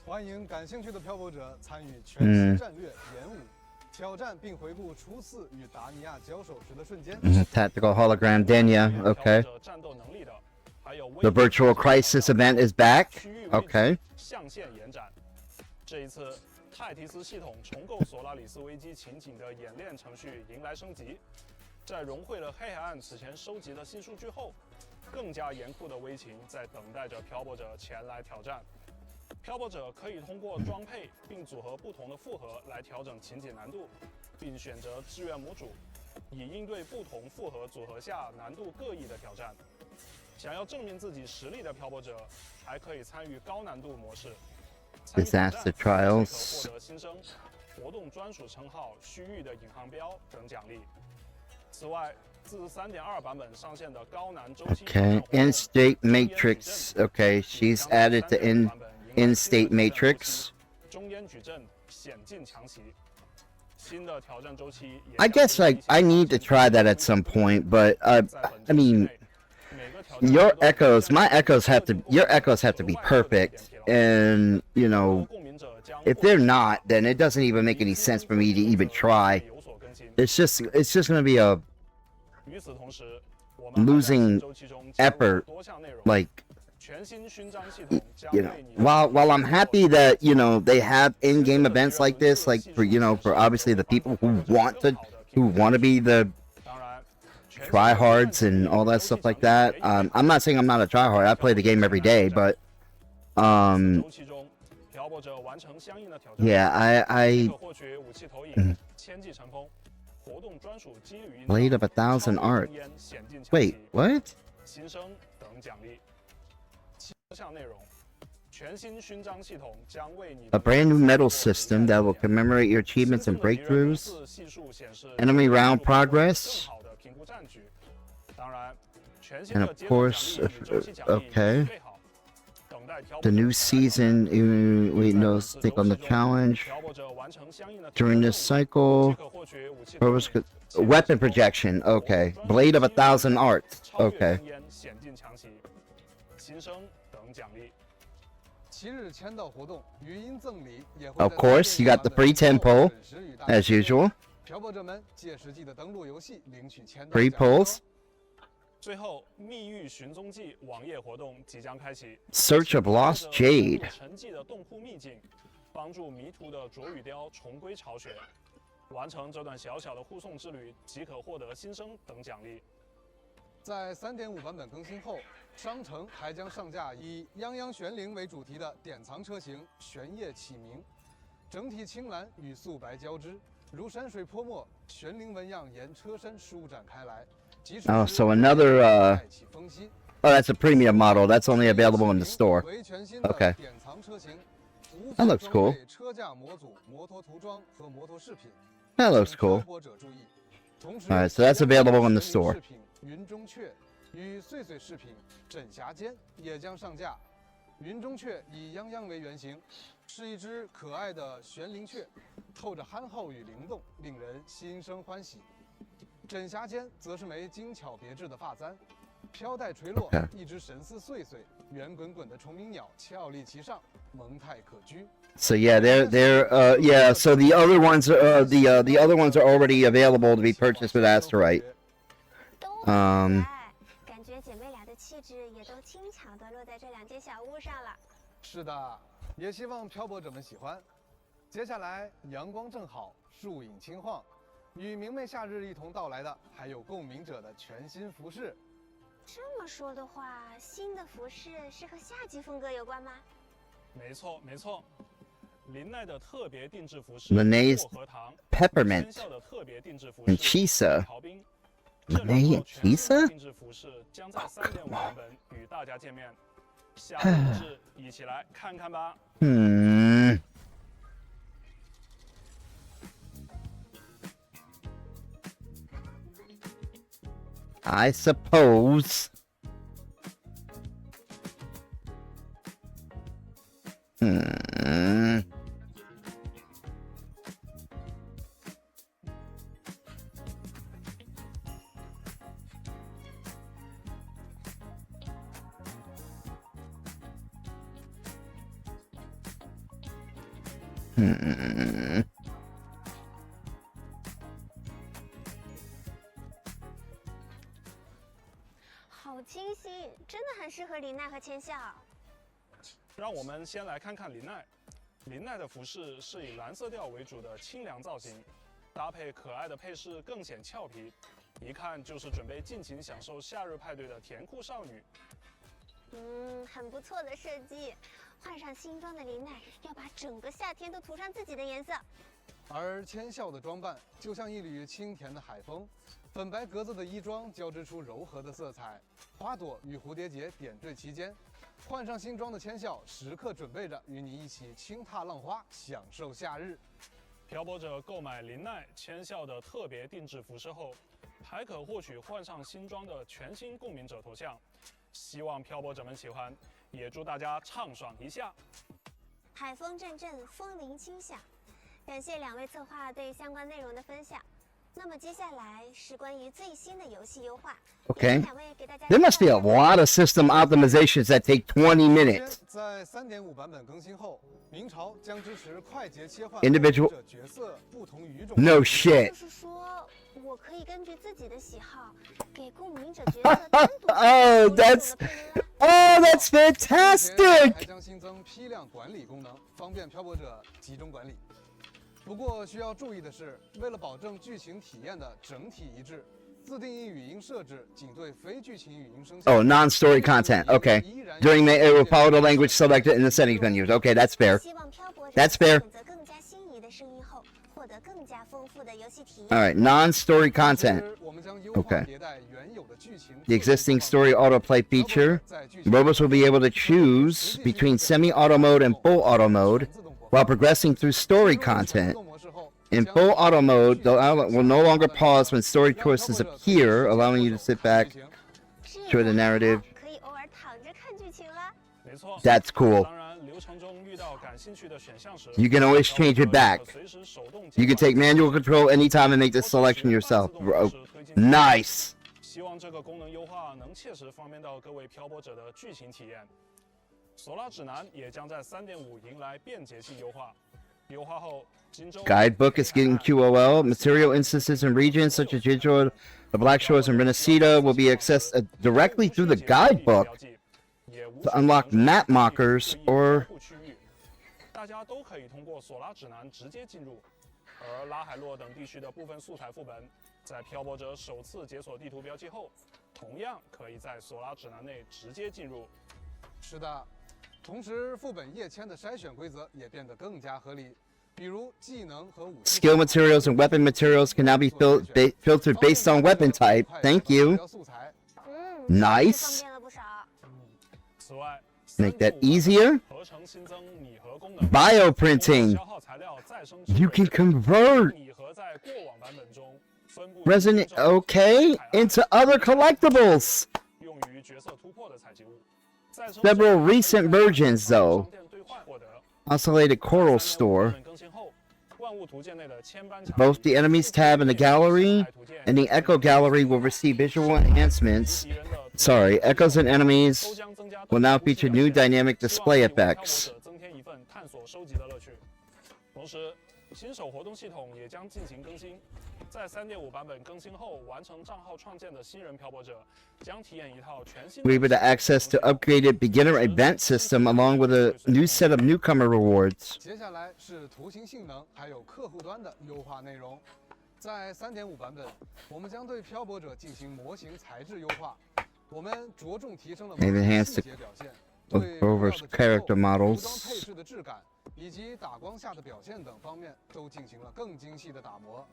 欢迎感兴趣的漂泊者参与全息战略演武。 挑战并回顾初次与达尼亚交手时的瞬间。Tactical hologram Denya. Okay. The virtual crisis event is back. Okay. 象限延展。这一次，泰提斯系统重构索拉里斯危机情景的演练程序迎来升级，在融汇了黑海岸此前收集的新数据后，更加严酷的危情在等待着漂泊者前来挑战。漂泊者可以通过装配并组合不同的复合来调整情景难度，并选择支援模组，以应对不同复合组合下难度各异的挑战。想要证明自己实力的漂泊者，还可以参与高难度模式。参与挑战 Disaster 即可 trials. 获得新生、活动专属称号、区域的引航标等奖励。此外，自 3.2 版本上线的高难周期 Okay, in-state matrix. Okay, she's added the in-state matrix. 中烟矩阵险境强袭。新的挑战周期 I guess like I need to try that at some point, but I mean, your echoes have to be perfect, and you know, if they're not, then it doesn't even make any sense for me to even try. It's just gonna be a losing effort, like, you know, while I'm happy that, you know, they have in-game events like this, like for, you know, for obviously the people who want to be the tryhards and all that stuff like that. I'm not saying I'm not a tryhard. I play the game every day, but yeah, I Blade of 1,000 art. Wait, what? A brand new medal system that will commemorate your achievements and breakthroughs. Enemy round progress. And of course, okay. The new season, we know, take on the challenge. During this cycle, weapon projection, okay. Blade of 1,000 arts, okay. Of course, you got the free tempo, as usual. Free pulls. Search of Lost Jade. 帮助迷途的啄羽雕重归巢穴，完成这段小小的护送之旅，即可获得新生等奖励。在 3.5 版本更新后，商城还将上架以泱泱玄灵为主题的典藏车型玄夜启明，整体青蓝与素白交织，如山水泼墨，玄灵纹样沿车身舒展开来。Oh, so another oh, that's a premium model. That's only available in the store. Okay. That looks cool. That looks cool. Alright, so that's available in the store. 云中雀与碎碎饰品枕霞间也将上架。云中雀以泱泱为原型，是一只可爱的玄灵雀，透着憨厚与灵动，令人心生欢喜。枕霞间则是枚精巧别致的发簪，飘带垂落，一只神似碎碎、圆滚滚的虫鸣鸟俏立其上，萌态可掬。So yeah, yeah. So the other ones are the other ones are already available to be purchased with Asterite. 感觉姐妹俩的气质也都轻巧地落在这两件小物上了。是的，也希望漂泊者们喜欢。接下来阳光正好，树影轻晃，与明媚夏日一同到来的还有共鸣者的全新服饰。这么说的话，新的服饰是和夏季风格有关吗？没错，没错。林奈的特别定制服饰， Linnae's 薄荷糖 Peppermint 天笑的特别定制服 and 饰 Chisa. 逃兵。 Linnae and Chisa? 定制服饰将在 3.5 版本与大家见面。夏日服饰，一起来看看吧。I suppose. Hmm. 好清新，真的很适合林奈和千笑。让我们先来看看林奈。林奈的服饰是以蓝色调为主的清凉造型，搭配可爱的配饰更显俏皮，一看就是准备尽情享受夏日派对的甜酷少女。很不错的设计。换上新装的林奈，要把整个夏天都涂上自己的颜色。而千孝的装扮就像一缕清甜的海风，粉白格子的衣装交织出柔和的色彩，花朵与蝴蝶结点缀其间。换上新装的千孝，时刻准备着与你一起轻踏浪花，享受夏日。漂泊者购买林奈、千孝的特别定制服饰后，还可获取换上新装的全新共鸣者头像。希望漂泊者们喜欢，也祝大家畅爽一下。海风阵阵，风铃轻响。感谢2位策划对相关内容的分享。那么接下来是关于最新的游戏优化。 Okay. There must be a lot of system optimizations that take 20 minutes. 在3.5版本更新后，明朝将支持快捷切换 Individual 角色不同语种。 No shit. 就是说，我可以根据自己的喜好，给共鸣者角色单独 Oh, that's fantastic. 还将新增批量管理功能，方便漂泊者集中管理。不过需要注意的是，为了保证剧情体验的整体一致，自定义语音设置仅对非剧情语音声效。 Oh, non-story content. Okay. During the it will follow the language selected in the settings menus. Okay, that's fair. 希望漂泊者 That's fair. 选择更加心仪的声音后，获得更加丰富的游戏体验。 All right, non-story content. 我们将优化 Okay. 迭代原有的剧情。 The existing story autoplay feature. Robots will be able to choose between semi-auto mode and full auto mode while progressing through story content. In full auto mode, the outlet will no longer pause when story choices appear, allowing you to sit back, enjoy the narrative. 可以偶尔躺着看剧情了。没错 That's cool. 当然，流程中遇到感兴趣的选项时 You can always change it back. 随时手动 You can take manual control anytime and make the selection yourself. Oh, nice. 希望这个功能优化能切实方便到各位漂泊者的剧情体验。索拉指南也将在3.5迎来便捷性优化。优化后，荆州 Guidebook is getting QOL. Material instances and regions such as Jidro, the Black Shores, and Renacida will be accessed directly through the guidebook to unlock map markers or 大家都可以通过索拉指南直接进入。而拉海洛等地区的部分素材副本，在漂泊者首次解锁地图标记后，同样可以在索拉指南内直接进入。是的，同时副本页签的筛选规则也变得更加合理，比如技能和武器。 skill materials and weapon materials can now be filtered based on weapon type. Thank you. Nice. 方便了不少。此外 Make that easier. 合成新增拟合功能 Bioprinting. 消耗材料再生 You can convert 拟合在过往版本中分布 Resident okay into other collectibles. 用于角色突破的采集物。 Several recent versions, though. 商店兑换获得 Oscillated Coral Store. 更新后，万物图鉴内的千般 Both the enemies tab in the gallery and the Echo Gallery will receive visual enhancements. Sorry, echoes and enemies will now feature new dynamic display effects. 增添一份探索收集的乐趣。同时，新手活动系统也将进行更新。在3.5版本更新后完成账号创建的新人漂泊者，将体验一套全新的 We able to access the upgraded beginner event system along with a new set of newcomer rewards. 接下来是图形性能还有客户端的优化内容。在3.5版本，我们将对漂泊者进行模型材质优化。我们着重提升了模型细节表现，对 Rover's character 服装 models. 配置的质感以及打光下的表现等方面都进行了更精细的打磨。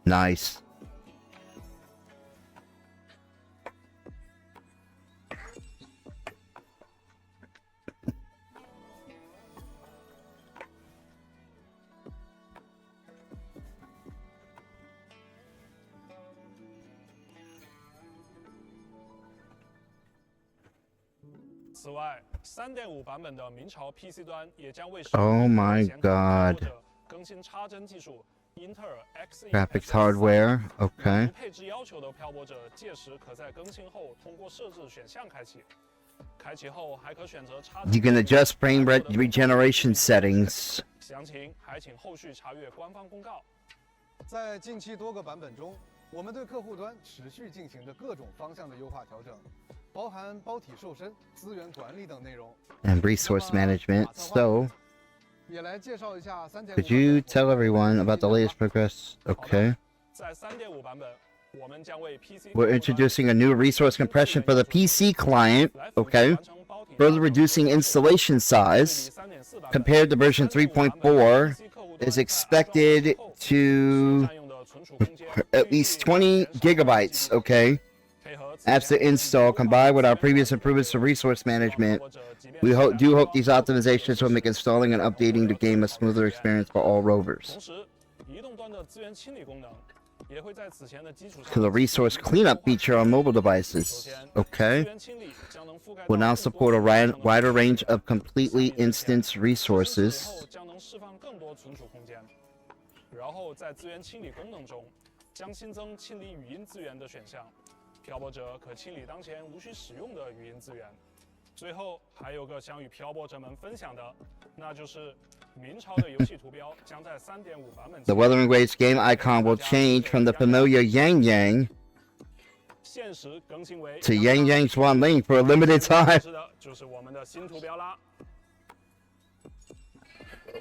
Nice. “此外，3.5版本的明朝 PC 端也将为 Oh my god. 更新插帧技术。 英特尔 X Graphics hardware. Okay. 配置要求的漂泊者，届时可在更新后通过设置选项开启。开启后还可选择插。You can adjust frame regeneration settings. 详情还请后续查阅官方公告。在近期多个版本中，我们对客户端持续进行着各种方向的优化调整，包含包体瘦身、资源管理等内容。And resource management. So. 也来介绍一下3.5。Could you tell everyone about the latest progress? Okay. 在3.5版本，我们将为 PC We're introducing a new resource compression for the PC client. Okay. 完成包体 further reducing installation size compared to version 3.4 is expected to at least 20 gigabytes, okay? After install, combined with our previous improvements to resource management, we do hope these optimizations will make installing and updating the game a smoother experience for all rovers. To the resource cleanup feature on mobile devices, okay? Will now support a wider range of completely instanced resources. 然后在资源清理功能中，将新增清理语音资源的选项，漂泊者可清理当前无需使用的语音资源。最后还有个想与漂泊者们分享的，那就是明朝的游戏图标将在 3.5 版本。The Wuthering Waves game icon will change from the familiar Yang Yang 现实更新为 to Yang Yang Swan Ling for a limited time. 是的，就是我们的新图标啦。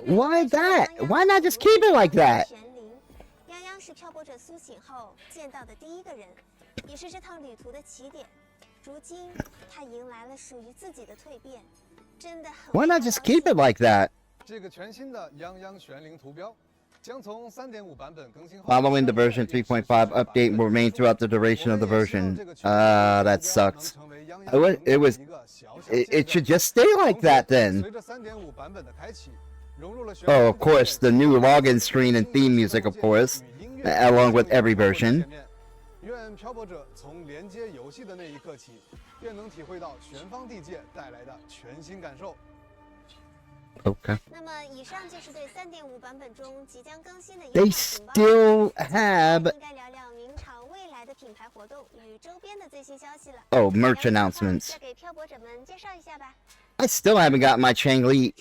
Why that? Why not just keep it like that? 泱泱是漂泊者苏醒后见到的第一个人，也是这趟旅途的起点。如今，他迎来了属于自己的蜕变，真的很。Why not just keep it like that? 这个全新的泱泱玄灵图标将从 3.5 版本更新后 Following the version 3.5 update will remain throughout the duration of the version. That sucks. It should just stay like that then. 随着 3.5 版本的开启，融入了 Oh, of course, the new login screen and theme music, of course, along with every version. 愿漂泊者从连接游戏的那一刻起，便能体会到玄方地界带来的全新感受。 Okay. 那么，以上就是对 3.5 版本中即将更新的 They still have 应该聊聊明朝未来的品牌活动与周边的最新消息了。 oh merch announcements. 再给漂泊者们介绍一下吧。 I still haven't got my Changli.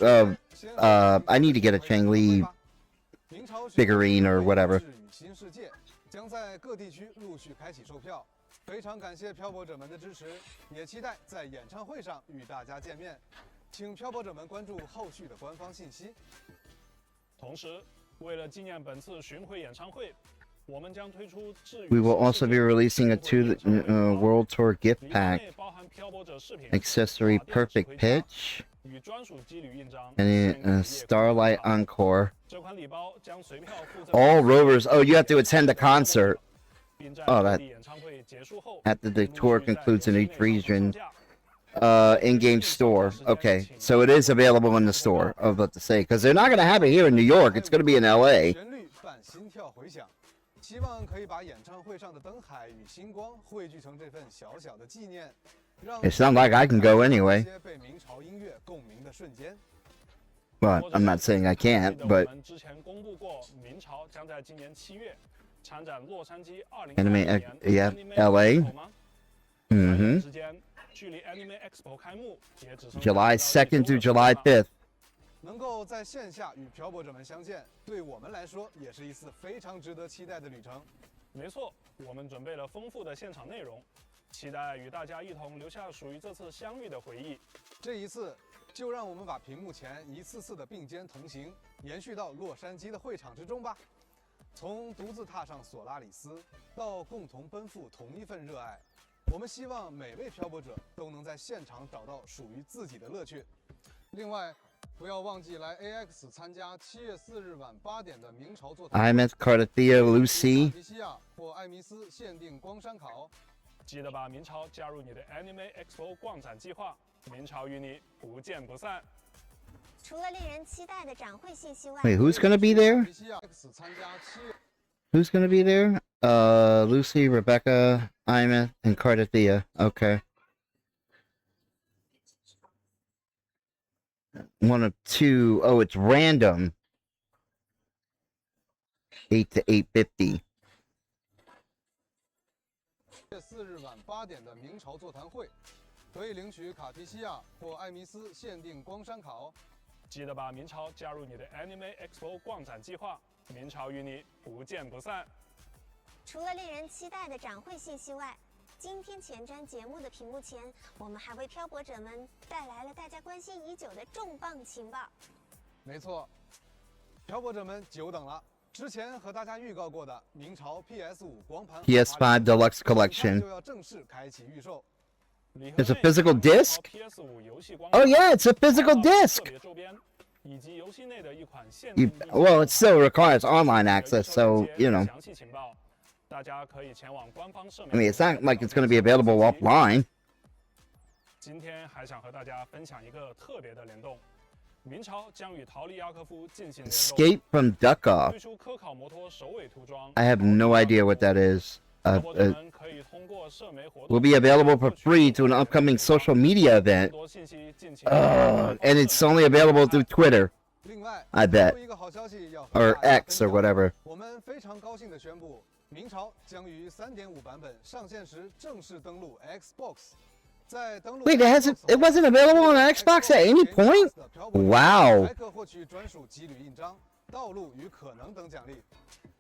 I need to get a Changli figurine or whatever. 新世界将在各地区陆续开启售票，非常感谢漂泊者们的支持，也期待在演唱会上与大家见面。请漂泊者们关注后续的官方信息。同时，为了纪念本次巡回演唱会，我们将推出治愈 We will also be releasing a World Tour gift pack, 包含漂泊者视频 accessory perfect pitch, 与专属机旅印章 and a Starlight Encore. 这款礼包将随票附赠 All rovers. Oh, you have to attend the concert 并在 Oh, 各 that- 地演唱会结束后 after the tour concludes in each region. In-game store. Okay, so it is available in the store. I was about to say, because they're not going to have it here in New York. It's going to be in LA. 旋律伴心跳回响，希望可以把演唱会上的灯海与星光汇聚成这份小小的纪念，让 It's not like I can go anyway. 些被明朝音乐共鸣的瞬间。 But I'm not saying I can't, 我 but 们之前公布过，明朝将在今年7月参展洛杉矶 Anime 2020 yeah, Anime LA. Expo 吗？ Mm-hmm. 时间距离 Anime Expo 开幕也只剩 July 2nd to 1周 July 了 5th. 能够在线下与漂泊者们相见，对我们来说也是一次非常值得期待的旅程。没错，我们准备了丰富的现场内容，期待与大家一同留下属于这次相遇的回忆。这一次，就让我们把屏幕前一次次的并肩同行，延续到洛杉矶的会场之中吧。从独自踏上索拉里斯，到共同奔赴同一份热爱，我们希望每位漂泊者都能在现场找到属于自己的乐趣。另外，不要忘记来 AX 参加7月4日晚8点的明朝座谈。 I'm at Cardathea Lucy. 卡迪西亚或艾米斯限定光山考。记得把明朝加入你的 Anime Expo 逛展计划，明朝与你不见不散。除了令人期待的展会信息外， Wait, who's going to be there? 卡迪西亚 X 参加7月。 Who's going to be there? Lucy, Rebecca, Ima, and Cardathea. Okay. One of two. Oh, it's random. 8 to 8:50. 7月4日晚8点的明朝座谈会，可以领取卡提西亚或艾米斯限定光山考。记得把明朝加入你的 Anime Expo 逛展计划，明朝与你不见不散。除了令人期待的展会信息外，今天前瞻节目的屏幕前，我们还为漂泊者们带来了大家关心已久的重磅情报。没错，漂泊者们久等了。之前和大家预告过的明朝 PS5 光盘 PS5 Deluxe Collection. 就要正式开启预售。There's a physical disc? PS5 游戏光 Oh yeah, it's a physical 特 disc. 别周边，以及游戏内的一款限 You 定地 well, it still requires online 的 access, 预售 so 链接 you know. 详细情报，大家可以前往官方社媒 I mean, it's not like it's going to be 了解相关 available 信息 offline. 今天还想和大家分享一个特别的联动，明朝将与陶利亚科夫进行联动， Escape from Duck 推 Off. 出科考摩托首尾涂装。 I have no idea what that is. 跑步者们可以通过社媒活动 Will be available for free to an upcoming social media 更 event. 多信息敬请 And it's only available through Twitter, 另外， I bet. 最后一个好消息要和 or 大家 X or 分享 whatever. 我们非常高兴地宣布，明朝将于3.5版本上线时正式登陆 Xbox。在登陆 Wait, it wasn't available on Xbox at any point? Wow. 还可获取专属几履印章、道路与可能等奖励。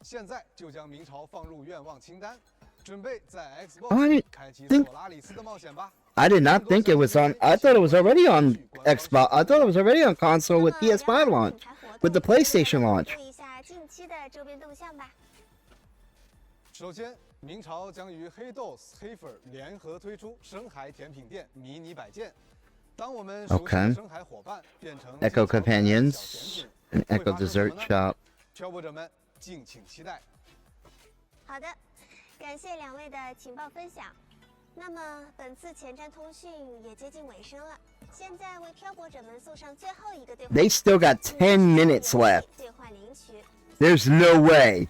现在就将明朝放入愿望清单，准备在 Xbox 开启索拉里斯的冒险吧。 I did not think it was on. I thought it was already on Xbox. I thought it was already on console with PS5 launch, with the PlayStation launch. 注意一下近期的周边动向吧。首先，明朝将与黑豆丝、黑粉联合推出深海甜品店迷你摆件。当我们熟悉 Okay. 的深海伙伴变成 Echo 小甜 Companions, 品 an Echo 会发生什 Dessert 么呢 Shop. 漂泊者们敬请期待。好的，感谢两位的情报分享。那么本次前瞻通讯也接近尾声了，现在为漂泊者们送上最后一个兑换。 They still got 10 minutes left. 兑换领取。 There's no way.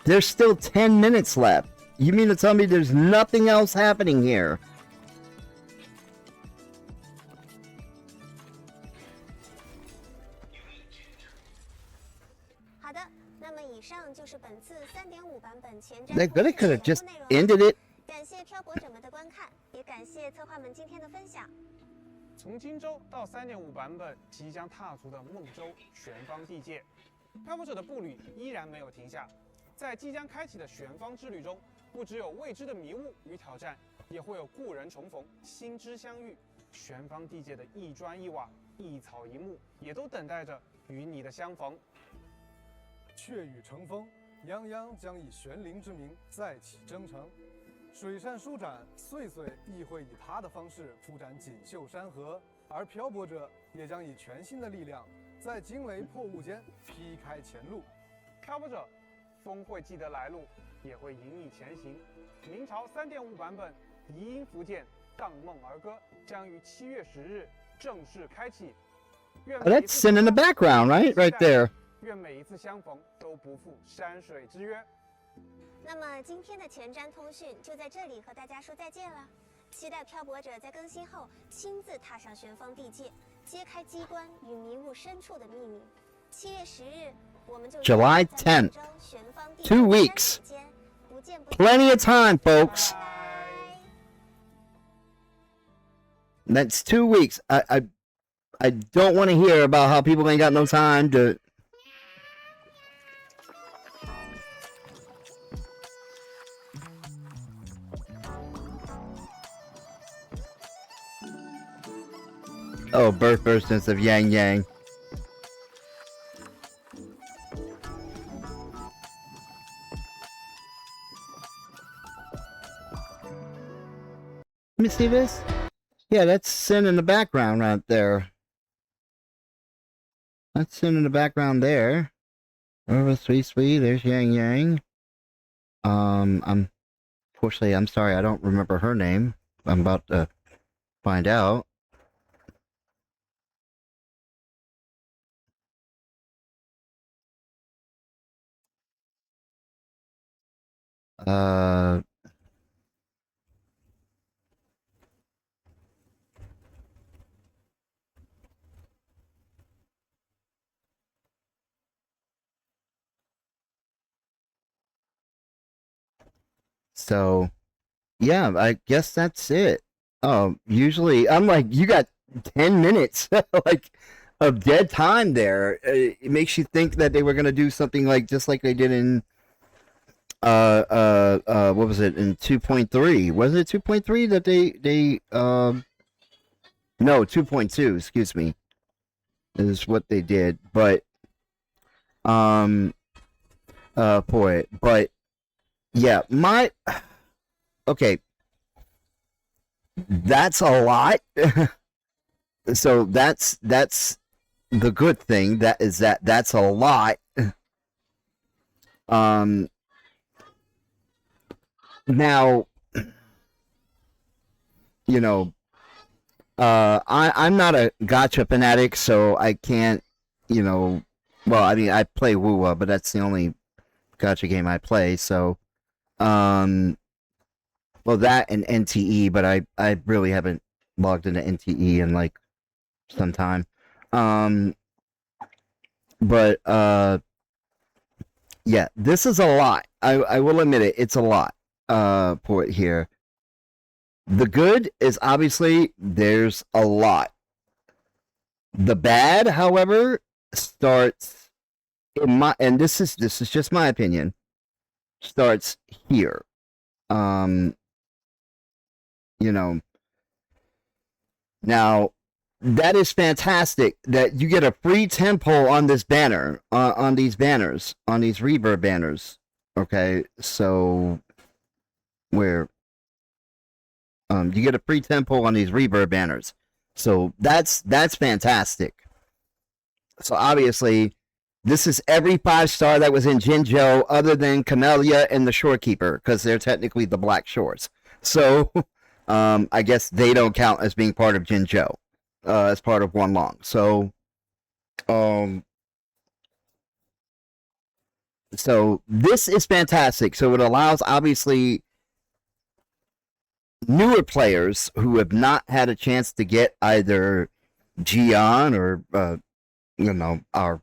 There's still 10 minutes left. You mean to tell me there's nothing else happening here? 好的，那么以上就是本次3.5版本前瞻 They 通 really 讯 could 的 have 全 just 部内容。 ended it. 感谢漂泊者们的观看，也感谢策划们今天的分享。从荆州到3.5版本即将踏足的孟州玄方地界，漂泊者的步履依然没有停下。在即将开启的玄方之旅中，不只有未知的迷雾与挑战，也会有故人重逢、新知相遇。玄方地界的一砖一瓦、一草一木，也都等待着与你的相逢。雀羽成风，泱泱将以玄灵之名再起征程。水善舒展，岁岁亦会以他的方式铺展锦绣山河，而漂泊者也将以全新的力量，在惊雷破雾间劈开前路。漂泊者，风会记得来路，也会引你前行。明朝3.5版本《遗音福建荡梦儿歌》将于7月10日正式开启。 Oh, that's sitting in the background, right? Right there. 愿每一次相逢都不负山水之约。那么今天的前瞻通讯就在这里和大家说再见了。期待漂泊者在更新后亲自踏上玄方地界，揭开机关与迷雾深处的秘密。7月10日，我们就 July 10th. 2 weeks. Plenty of time, folks. That's 2 weeks. I don't want to hear about how people ain't got no time to. Oh, birth instance of Yang Yang. Let me see this. Yeah, that's Sin in the background right there. That's Sin in the background there. Over sweet. There's Yang Yang. Unfortunately, I'm sorry, I don't remember her name. I'm about to find out. So, yeah, I guess that's it. Usually I'm like, you got 10 minutes like of dead time there. It makes you think that they were gonna do something like just like they did in what was it in 2.3? Was it 2.3 that they no, 2.2, excuse me, is what they did. But for it. But yeah, okay, that's a lot. So that's the good thing. That's a lot. Now, you know, I'm not a gotcha fanatic, so I can't, well, I mean, I play Wuwa, but that's the only gotcha game I play. So, well, that and NTE, but I really haven't logged into NTE in like some time. But yeah, this is a lot. I will admit it. It's a lot. For it here. The good is obviously there's a lot. The bad, however, starts and this is just my opinion, starts here. You know, now that is fantastic that you get a free tempo on this banner, on these banners, on these reverb banners. Okay, so where you get a free tempo on these reverb banners. So that's fantastic. So obviously, this is every 5-star that was in Jinzhou other than Camellia and the Shorekeeper, because they're technically the Black Shores. So I guess they don't count as being part of Jinzhou, as part of Wanlong. So so this is fantastic. So it allows obviously newer players who have not had a chance to get either Gion or our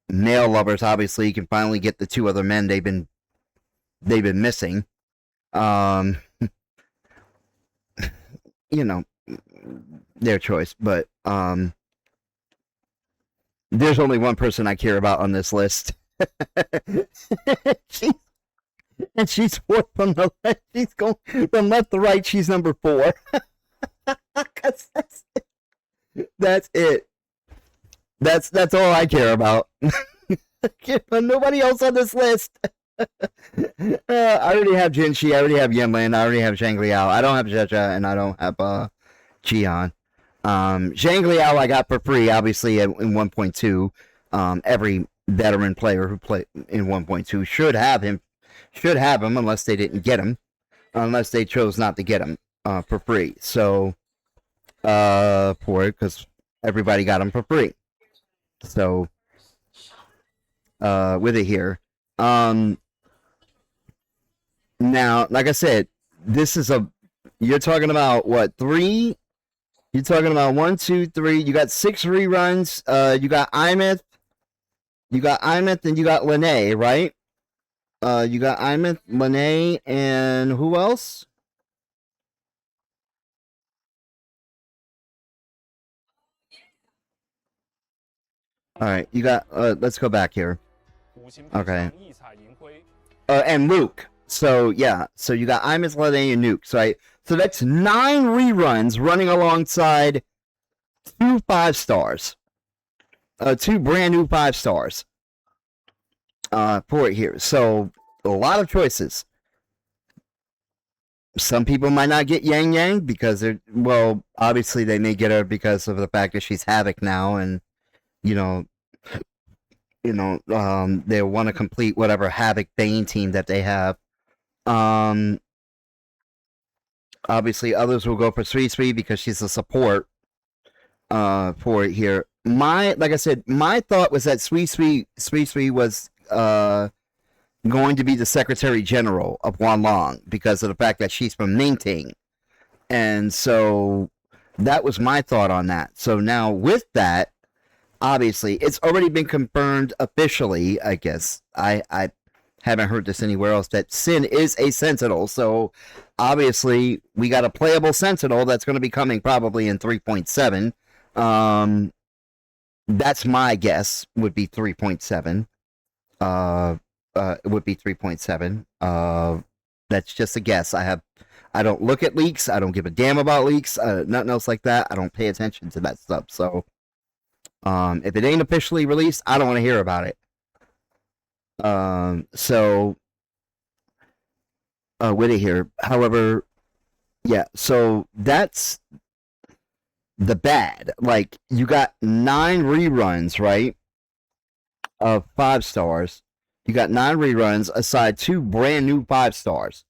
male lovers obviously can finally get the 2 other men they've been missing. Their choice, but there's only one person I care about on this list. She's 4th from the left. She's going from left to right. She's number 4. That's it. That's all I care about. Nobody else on this list. I already have Jinshi. I already have Yinlin. I already have Zhang Liao. I don't have Zheja, and I don't have Qian. Zhang Liao I got for free, obviously in 1.2. Every veteran player who played in 1.2 should have him unless they didn't get him, unless they chose not to get him for free. So for it, because everybody got him for free. So with it here. Now, like I said, this is you're talking about what, 3? You're talking about 1, 2, 3. You got 6 reruns. You got Imeth. And you got Lene, right? You got Imeth, Lene, and who else? All right, you got. Let's go back here. Okay. And Luke. So yeah, so you got Imeth, Lene, and Nuke. So that's 9 reruns running alongside 2 5-stars. 2 brand new 5-stars. For it here. So a lot of choices. Some people might not get Yang Yang because obviously they may get her because of the fact that she's Havoc now, and they want to complete whatever Havoc Bane team that they have. Obviously others will go for Sui Sui because she's a support for it here. Like I said, my thought was that Sui Sui was going to be the Secretary General of Wanlong because of the fact that she's from Ningting. And so that was my thought on that. So now with that, obviously, it's already been confirmed officially, I guess. I haven't heard this anywhere else, that Sin is a Sentinel. So obviously, we got a playable Sentinel that's going to be coming probably in 3.7. That's my guess, would be 3.7. It would be 3.7. That's just a guess. I don't look at leaks. I don't give a damn about leaks. Nothing else like that. I don't pay attention to that stuff. So, if it ain't officially released, I don't want to hear about it. So with it here. However, yeah. So that's the bad. Like you got 9 reruns, right? Of 5 stars. You got 9 reruns aside 2 brand new 5 stars.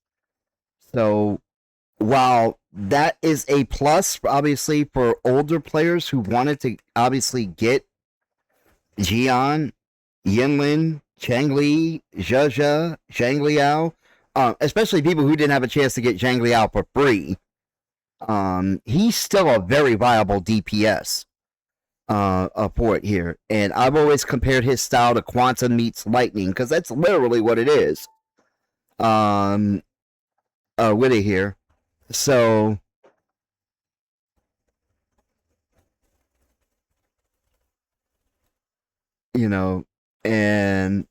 So while that is a plus, obviously, for older players who wanted to obviously get Jian, Yinlin, Changli, Zhe, Zhang Liao, especially people who didn't have a chance to get Zhang Liao for free, he's still a very viable DPS for it here. And I've always compared his style to Quantum meets Lightning, because that's literally what it is. With it here. So, you know, and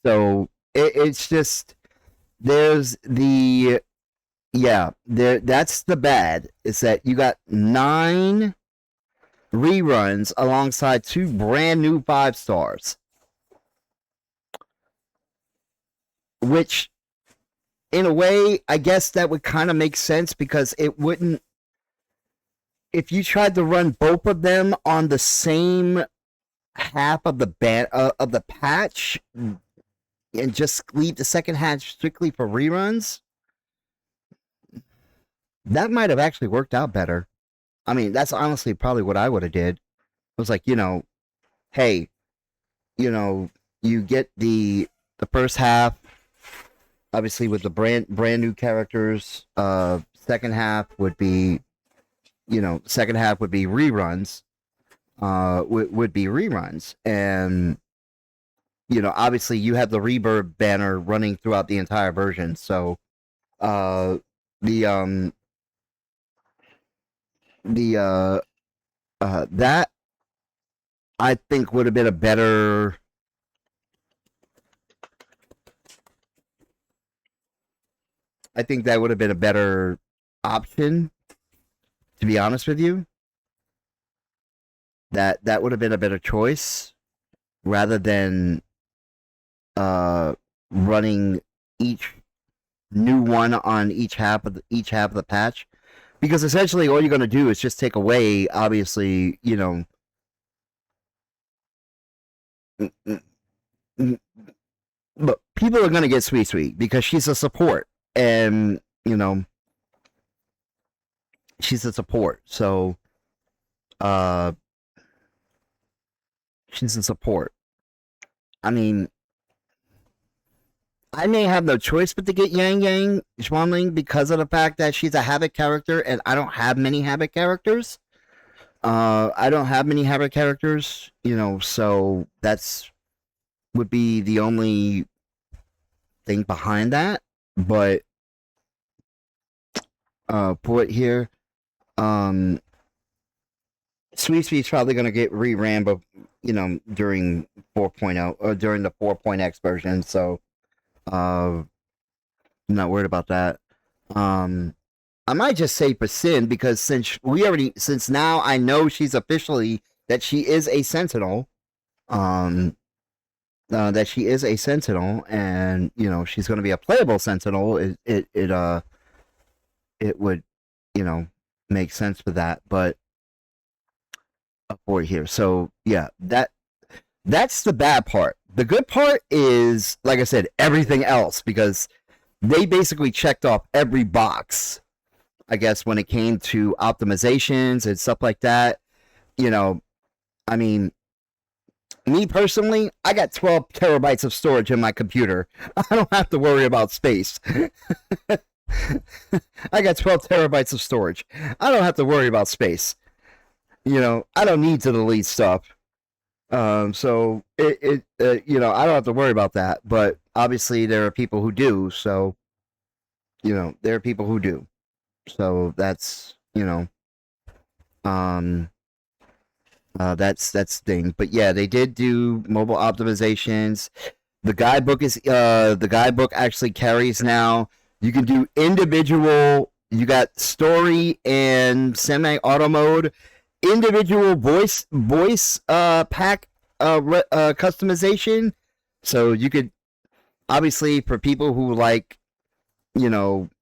so it's just there's the that's the bad. Is that you got 9 reruns alongside 2 brand new 5 stars, which in a way I guess that would kind of make sense, because it wouldn't, if you tried to run both of them on the same half of the patch and just leave the second half strictly for reruns, that might have actually worked out better. I mean, that's honestly probably what I would have did. It was like, hey, you get the first half, obviously with the brand new characters. Second half would be, reruns. Would be reruns, and obviously you have the Rebirth banner running throughout the entire version. So, the that I think would have been a better. I think that would have been a better option, to be honest with you. That would have been a better choice, rather than running each new one on each half of the patch, because essentially all you're going to do is just take away, obviously, but people are going to get Sweet because she's a support, and she's a support. So she's a support. I mean, I may have no choice but to get Yang Xuanling, because of the fact that she's a habit character, and I don't have many habit characters. So that's would be the only thing behind that. But for it here, Sweet's probably gonna get re-ran, but during 4.0 or during the 4.x version. So I'm not worried about that. I might just say for Sin, because since now I know she's officially that she is a Sentinel. That she is a Sentinel, and she's going to be a playable Sentinel. It would make sense for that, but for here. So yeah, that's the bad part. The good part is, like I said, everything else, because they basically checked off every box, I guess, when it came to optimizations and stuff like that. I mean, me personally, I got 12 terabytes of storage in my computer. I don't have to worry about space. I got 12 terabytes of storage. I don't have to worry about space. I don't need to delete stuff. So I don't have to worry about that. But obviously, there are people who do. So, there are people who do. So that's that's the thing. But yeah, they did do mobile optimizations. The guidebook actually carries now You can do individual. You got story and semi-auto mode. Individual voice pack customization. So you could, obviously, for people who like,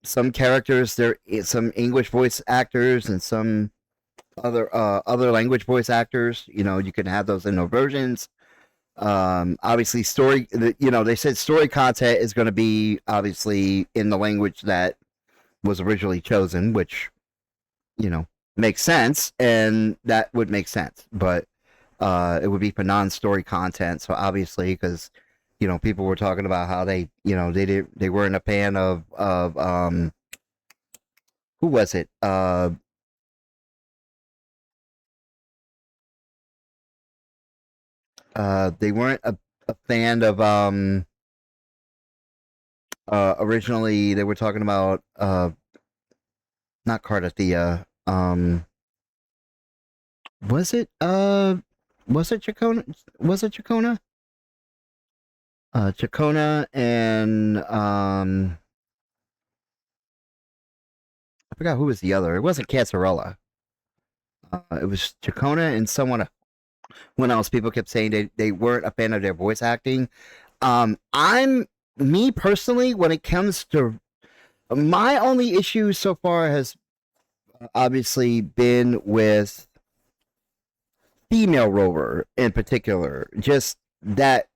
some characters, there is some English voice actors and some other language voice actors. You can have those in no versions. Obviously, they said story content is going to be obviously in the language that was originally chosen, which makes sense, and that would make sense. But it would be for non-story content. So obviously, because people were talking about how they weren't a fan of who was it? They weren't a fan of originally they were talking about not Cardathea. Was it Chacona? Was it Chacona? Chacona and I forgot who was the other. It wasn't Cazzarella. It was Chacona and someone else. People kept saying they weren't a fan of their voice acting. I'm me personally, when it comes to my only issue so far has obviously been with female Rover in particular. Just that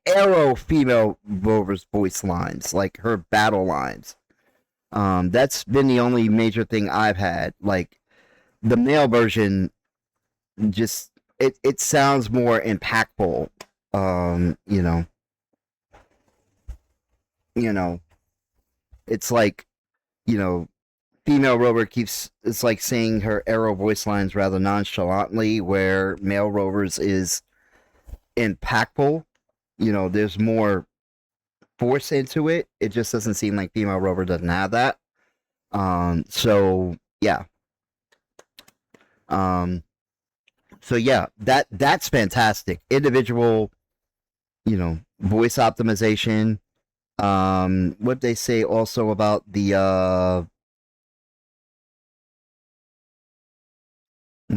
Arrow female Rover's voice lines, like her battle lines. That's been the only major thing I've had. Like the male version, just it sounds more impactful. It's like, female Rover it's like saying her Arrow voice lines rather nonchalantly, where male Rover's is impactful. There's more force into it. It just doesn't seem like female Rover doesn't have that. So yeah. So yeah, that's fantastic. Individual, voice optimization. What they say also about the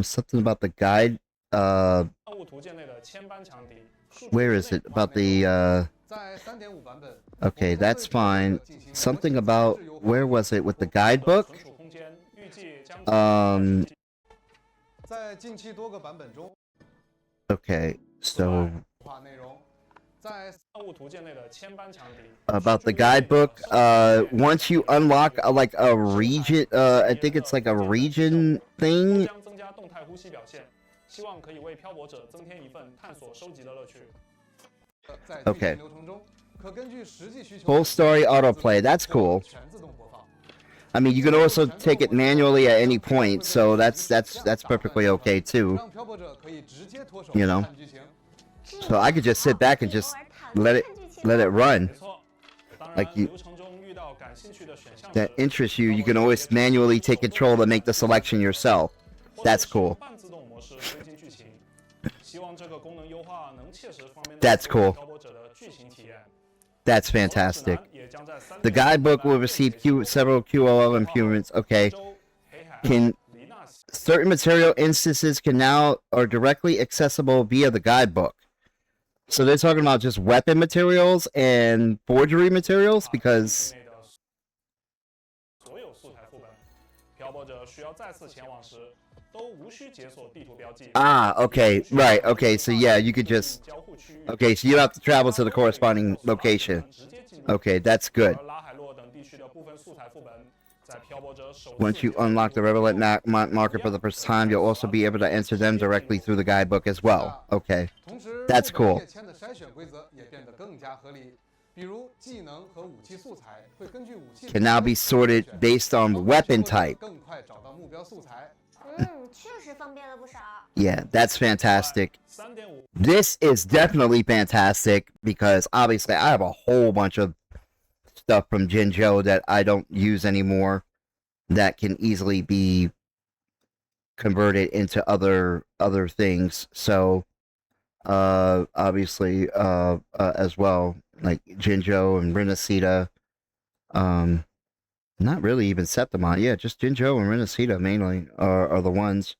something about the guide. Where is it about the Okay, that's fine. Something about where was it with the guidebook? Okay, so about the guidebook, once you unlock like a region, I think it's like a region thing. Okay. Full story autoplay. That's cool. I mean, you can also take it manually at any point, so that's perfectly okay too. So I could just sit back and just let it run. Like that interests you, you can always manually take control and make the selection yourself. That's cool. That's cool. That's fantastic. The guidebook will receive several QOL improvements. Okay. Certain material instances now are directly accessible via the guidebook. So they're talking about just weapon materials and forgery materials because okay, right, okay, so yeah, you could just okay, so you don't have to travel to the corresponding location. Okay, that's good. Once you unlock the Revelant marker for the first time, you'll also be able to enter them directly through the guidebook as well. Okay, that's cool. Can now be sorted based on weapon type. Yeah, that's fantastic. This is definitely fantastic because obviously I have a whole bunch of stuff from Jinzhou that I don't use anymore that can easily be converted into other things. So obviously as well, like Jinzhou and Renacita, Not really even Septimon. Yeah, just Jinzhou and Renacita mainly are the ones.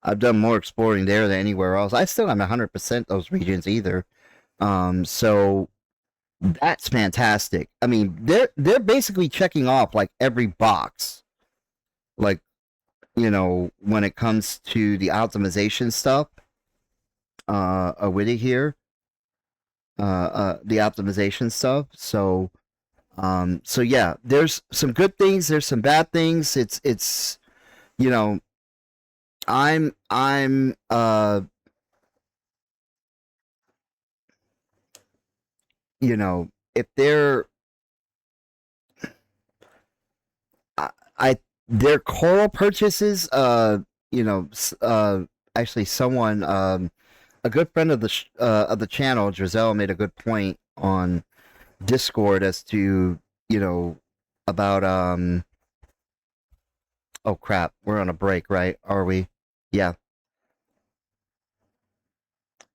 I've done more exploring there than anywhere else. I still haven't 100% those regions either. So that's fantastic. I mean, they're basically checking off like every box. Like, when it comes to the optimization stuff, with it here, the optimization stuff. So yeah, there's some good things. There's some bad things. It's you know, I'm if they're I their coral purchases, actually someone a good friend of the channel, Giselle, made a good point on Discord as to, about oh crap, we're on a break, right? Are we? Yeah.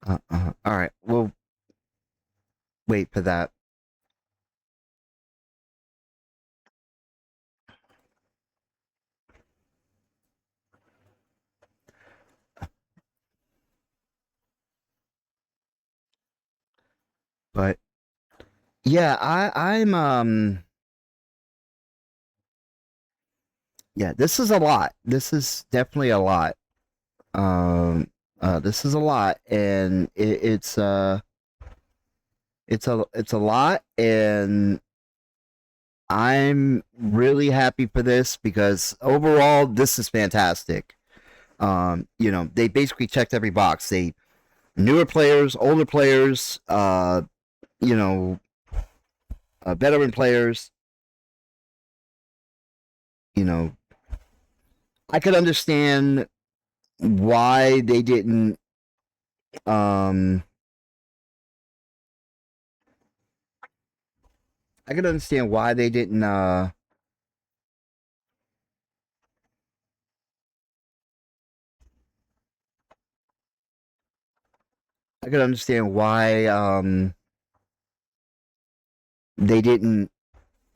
All right, we'll wait for that. But yeah, yeah, this is a lot. This is definitely a lot. This is a lot, and it's a lot, and I'm really happy for this because overall this is fantastic. They basically checked every box. They newer players, older players, you know, veteran players. I could understand why they didn't. I could understand why they didn't. I could understand why they didn't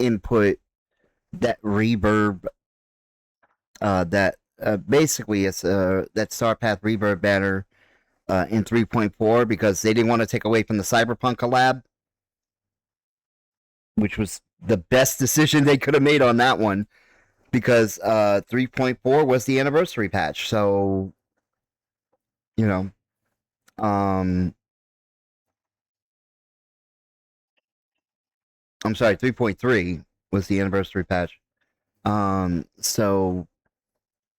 input that reverb. That basically it's that Star Path reverb banner in 3.4 because they didn't want to take away from the Cyberpunk collab, which was the best decision they could have made on that one because 3.4 was the anniversary patch. So, you know, I'm sorry, 3.3 was the anniversary patch. So,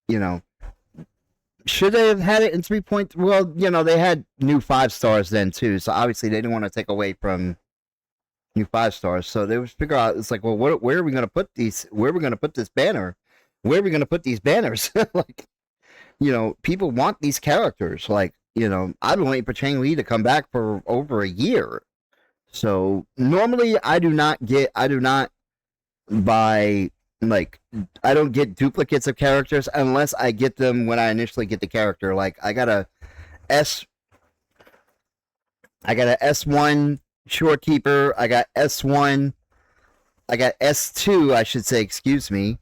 you know, should they have had it in 3. Well, they had new 5 stars then too. So obviously they didn't want to take away from new 5 stars. So they would figure out, it's like, well, where are we going to put these? Where are we going to put this banner? Where are we going to put these banners? Like, people want these characters. Like, I've been waiting for Chang Li to come back for over a year. So normally I do not buy, like, I don't get duplicates of characters unless I get them when I initially get the character. Like, I got a S1 Shorekeeper. I got S1. I got S2, I should say, excuse me.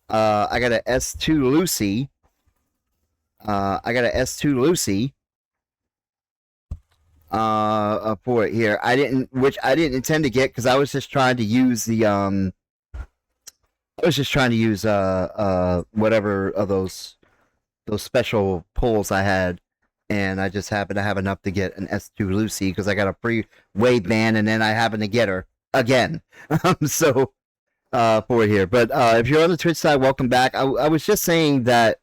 I got a S2 Lucy. I got a S2 Lucy. For it here. I didn't intend to get because I was just trying to use whatever of those special pulls I had, and I just happened to have enough to get an S2 Lucy because I got a free Wade ban, and then I happened to get her again. So for it here. But if you're on the Twitch side, welcome back. I was just saying that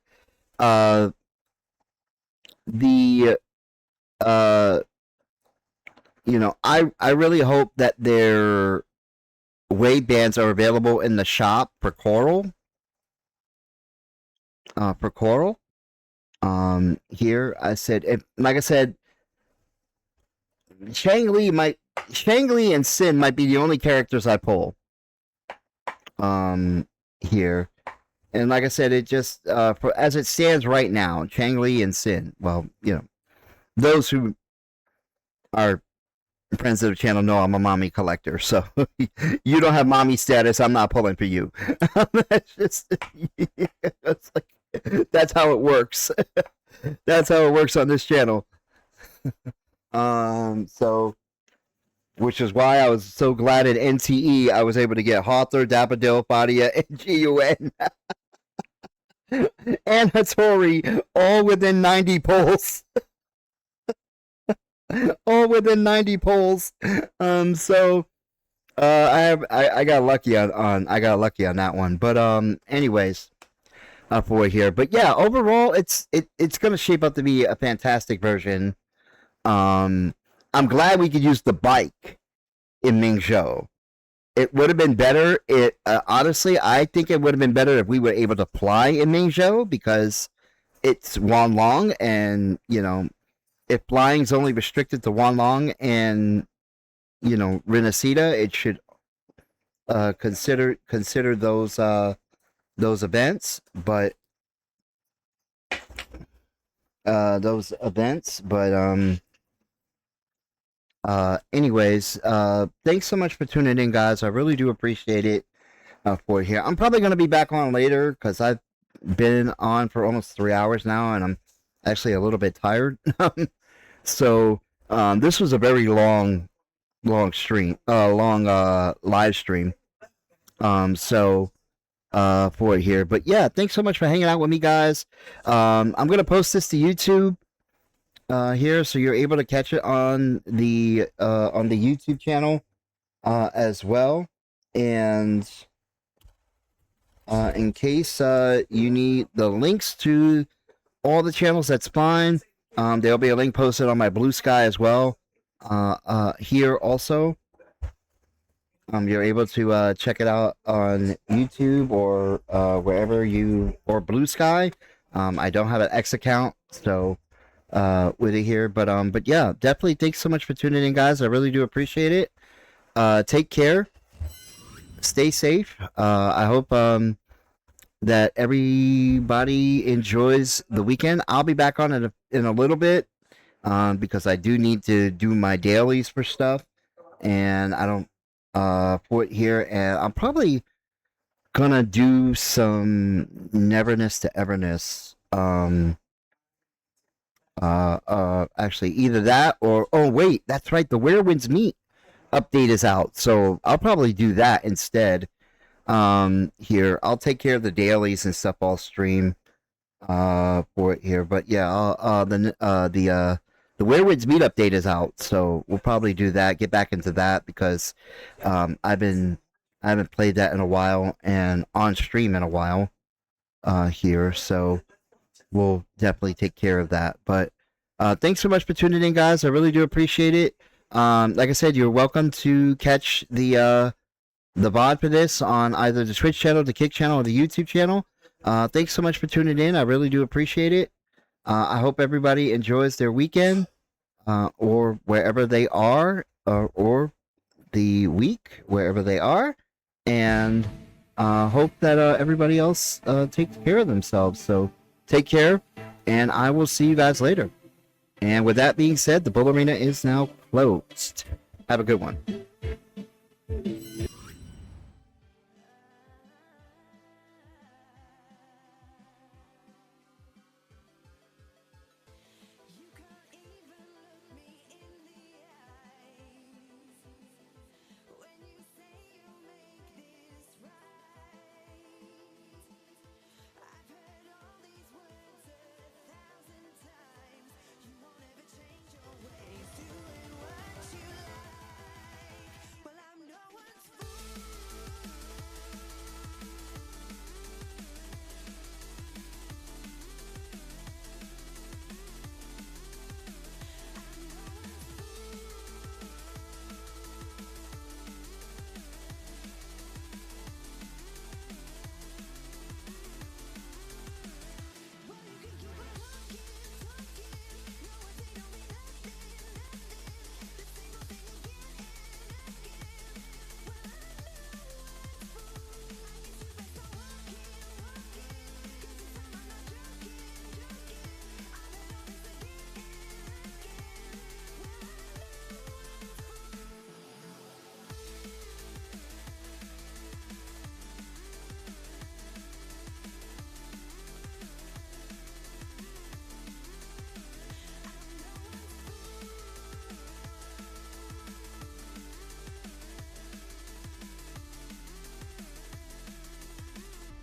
the I really hope that their Wade bands are available in the shop for Coral. Here I said, like I said, Shang Li and Sin might be the only characters I pull. Here, and like I said, it just as it stands right now, Chang Li and Sin. Well, those who are friends of the channel know I'm a mommy collector, so you don't have mommy status. I'm not pulling for you. That's just it's like, that's how it works. That's how it works on this channel. So which is why I was so glad at NTE I was able to get Hawthor, Daffodil, Fadia, and GUN and Hattori all within 90 pulls. All within 90 polls. So I got lucky on I got lucky on that one. But anyways, for here. But yeah, overall it's gonna shape up to be a fantastic version. I'm glad we could use the bike in Mingzhou. It would have been better. It honestly, I think it would have been better if we were able to fly in Mingzhou because it's Wanlong, and you know, if flying is only restricted to Wanlong and you know Rinasida, it should consider those events, but anyways, thanks so much for tuning in, guys. I really do appreciate it for here. I'm probably going to be back on later because I've been on for almost 3 hours now, and I'm actually a little bit tired. So this was a very long stream, long live stream. So for it here, but yeah, thanks so much for hanging out with me, guys. I'm gonna post this to YouTube here, so you're able to catch it on the YouTube channel as well. And in case you need the links to all the channels, that's fine. There'll be a link posted on my Blue Sky as well. Here also, you're able to check it out on YouTube or wherever or Blue Sky. I don't have an X account, so with it here, but yeah, definitely thanks so much for tuning in, guys. I really do appreciate it. Take care, stay safe. I hope that everybody enjoys the weekend. I'll be back on it in a little bit because I do need to do my dailies for stuff, and I don't for it here, and I'm probably gonna do some Neverness to Everness. Actually, either that or oh wait, that's right, the Werewinds Meet update is out, so I'll probably do that instead. Here I'll take care of the dailies and stuff all stream for it here, but yeah, the Werewinds Meet update is out, so we'll probably do that, get back into that because I haven't played that in a while and on stream in a while here, so we'll definitely take care of that. But thanks so much for tuning in, guys. I really do appreciate it. Like I said, you're welcome to catch the VOD for this on either the Twitch channel, the Kick channel, or the YouTube channel. Thanks so much for tuning in. I really do appreciate it. I hope everybody enjoys their weekend or wherever they are, or the week, wherever they are. And hope that everybody else takes care of themselves. So take care, and I will see you guys later. And with that being said, the Bull Arena is now closed. Have a good one.